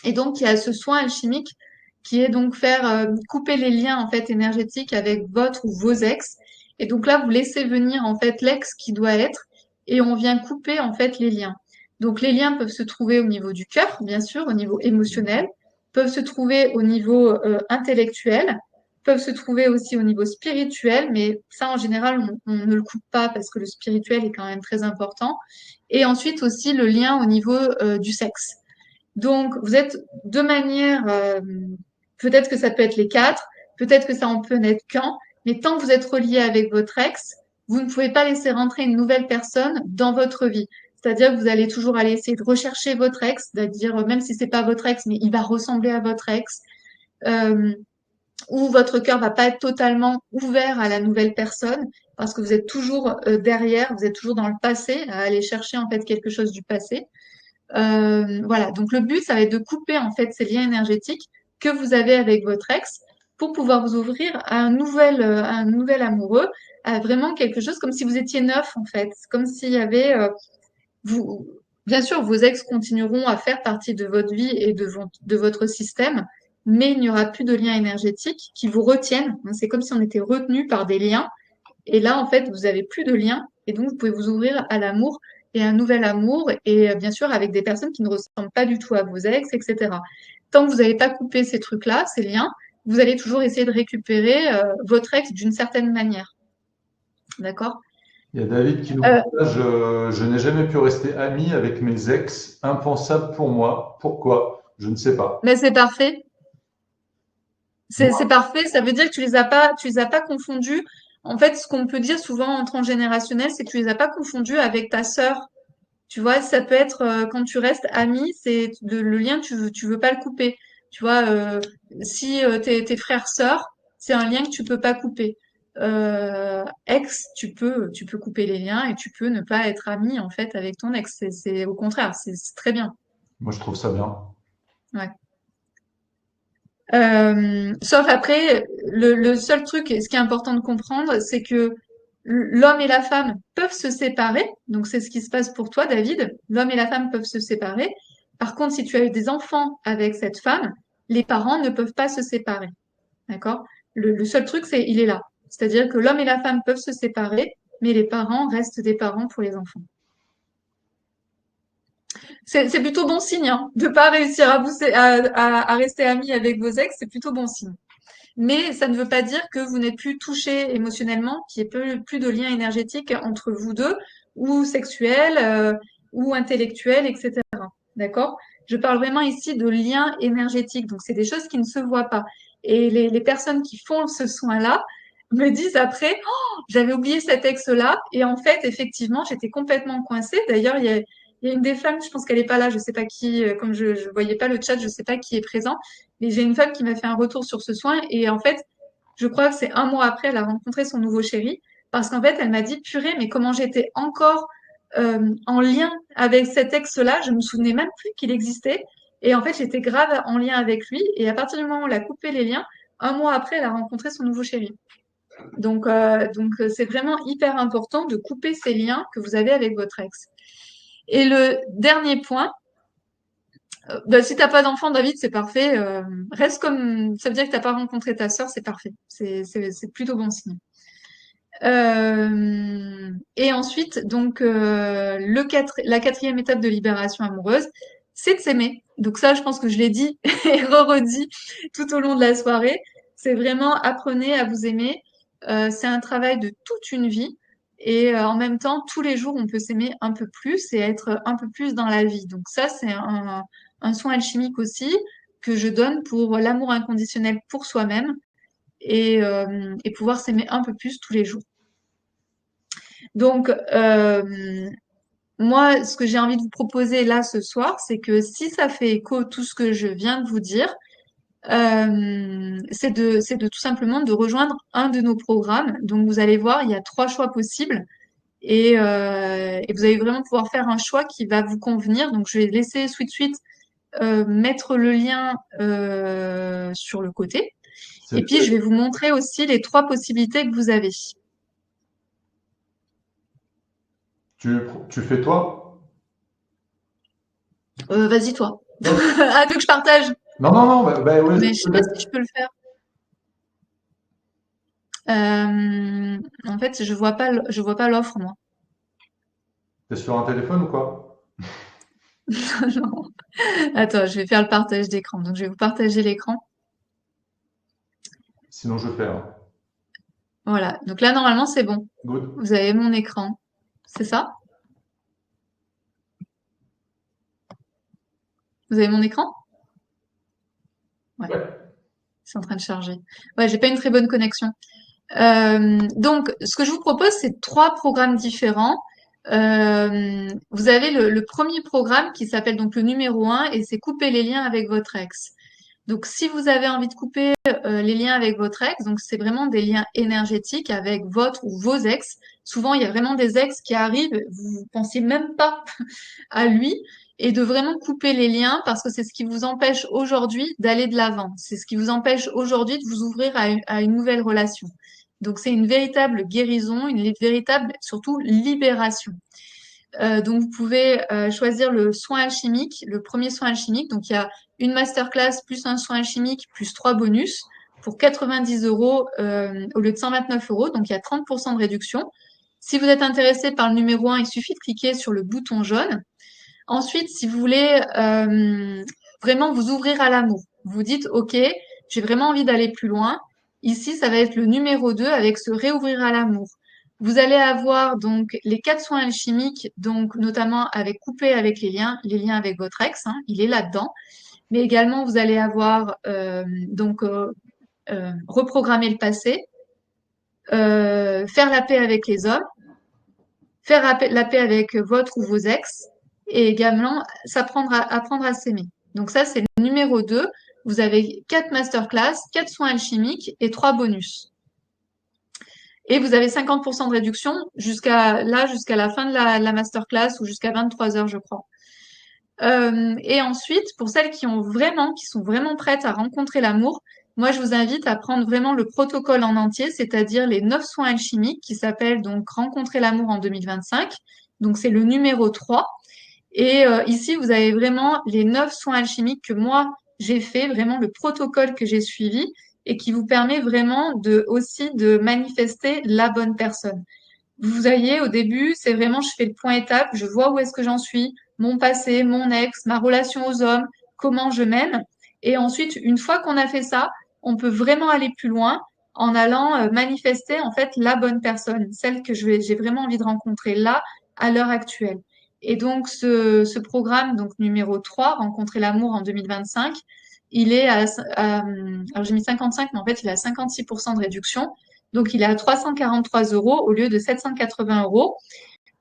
S1: Et donc, il y a ce soin alchimique qui est donc faire couper les liens en fait énergétiques avec votre ou vos ex. Et donc là, vous laissez venir en fait l'ex qui doit être, et on vient couper en fait les liens. Donc les liens peuvent se trouver au niveau du cœur, bien sûr, au niveau émotionnel, peuvent se trouver au niveau intellectuel, peuvent se trouver aussi au niveau spirituel, mais ça en général on ne le coupe pas parce que le spirituel est quand même très important. Et ensuite aussi le lien au niveau du sexe. Donc, vous êtes de manière, peut-être que ça peut être les quatre, peut-être que ça en peut n'être qu'un, mais tant que vous êtes relié avec votre ex, vous ne pouvez pas laisser rentrer une nouvelle personne dans votre vie. C'est-à-dire que vous allez toujours aller essayer de rechercher votre ex, c'est-à-dire même si c'est pas votre ex, mais il va ressembler à votre ex, euh, ou votre cœur va pas être totalement ouvert à la nouvelle personne parce que vous êtes toujours derrière, vous êtes toujours dans le passé, à aller chercher en fait quelque chose du passé. Voilà, donc le but, ça va être de couper en fait ces liens énergétiques que vous avez avec votre ex pour pouvoir vous ouvrir à un nouvel amoureux, à vraiment quelque chose comme si vous étiez neuf en fait, comme s'il y avait vous. Bien sûr, vos ex continueront à faire partie de votre vie et de votre système, mais il n'y aura plus de liens énergétiques qui vous retiennent. C'est comme si on était retenu par des liens et là, en fait, vous n'avez plus de lien et donc vous pouvez vous ouvrir à l'amour et à un nouvel amour et bien sûr avec des personnes qui ne ressemblent pas du tout à vos ex, etc. Tant que vous n'avez pas coupé ces trucs-là, ces liens, vous allez toujours essayer de récupérer votre ex d'une certaine manière. D'accord?
S2: Il y a David qui nous
S1: Euh,
S2: partage, je n'ai jamais pu rester ami avec mes ex, impensable pour moi. Pourquoi? Je ne sais pas.
S1: mais c'est parfait. C'est
S2: Moi,
S1: parfait. Ça veut dire que tu les as pas confondus. En fait, ce qu'on peut dire souvent en transgénérationnel, c'est que tu les as pas confondus avec ta sœur. Tu vois, ça peut être quand tu restes ami, c'est le lien, tu veux pas le couper. Tu vois, si tes frères sœurs, c'est un lien que tu peux pas couper. Ex, tu peux couper les liens et tu peux ne pas être ami en fait avec ton ex. C'est au contraire, c'est très bien.
S2: moi, je trouve ça bien.
S1: Ouais. Sauf après, le seul truc, et ce qui est important de comprendre, c'est que l'homme et la femme peuvent se séparer. Donc, c'est ce qui se passe pour toi, David. L'homme et la femme peuvent se séparer. Par contre, si tu as eu des enfants avec cette femme, les parents ne peuvent pas se séparer. D'accord? Le seul truc, il est là. C'est-à-dire que l'homme et la femme peuvent se séparer, mais les parents restent des parents pour les enfants. C'est plutôt bon signe, hein, de pas réussir à rester amis avec vos ex, c'est plutôt bon signe. Mais ça ne veut pas dire que vous n'êtes plus touché émotionnellement, qu'il n'y ait plus de lien énergétique entre vous deux, ou sexuel, ou intellectuel, etc. D'accord? Je parle vraiment ici de lien énergétique. Donc, c'est des choses qui ne se voient pas. Et les personnes qui font ce soin-là me disent après, oh, j'avais oublié cet ex-là. Et en fait, effectivement, j'étais complètement coincée. D'ailleurs, il y a une des femmes, je pense qu'elle n'est pas là, je sais pas qui, comme je ne voyais pas le chat, je sais pas qui est présent. Mais j'ai une femme qui m'a fait un retour sur ce soin et en fait, je crois que c'est un mois après, elle a rencontré son nouveau chéri parce qu'en fait, elle m'a dit, purée, mais comment j'étais encore en lien avec cet ex-là, je me souvenais même plus qu'il existait. Et en fait, j'étais grave en lien avec lui. Et à partir du moment où elle a coupé les liens, un mois après, elle a rencontré son nouveau chéri. Donc, c'est vraiment hyper important de couper ces liens que vous avez avec votre ex. Et le dernier point, bah, si t'as pas d'enfant, David, c'est parfait. Reste comme ça veut dire que t'as pas rencontré ta sœur, c'est parfait. C'est plutôt bon signe. Et ensuite, donc la quatrième étape de libération amoureuse, c'est de s'aimer. Donc ça, je pense que je l'ai dit et re-redit tout au long de la soirée. C'est vraiment apprenez à vous aimer. C'est un travail de toute une vie. Et en même temps, tous les jours, on peut s'aimer un peu plus et être un peu plus dans la vie. Donc ça, c'est un soin alchimique aussi que je donne pour l'amour inconditionnel pour soi-même et pouvoir s'aimer un peu plus tous les jours. Donc, moi, ce que j'ai envie de vous proposer là ce soir, c'est que si ça fait écho tout ce que je viens de vous dire, c'est de tout simplement de rejoindre un de nos programmes. Donc, vous allez voir, il y a 3 choix possibles et vous allez vraiment pouvoir faire un choix qui va vous convenir. Donc, je vais laisser Sweet mettre le lien sur le côté. Et puis, je vais vous montrer aussi les 3 possibilités que vous avez.
S2: Tu fais toi?
S1: Vas-y, toi. Ah, tu veux que je partage?
S2: Non, non, non, ouais,
S1: Mais je sais pas si je peux le faire. En fait, je vois pas l'offre, moi.
S2: T'es sur un téléphone ou quoi?
S1: Non. Attends, je vais faire le partage d'écran. Donc, je vais vous partager l'écran.
S2: Sinon, je fais. Hein.
S1: Voilà. Donc là, normalement, c'est bon.
S2: Good.
S1: Vous avez mon écran. C'est ça? Vous avez mon écran? Ouais. C'est en train de charger. Ouais, j'ai pas une très bonne connexion. Donc, ce que je vous propose, c'est 3 programmes différents. Vous avez le premier programme qui s'appelle donc le numéro 1 et c'est couper les liens avec votre ex. Donc, si vous avez envie de couper les liens avec votre ex, donc c'est vraiment des liens énergétiques avec votre ou vos ex. Souvent, il y a vraiment des ex qui arrivent, vous pensiez même pas à lui, et de vraiment couper les liens parce que c'est ce qui vous empêche aujourd'hui d'aller de l'avant. C'est ce qui vous empêche aujourd'hui de vous ouvrir à une nouvelle relation. Donc, c'est une véritable guérison, une véritable, surtout, libération. Donc, vous pouvez choisir le soin alchimique, le premier soin alchimique. Donc, il y a une masterclass plus un soin alchimique plus 3 bonus pour 90 € au lieu de 129 €. Donc, il y a 30% de réduction. Si vous êtes intéressé par le numéro 1, il suffit de cliquer sur le bouton jaune. Ensuite, si vous voulez vraiment vous ouvrir à l'amour, vous dites, OK, j'ai vraiment envie d'aller plus loin. Ici, ça va être le numéro 2 avec se réouvrir à l'amour. Vous allez avoir donc les 4 soins alchimiques, donc notamment avec couper avec les liens avec votre ex, hein, il est là-dedans. Mais également, vous allez avoir reprogrammer le passé, faire la paix avec les hommes, faire la paix avec votre ou vos ex, et également apprendre à s'aimer. Donc ça, c'est le numéro 2. Vous avez 4 masterclass, 4 soins alchimiques et 3 bonus. Et vous avez 50% de réduction jusqu'à la fin de la masterclass ou jusqu'à 23 h, je crois. Et ensuite, pour celles qui sont vraiment prêtes à rencontrer l'amour, moi, je vous invite à prendre vraiment le protocole en entier, c'est-à-dire les 9 soins alchimiques qui s'appellent donc Rencontrer l'amour en 2025. Donc, c'est le numéro 3. Et ici, vous avez vraiment les 9 soins alchimiques que moi, j'ai fait, vraiment le protocole que j'ai suivi et qui vous permet vraiment aussi de manifester la bonne personne. Vous voyez, au début, c'est vraiment, je fais le point étape, je vois où est-ce que j'en suis, mon passé, mon ex, ma relation aux hommes, comment je m'aime. Et ensuite, une fois qu'on a fait ça, on peut vraiment aller plus loin en allant manifester en fait la bonne personne, celle que j'ai vraiment envie de rencontrer là, à l'heure actuelle. Et donc, ce programme, donc numéro 3, Rencontrer l'amour en 2025, il est alors j'ai mis 55, mais en fait, il a 56% de réduction. Donc, il est à 343 € au lieu de 780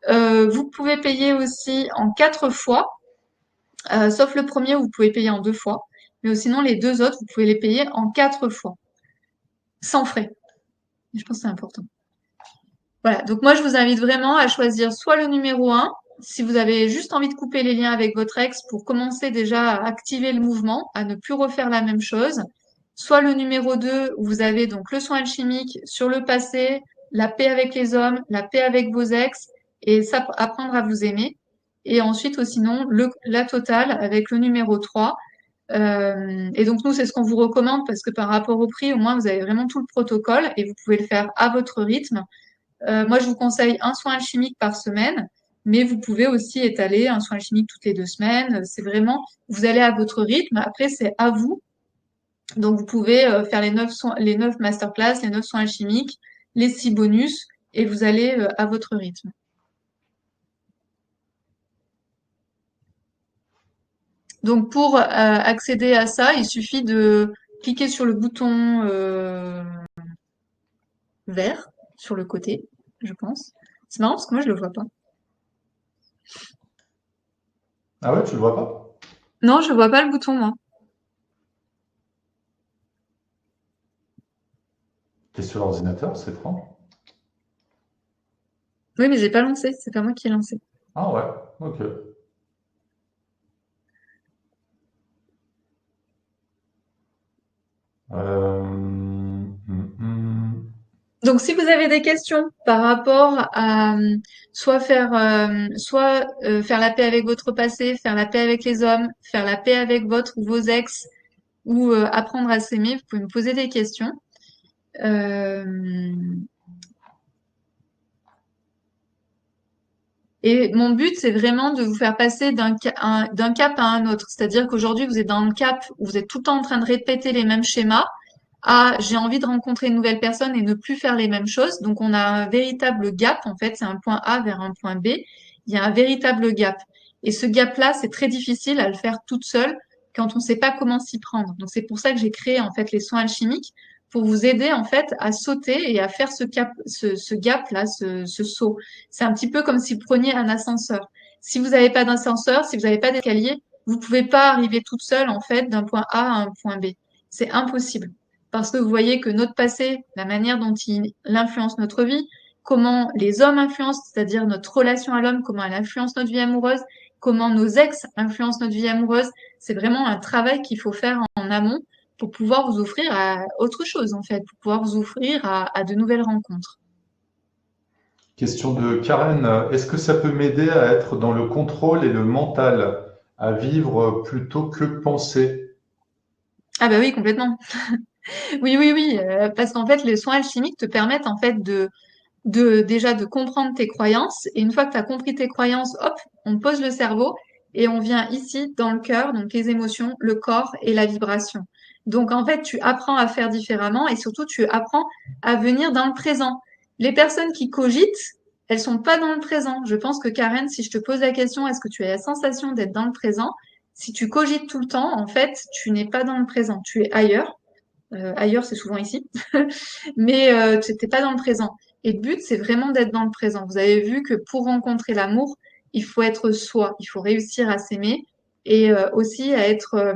S1: €. Vous pouvez payer aussi en 4 fois, sauf le premier où vous pouvez payer en 2 fois. Mais sinon, les 2 autres, vous pouvez les payer en 4 fois, sans frais. Je pense que c'est important. Voilà. Donc, moi, je vous invite vraiment à choisir soit le numéro 1, si vous avez juste envie de couper les liens avec votre ex pour commencer déjà à activer le mouvement, à ne plus refaire la même chose. Soit le numéro 2, où vous avez donc le soin alchimique sur le passé, la paix avec les hommes, la paix avec vos ex, et ça, apprendre à vous aimer. Et ensuite, ou sinon, la totale avec le numéro 3. Et donc, nous, c'est ce qu'on vous recommande parce que par rapport au prix, au moins, vous avez vraiment tout le protocole et vous pouvez le faire à votre rythme. Moi, je vous conseille un soin alchimique par semaine, mais vous pouvez aussi étaler un soin alchimique toutes les 2 semaines. C'est vraiment, vous allez à votre rythme. Après, c'est à vous Donc, vous pouvez faire les 9 masterclass, les 9 soins alchimiques, les 6 bonus, et vous allez à votre rythme. Donc, pour accéder à ça, il suffit de cliquer sur le bouton vert sur le côté, je pense. C'est marrant parce que moi, je le vois pas.
S2: Ah ouais, tu le vois pas?
S1: Non, je vois pas le bouton, moi.
S2: T'es sur l'ordinateur, c'est étrange.
S1: Oui, mais j'ai pas lancé, c'est pas moi qui ai lancé.
S2: Ah ouais, ok.
S1: Donc, si vous avez des questions par rapport à soit faire la paix avec votre passé, faire la paix avec les hommes, faire la paix avec votre ou vos ex, ou apprendre à s'aimer, vous pouvez me poser des questions. Euh, Et mon but, c'est vraiment de vous faire passer d'un cap à un autre. C'est-à-dire qu'aujourd'hui, vous êtes dans le cap où vous êtes tout le temps en train de répéter les mêmes schémas. À j'ai envie de rencontrer une nouvelle personne et ne plus faire les mêmes choses. Donc, on a un véritable gap. En fait, c'est un point A vers un point B. Il y a un véritable gap. Et ce gap-là, c'est très difficile à le faire toute seule quand on ne sait pas comment s'y prendre. Donc, c'est pour ça que j'ai créé, en fait, les soins alchimiques pour vous aider, en fait, à sauter et à faire ce gap-là, ce saut. C'est un petit peu comme si vous preniez un ascenseur. Si vous n'avez pas d'ascenseur, si vous n'avez pas d'escalier, vous pouvez pas arriver toute seule, en fait, d'un point A à un point B. C'est impossible. Parce que vous voyez que notre passé, la manière dont il influence notre vie, comment les hommes influencent, c'est-à-dire notre relation à l'homme, comment elle influence notre vie amoureuse, comment nos ex influencent notre vie amoureuse, c'est vraiment un travail qu'il faut faire en amont pour pouvoir vous offrir à autre chose, en fait, pour pouvoir vous offrir à de nouvelles rencontres.
S2: Question de Karen. Est-ce que ça peut m'aider à être dans le contrôle et le mental, à vivre plutôt que penser?
S1: Ah bah oui, complètement. Oui, oui, oui, parce qu'en fait, les soins alchimiques te permettent en fait déjà de comprendre tes croyances. Et une fois que tu as compris tes croyances, hop, on pose le cerveau et on vient ici dans le cœur, donc les émotions, le corps et la vibration. Donc en fait, tu apprends à faire différemment et surtout tu apprends à venir dans le présent. Les personnes qui cogitent, elles sont pas dans le présent. Je pense que Karen, si je te pose la question, est-ce que tu as la sensation d'être dans le présent? Si tu cogites tout le temps, en fait, tu n'es pas dans le présent, tu es ailleurs. Ailleurs, c'est souvent ici, mais tu n'es pas dans le présent. Et le but, c'est vraiment d'être dans le présent. Vous avez vu que pour rencontrer l'amour, il faut être soi, il faut réussir à s'aimer et aussi à être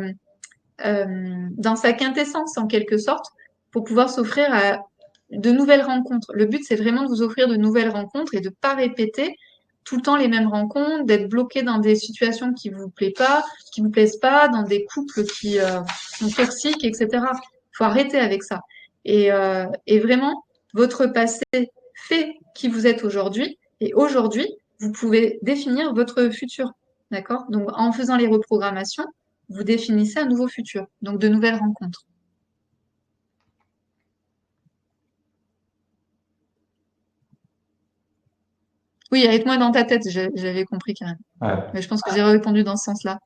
S1: dans sa quintessence en quelque sorte pour pouvoir s'offrir à de nouvelles rencontres. Le but, c'est vraiment de vous offrir de nouvelles rencontres et de pas répéter tout le temps les mêmes rencontres, d'être bloqué dans des situations qui vous plaisent pas, qui vous plaisent pas, dans des couples qui sont toxiques, etc. Il faut arrêter avec ça. Et vraiment, votre passé fait qui vous êtes aujourd'hui, et aujourd'hui, vous pouvez définir votre futur. D'accord? Donc, en faisant les reprogrammations, vous définissez un nouveau futur, donc de nouvelles rencontres. Oui, avec moi dans ta tête, j'avais compris quand même.
S2: Ouais.
S1: Mais je pense que j'ai répondu dans ce sens-là.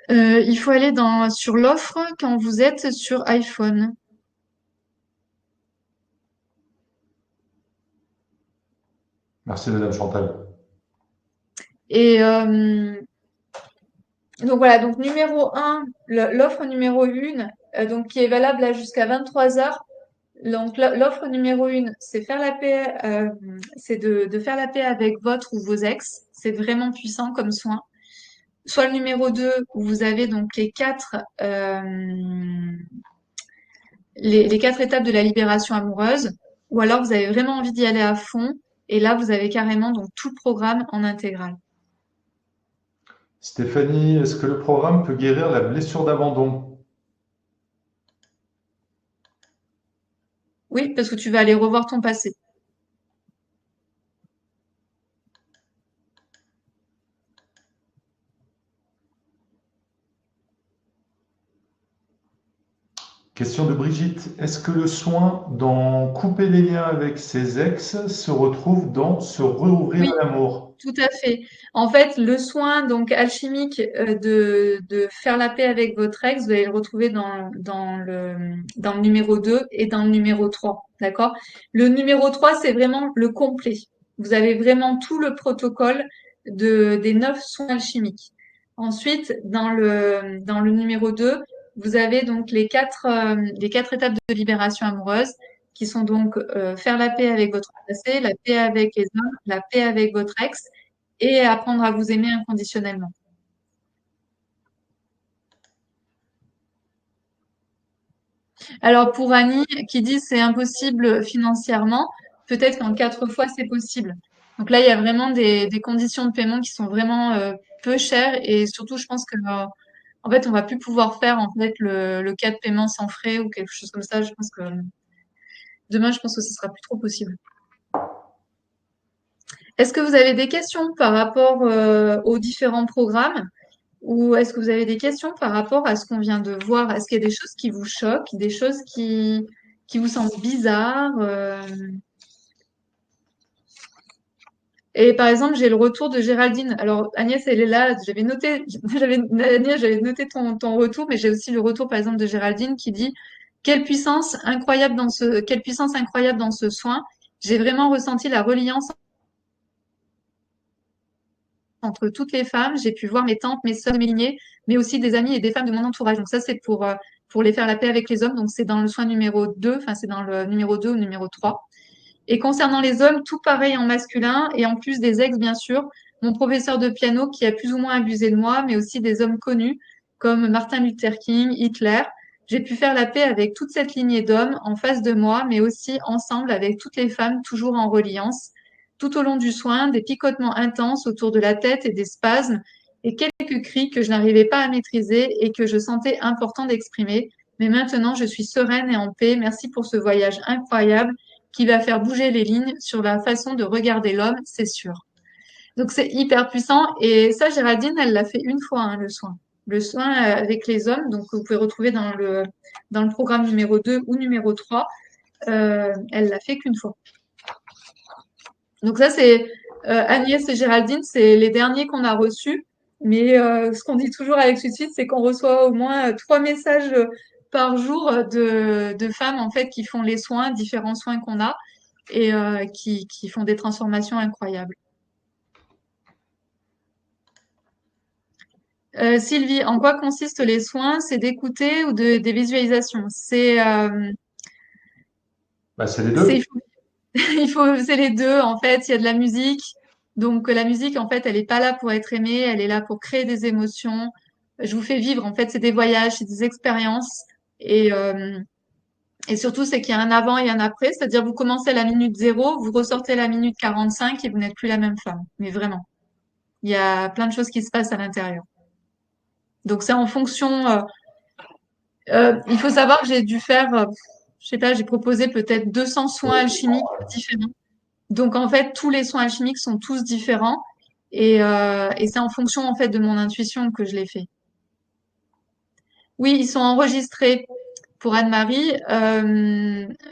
S1: Il faut aller sur l'offre quand vous êtes sur iPhone.
S2: Merci, Madame Chantal.
S1: Et donc voilà, donc numéro un, l'offre numéro 1, donc qui est valable là jusqu'à 23 heures. Donc l'offre numéro 1, c'est faire la paix, c'est de faire la paix avec votre ou vos ex. C'est vraiment puissant comme soin. Soit le numéro 2 où vous avez donc les quatre étapes de la libération amoureuse, ou alors vous avez vraiment envie d'y aller à fond, et là vous avez carrément donc tout le programme en intégral.
S2: Stéphanie, est-ce que le programme peut guérir la blessure d'abandon?
S1: Oui, parce que tu vas aller revoir ton passé.
S2: Question de Brigitte. Est-ce que le soin d'en couper les liens avec ses ex se retrouve dans se rouvrir
S1: Oui,
S2: à l'amour?
S1: tout à fait. En fait, le soin donc alchimique de faire la paix avec votre ex, vous allez le retrouver dans le numéro 2 et dans le numéro 3. D'accord? Le numéro 3, c'est vraiment le complet. Vous avez vraiment tout le protocole des 9 soins alchimiques. Ensuite, dans le numéro 2, vous avez donc les quatre étapes de libération amoureuse qui sont donc faire la paix avec votre passé, la paix avec les hommes, la paix avec votre ex et apprendre à vous aimer inconditionnellement. Alors pour Annie qui dit c'est impossible financièrement, peut-être qu'en 4 fois c'est possible. Donc là il y a vraiment des conditions de paiement qui sont vraiment peu chères et surtout je pense que en fait on va plus pouvoir faire en fait le cas de paiement sans frais ou quelque chose comme ça. Je pense que demain je pense que ce sera plus trop possible. Est-ce que vous avez des questions par rapport aux différents programmes? Ou est-ce que vous avez des questions par rapport à ce qu'on vient de voir? Est-ce qu'il y a des choses qui vous choquent, des choses qui vous semblent bizarres? Et par exemple, j'ai le retour de Géraldine. Alors, Agnès, elle est là. J'avais noté, Agnès, j'avais noté ton retour, mais j'ai aussi le retour, par exemple, de Géraldine qui dit, quelle puissance incroyable dans ce soin. J'ai vraiment ressenti la reliance entre toutes les femmes. J'ai pu voir mes tantes, mes sœurs de mes lignées, mais aussi des amis et des femmes de mon entourage. Donc ça, c'est pour les faire la paix avec les hommes. Donc c'est dans le soin numéro 2, enfin c'est dans le numéro 2 ou numéro 3. Et concernant les hommes, tout pareil en masculin et en plus des ex, bien sûr. Mon professeur de piano qui a plus ou moins abusé de moi, mais aussi des hommes connus comme Martin Luther King, Hitler. J'ai pu faire la paix avec toute cette lignée d'hommes en face de moi, mais aussi ensemble avec toutes les femmes, toujours en reliance. Tout au long du soin, des picotements intenses autour de la tête et des spasmes, et quelques cris que je n'arrivais pas à maîtriser et que je sentais important d'exprimer. Mais maintenant, je suis sereine et en paix. Merci pour ce voyage incroyable qui va faire bouger les lignes sur la façon de regarder l'homme, c'est sûr. Donc c'est hyper puissant. Et ça, Géraldine, elle l'a fait une fois, hein, le soin. Le soin avec les hommes, donc vous pouvez retrouver dans le programme numéro 2 ou numéro 3. Elle l'a fait qu'une fois. Donc ça, c'est Agnès et Géraldine, c'est les derniers qu'on a reçus. Mais ce qu'on dit toujours avec Suite, c'est qu'on reçoit au moins 3 messages par jour de femmes en fait qui font les soins, différents soins qu'on a et qui font des transformations incroyables. Sylvie, en quoi consistent les soins? C'est d'écouter ou des visualisations?
S2: Bah, c'est les
S1: C'est,
S2: deux.
S1: c'est les deux en fait. Il y a de la musique, donc la musique en fait, elle est pas là pour être aimée, elle est là pour créer des émotions. Je vous fais vivre en fait, c'est des voyages, c'est des expériences et surtout c'est qu'il y a un avant et un après, c'est-à-dire vous commencez à la minute 0, vous ressortez à la minute 45 et vous n'êtes plus la même femme. Mais vraiment, il y a plein de choses qui se passent à l'intérieur. Donc c'est en fonction. Il faut savoir que j'ai dû faire, je sais pas, j'ai proposé peut-être 200 soins alchimiques différents. Donc en fait, tous les soins alchimiques sont tous différents et c'est en fonction en fait de mon intuition que je les fais. Oui, ils sont enregistrés pour Anne-Marie.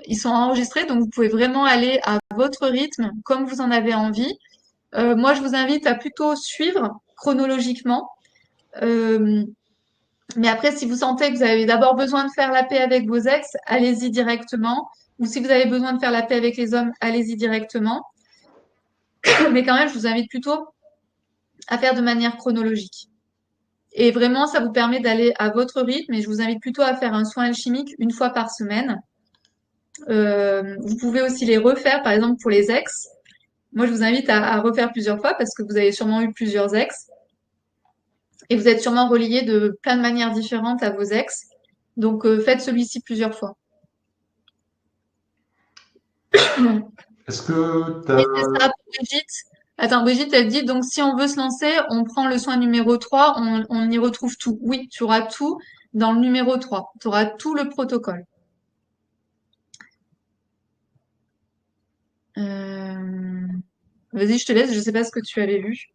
S1: Ils sont enregistrés, donc vous pouvez vraiment aller à votre rythme, comme vous en avez envie. Moi, je vous invite à plutôt suivre chronologiquement. Euh, Mais après, si vous sentez que vous avez d'abord besoin de faire la paix avec vos ex, allez-y directement. Ou si vous avez besoin de faire la paix avec les hommes, allez-y directement. Mais quand même, je vous invite plutôt à faire de manière chronologique. Et vraiment, ça vous permet d'aller à votre rythme. Et je vous invite plutôt à faire un soin alchimique une fois par semaine. Vous pouvez aussi les refaire, par exemple pour les ex. Moi, je vous invite à refaire plusieurs fois parce que vous avez sûrement eu plusieurs ex. Et vous êtes sûrement relié de plein de manières différentes à vos ex. Donc, faites celui-ci plusieurs fois.
S2: Est-ce que tu
S1: Et
S2: as...
S1: c'est ça pour Brigitte. Attends, Brigitte, elle dit, donc si on veut se lancer, on prend le soin numéro 3, on y retrouve tout. Oui, tu auras tout dans le numéro 3. Tu auras tout le protocole. Euh, Vas-y, je te laisse, je sais pas ce que tu avais lu.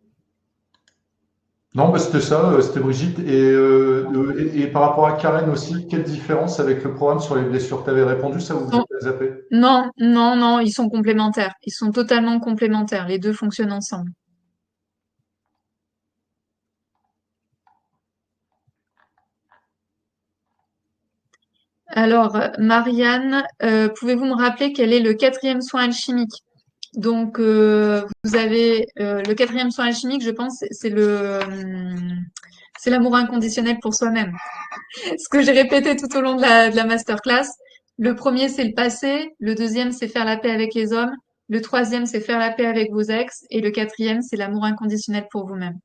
S2: Non, bah, c'était ça, c'était Brigitte. Et par rapport à Karen aussi, quelle différence avec le programme sur les blessures? Tu avais répondu ça ou
S1: Non,
S2: j'ai zappé?
S1: non, non, non, ils sont complémentaires. Ils sont totalement complémentaires. Les deux fonctionnent ensemble. Alors, Marianne, pouvez-vous me rappeler quel est le quatrième soin alchimique? Donc, vous avez le quatrième soin alchimique, je pense, c'est l'amour inconditionnel pour soi-même. Ce que j'ai répété tout au long de la masterclass. Le premier, c'est le passé. Le deuxième, c'est faire la paix avec les hommes. Le troisième, c'est faire la paix avec vos ex. Et le quatrième, c'est l'amour inconditionnel pour vous-même.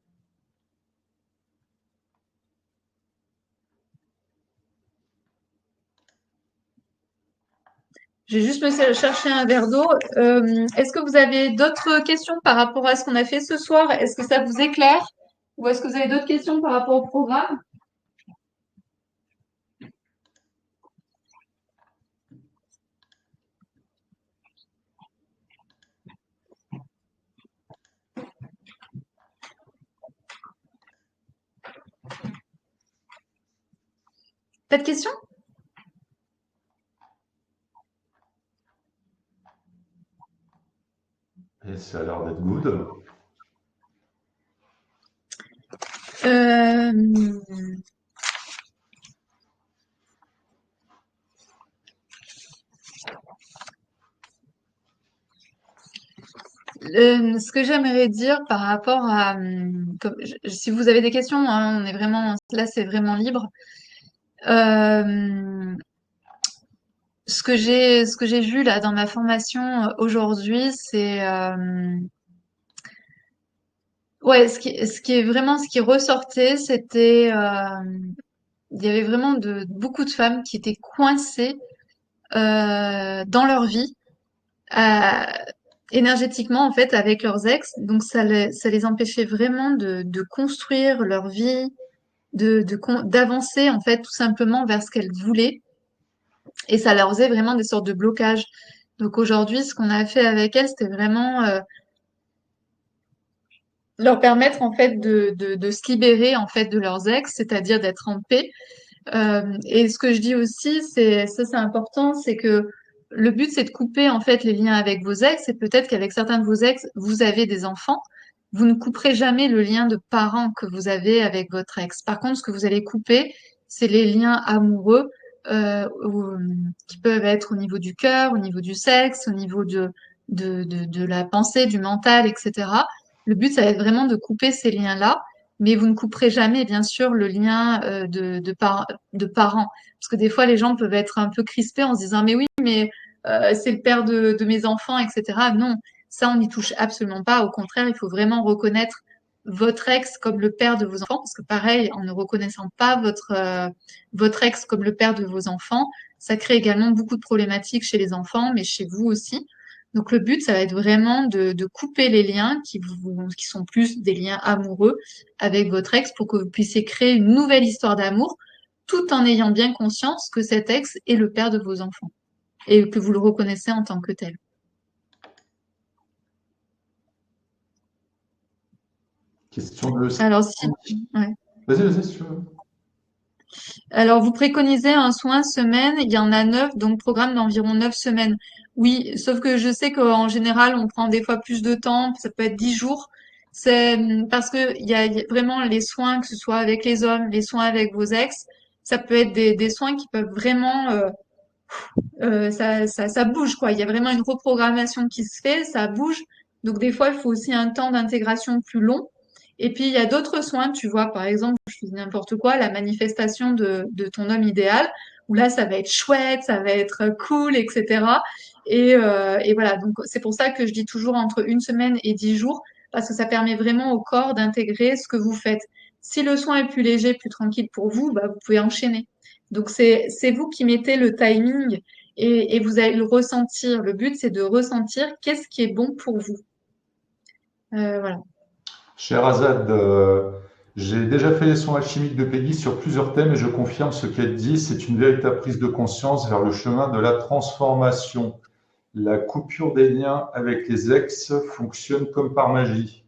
S1: Je vais juste me chercher un verre d'eau. Est-ce que vous avez d'autres questions par rapport à ce qu'on a fait ce soir? Est-ce que ça vous éclaire? Ou est-ce que vous avez d'autres questions par rapport au programme? Pas de questions?
S2: Et ça a l'air d'être good.
S1: Euh, ce que j'aimerais dire par rapport à, si vous avez des questions, hein, on est vraiment, là c'est vraiment libre. Euh, ce que j'ai vu là dans ma formation aujourd'hui, c'est, ouais, ce qui est vraiment, ce qui ressortait, c'était, il y avait vraiment beaucoup de femmes qui étaient coincées dans leur vie, euh, énergétiquement en fait, avec leurs ex. Donc ça les empêchait vraiment de construire leur vie, d'avancer en fait tout simplement vers ce qu'elles voulaient. Et ça leur faisait vraiment des sortes de blocages. Donc aujourd'hui, ce qu'on a fait avec elles, c'était vraiment leur permettre en fait de se libérer en fait de leurs ex, c'est-à-dire d'être en paix. Et ce que je dis aussi, c'est important, c'est que le but c'est de couper en fait les liens avec vos ex. Et peut-être qu'avec certains de vos ex, vous avez des enfants. Vous ne couperez jamais le lien de parents que vous avez avec votre ex. Par contre, ce que vous allez couper, c'est les liens amoureux qui peuvent être au niveau du cœur, au niveau du sexe, au niveau de la pensée, du mental, etc. Le but, ça va être vraiment de couper ces liens-là, mais vous ne couperez jamais, bien sûr, le lien de parents. Parce que des fois, les gens peuvent être un peu crispés en se disant, mais oui, mais c'est le père de mes enfants, etc. Non, ça, on n'y touche absolument pas. Au contraire, il faut vraiment reconnaître votre ex comme le père de vos enfants, parce que pareil, en ne reconnaissant pas votre ex comme le père de vos enfants, ça crée également beaucoup de problématiques chez les enfants, mais chez vous aussi. Donc le but, ça va être vraiment de couper les liens qui sont plus des liens amoureux avec votre ex pour que vous puissiez créer une nouvelle histoire d'amour tout en ayant bien conscience que cet ex est le père de vos enfants et que vous le reconnaissez en tant que tel.
S2: Question de
S1: Alors, si, ouais.
S2: Vas-y, si tu veux.
S1: Alors, vous préconisez un soin semaine, il y en a 9, donc programme d'environ 9 semaines. Oui, sauf que je sais qu'en général, on prend des fois plus de temps, ça peut être 10 jours. C'est parce que il y a vraiment les soins, que ce soit avec les hommes, les soins avec vos ex, ça peut être des soins qui peuvent vraiment, ça bouge, quoi. Il y a vraiment une reprogrammation qui se fait, ça bouge. Donc, des fois, il faut aussi un temps d'intégration plus long. Et puis, il y a d'autres soins, tu vois, par exemple, je dis n'importe quoi, la manifestation de ton homme idéal, où là, ça va être chouette, ça va être cool, etc. Et voilà, donc c'est pour ça que je dis toujours entre une semaine et 10 jours, parce que ça permet vraiment au corps d'intégrer ce que vous faites. Si le soin est plus léger, plus tranquille pour vous, bah, vous pouvez enchaîner. Donc c'est vous qui mettez le timing et vous allez le ressentir. Le but, c'est de ressentir qu'est-ce qui est bon pour vous. Voilà.
S2: Sherazade, j'ai déjà fait les soins alchimiques de Peggy sur plusieurs thèmes et je confirme ce qu'elle dit, c'est une véritable prise de conscience vers le chemin de la transformation. La coupure des liens avec les ex fonctionne comme par magie.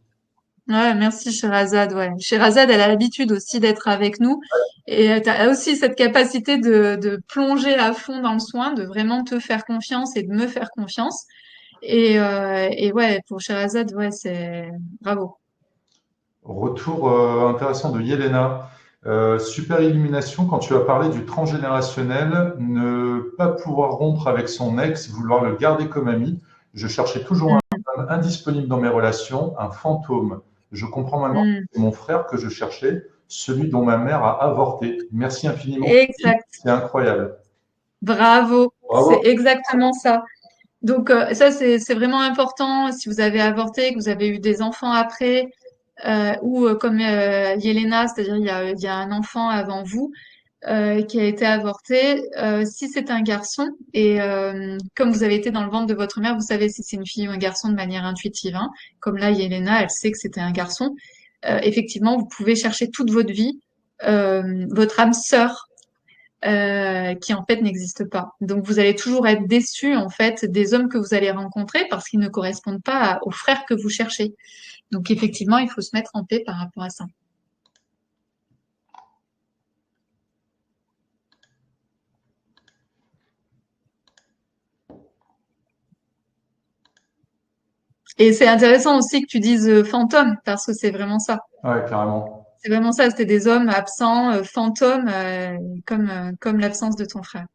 S1: Ouais, merci Sherazade. Ouais. Sherazade, elle a l'habitude aussi d'être avec nous et elle a aussi cette capacité de plonger à fond dans le soin, de vraiment te faire confiance et de me faire confiance. Et ouais, pour Sherazade, ouais, c'est bravo.
S2: Retour intéressant de Yelena. Super illumination, quand tu as parlé du transgénérationnel, ne pas pouvoir rompre avec son ex, vouloir le garder comme ami. Je cherchais toujours un homme indisponible dans mes relations, un fantôme. Je comprends maintenant que
S1: Mm.
S2: c'est mon frère que je cherchais, celui dont ma mère a avorté. Merci infiniment.
S1: Exact.
S2: C'est incroyable.
S1: Bravo. C'est
S2: Bravo.
S1: exactement ça. Donc ça, c'est vraiment important. Si vous avez avorté, que vous avez eu des enfants après, ou comme Yelena, c'est-à-dire il y a un enfant avant vous qui a été avorté. Si c'est un garçon, et comme vous avez été dans le ventre de votre mère, vous savez si c'est une fille ou un garçon de manière intuitive, hein. Comme là, Yelena, elle sait que c'était un garçon. Effectivement, vous pouvez chercher toute votre vie votre âme sœur qui en fait n'existe pas. Donc vous allez toujours être déçu en fait des hommes que vous allez rencontrer parce qu'ils ne correspondent pas aux frères que vous cherchez. Donc effectivement, il faut se mettre en paix par rapport à ça. Et c'est intéressant aussi que tu dises fantôme parce que c'est vraiment ça.
S2: Ouais, carrément.
S1: C'est vraiment ça. C'était des hommes absents, fantômes, comme l'absence de ton frère.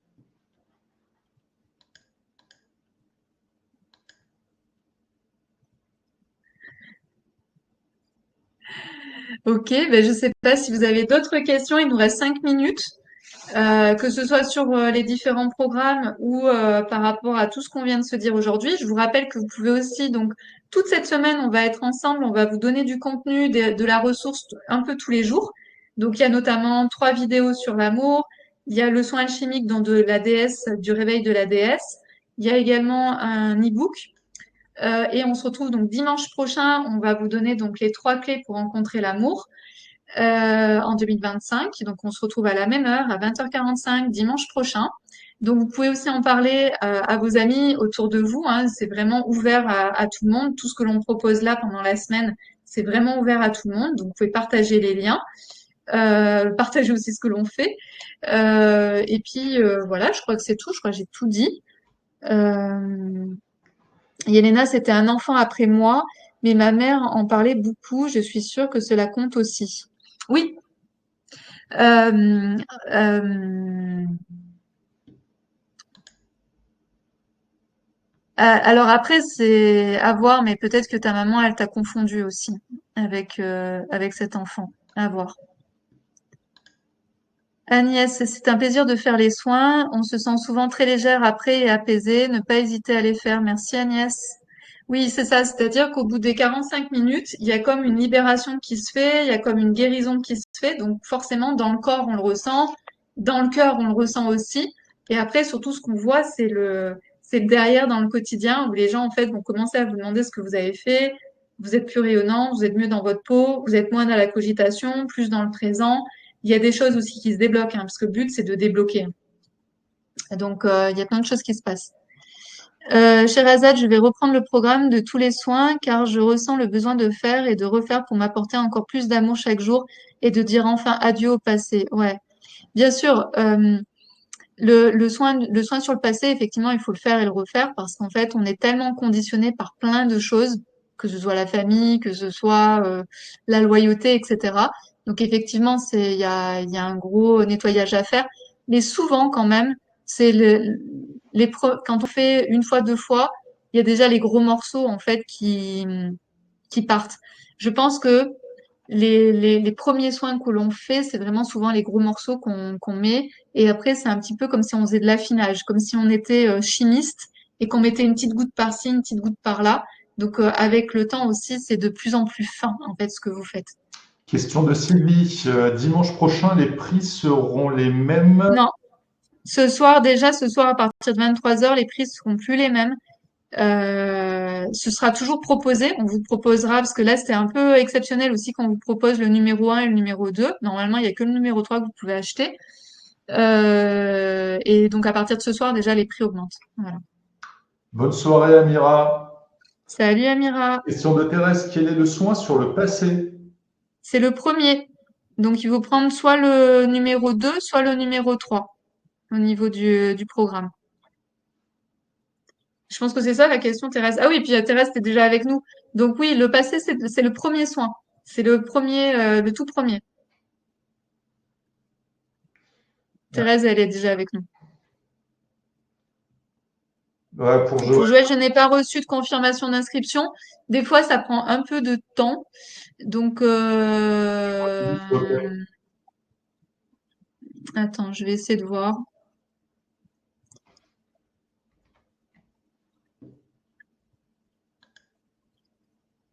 S1: Ok, ben je sais pas si vous avez d'autres questions. Il nous reste 5 minutes. Que ce soit sur les différents programmes ou par rapport à tout ce qu'on vient de se dire aujourd'hui. Je vous rappelle que vous pouvez aussi, donc, toute cette semaine, on va être ensemble, on va vous donner du contenu, de la ressource un peu tous les jours. Donc, il y a notamment 3 vidéos sur l'amour, il y a le soin alchimique donc, de la déesse, du réveil de la déesse, il y a également un e-book. Et on se retrouve donc dimanche prochain, on va vous donner donc les 3 clés pour rencontrer l'amour en 2025. Donc, on se retrouve à la même heure, à 20h45, dimanche prochain. Donc, vous pouvez aussi en parler à vos amis autour de vous. Hein. C'est vraiment ouvert à tout le monde. Tout ce que l'on propose là pendant la semaine, c'est vraiment ouvert à tout le monde. Donc, vous pouvez partager les liens, partager aussi ce que l'on fait. Et puis, voilà, je crois que c'est tout. Je crois que j'ai tout dit. Euh... Yelena, c'était un enfant après moi, mais ma mère en parlait beaucoup. Je suis sûre que cela compte aussi. Oui, Euh, euh, alors après, c'est à voir, mais peut-être que ta maman, elle t'a confondu aussi avec cet enfant. À voir. Agnès, c'est un plaisir de faire les soins. On se sent souvent très légère après et apaisée. Ne pas hésiter à les faire. Merci Agnès. Oui, c'est ça. C'est-à-dire qu'au bout des 45 minutes, il y a comme une libération qui se fait, il y a comme une guérison qui se fait. Donc forcément, dans le corps, on le ressent. Dans le cœur, on le ressent aussi. Et après, surtout, ce qu'on voit, c'est le derrière dans le quotidien où les gens, en fait, vont commencer à vous demander ce que vous avez fait. Vous êtes plus rayonnant, vous êtes mieux dans votre peau, vous êtes moins dans la cogitation, plus dans le présent. Il y a des choses aussi qui se débloquent, hein, parce que le but, c'est de débloquer. Donc, il y a plein de choses qui se passent. Sherazade, je vais reprendre le programme de tous les soins car je ressens le besoin de faire et de refaire pour m'apporter encore plus d'amour chaque jour et de dire enfin adieu au passé. Ouais, bien sûr, le soin sur le passé, effectivement, il faut le faire et le refaire parce qu'en fait, on est tellement conditionné par plein de choses, que ce soit la famille, que ce soit la loyauté, etc. Donc effectivement, il y a un gros nettoyage à faire, mais souvent quand même, c'est quand on fait une fois, 2 fois, il y a déjà les gros morceaux en fait qui partent. Je pense que les premiers soins que l'on fait, c'est vraiment souvent les gros morceaux qu'on met. Et après, c'est un petit peu comme si on faisait de l'affinage, comme si on était chimiste et qu'on mettait une petite goutte par-ci, une petite goutte par-là. Donc, avec le temps aussi, c'est de plus en plus fin, en fait, ce que vous faites.
S2: Question de Sylvie. Dimanche prochain, les prix seront les mêmes.
S1: Non, ce soir, à partir de 23h, les prix seront plus les mêmes. Ce sera toujours proposé. On vous proposera, parce que là, c'était un peu exceptionnel aussi qu'on vous propose le numéro 1 et le numéro 2. Normalement, il n'y a que le numéro 3 que vous pouvez acheter. Et donc, à partir de ce soir, déjà, les prix augmentent. Voilà.
S2: Bonne soirée, Amira.
S1: Salut Amira.
S2: Question de Thérèse, quel est le soin sur le passé?
S1: C'est le premier. Donc il faut prendre soit le numéro 2, soit le numéro 3 au niveau du programme. Je pense que c'est ça la question, Thérèse. Ah oui, puis Thérèse, t'es déjà avec nous. Donc oui, le passé, c'est le premier soin. C'est le premier, le tout premier. Thérèse, elle est déjà avec nous.
S2: Ouais, pour
S1: Et
S2: Joël.
S1: pour Joël, je n'ai pas reçu de confirmation d'inscription. Des fois, ça prend un peu de temps. Donc,
S2: Ok.
S1: attends, je vais essayer de voir.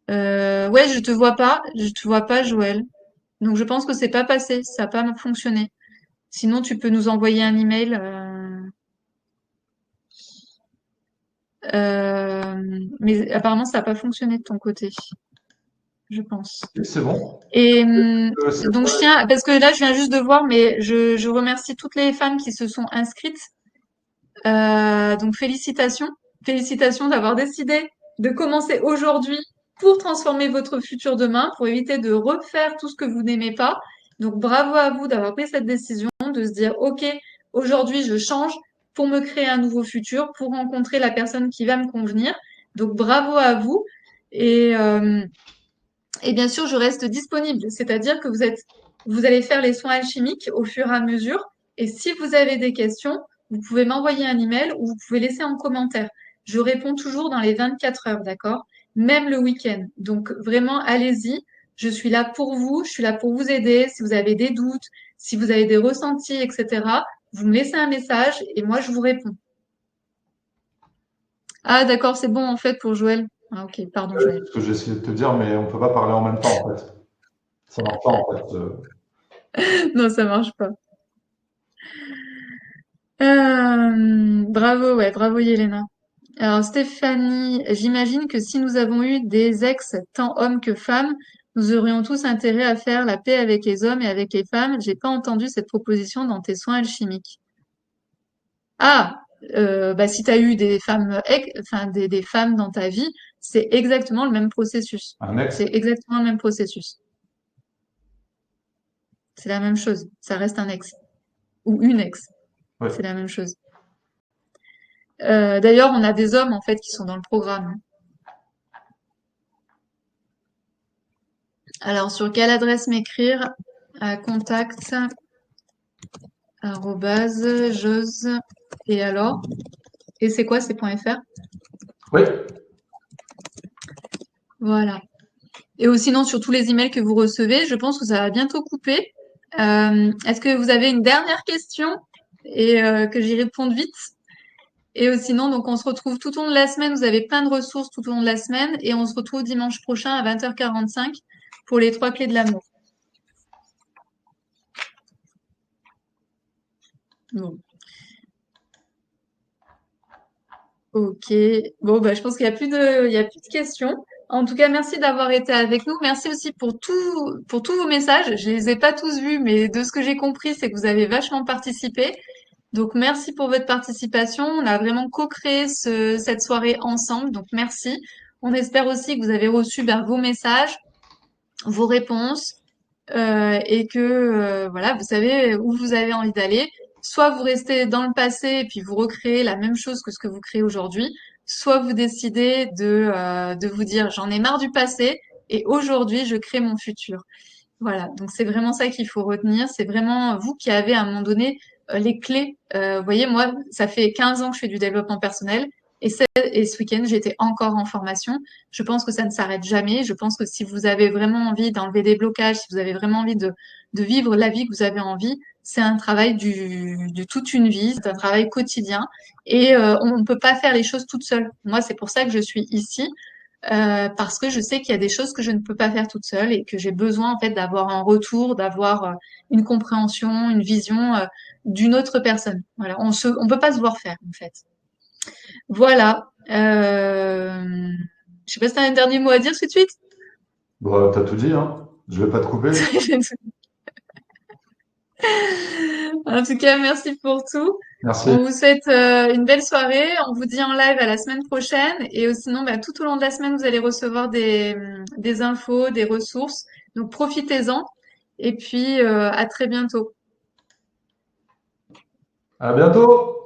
S1: Ouais, je te vois pas. Je te vois pas, Joël. Donc, je pense que c'est pas passé. Ça n'a pas fonctionné. Sinon, tu peux nous envoyer un email. Mais apparemment, ça n'a pas fonctionné de ton côté, je pense.
S2: C'est bon.
S1: Et
S2: C'est
S1: donc, je tiens, parce que là, je viens juste de voir, mais je remercie toutes les femmes qui se sont inscrites. Donc, félicitations. Félicitations d'avoir décidé de commencer aujourd'hui pour transformer votre futur demain, pour éviter de refaire tout ce que vous n'aimez pas. Donc, bravo à vous d'avoir pris cette décision, de se dire, OK, aujourd'hui, je change pour me créer un nouveau futur, pour rencontrer la personne qui va me convenir. Donc, bravo à vous. Et, euh, et bien sûr, je reste disponible. C'est-à-dire que vous allez faire les soins alchimiques au fur et à mesure. Et si vous avez des questions, vous pouvez m'envoyer un email ou vous pouvez laisser en commentaire. Je réponds toujours dans les 24 heures, d'accord? Même le week-end. Donc vraiment, allez-y. Je suis là pour vous. Je suis là pour vous aider. Si vous avez des doutes, si vous avez des ressentis, etc., vous me laissez un message et moi, je vous réponds. Ah, d'accord, c'est bon en fait pour Joël. Ah, ok, pardon, Joël.
S2: ce que j'ai essayé de te dire, mais on peut pas parler en même temps, en fait. Ça marche pas, en fait.
S1: Non, ça marche pas. Bravo, ouais, bravo Yelena. Alors Stéphanie, j'imagine que si nous avons eu des ex, tant hommes que femmes, nous aurions tous intérêt à faire la paix avec les hommes et avec les femmes. J'ai pas entendu cette proposition dans tes soins alchimiques. Ah, bah si tu as eu des femmes, enfin des femmes dans ta vie, c'est exactement le même processus.
S2: Un ex?
S1: C'est exactement le même processus. C'est la même chose. Ça reste un ex ou une ex.
S2: Ouais.
S1: C'est la même chose. D'ailleurs, on a des hommes en fait qui sont dans le programme. Alors, sur quelle adresse m'écrire? À contact, arrobase, j'ose. Et alors? Et c'est quoi, c'est .fr?
S2: Oui.
S1: Voilà. Et ou sinon, sur tous les emails que vous recevez, je pense que ça va bientôt couper. Est-ce que vous avez une dernière question et que j'y réponde vite? Et sinon, donc on se retrouve tout au long de la semaine. Vous avez plein de ressources tout au long de la semaine et on se retrouve dimanche prochain à 20h45 pour les 3 clés de l'amour. Bon. Ok. Bon, bah, je pense qu'il y a plus de questions. En tout cas, merci d'avoir été avec nous. Merci aussi pour tous vos messages. Je les ai pas tous vus, mais de ce que j'ai compris, c'est que vous avez vachement participé. Donc, merci pour votre participation. On a vraiment co-créé cette soirée ensemble. Donc, merci. On espère aussi que vous avez reçu vos messages, vos réponses, et que voilà, vous savez où vous avez envie d'aller. Soit vous restez dans le passé et puis vous recréez la même chose que ce que vous créez aujourd'hui, soit vous décidez de vous dire j'en ai marre du passé et aujourd'hui je crée mon futur. Voilà, donc c'est vraiment ça qu'il faut retenir. C'est vraiment vous qui avez à un moment donné les clés. Vous voyez, moi, ça fait 15 ans que je fais du développement personnel et ce week-end, j'étais encore en formation. Je pense que ça ne s'arrête jamais. Je pense que si vous avez vraiment envie d'enlever des blocages, si vous avez vraiment envie de vivre la vie que vous avez envie, c'est un travail de toute une vie, c'est un travail quotidien et on ne peut pas faire les choses toute seule. Moi, c'est pour ça que je suis ici parce que je sais qu'il y a des choses que je ne peux pas faire toute seule et que j'ai besoin en fait d'avoir un retour, d'avoir une compréhension, une vision d'une autre personne. Voilà, on peut pas se voir faire en fait. Voilà. Je sais pas si tu as un dernier mot à dire tout de suite.
S2: Bon, t'as tout dit, hein. Je vais pas te couper.
S1: En tout cas, merci pour tout.
S2: Merci.
S1: On vous souhaite une belle soirée. On vous dit en live à la semaine prochaine. Et sinon, bah, tout au long de la semaine, vous allez recevoir des infos, des ressources. Donc, profitez-en. Et puis, à très bientôt.
S2: À bientôt.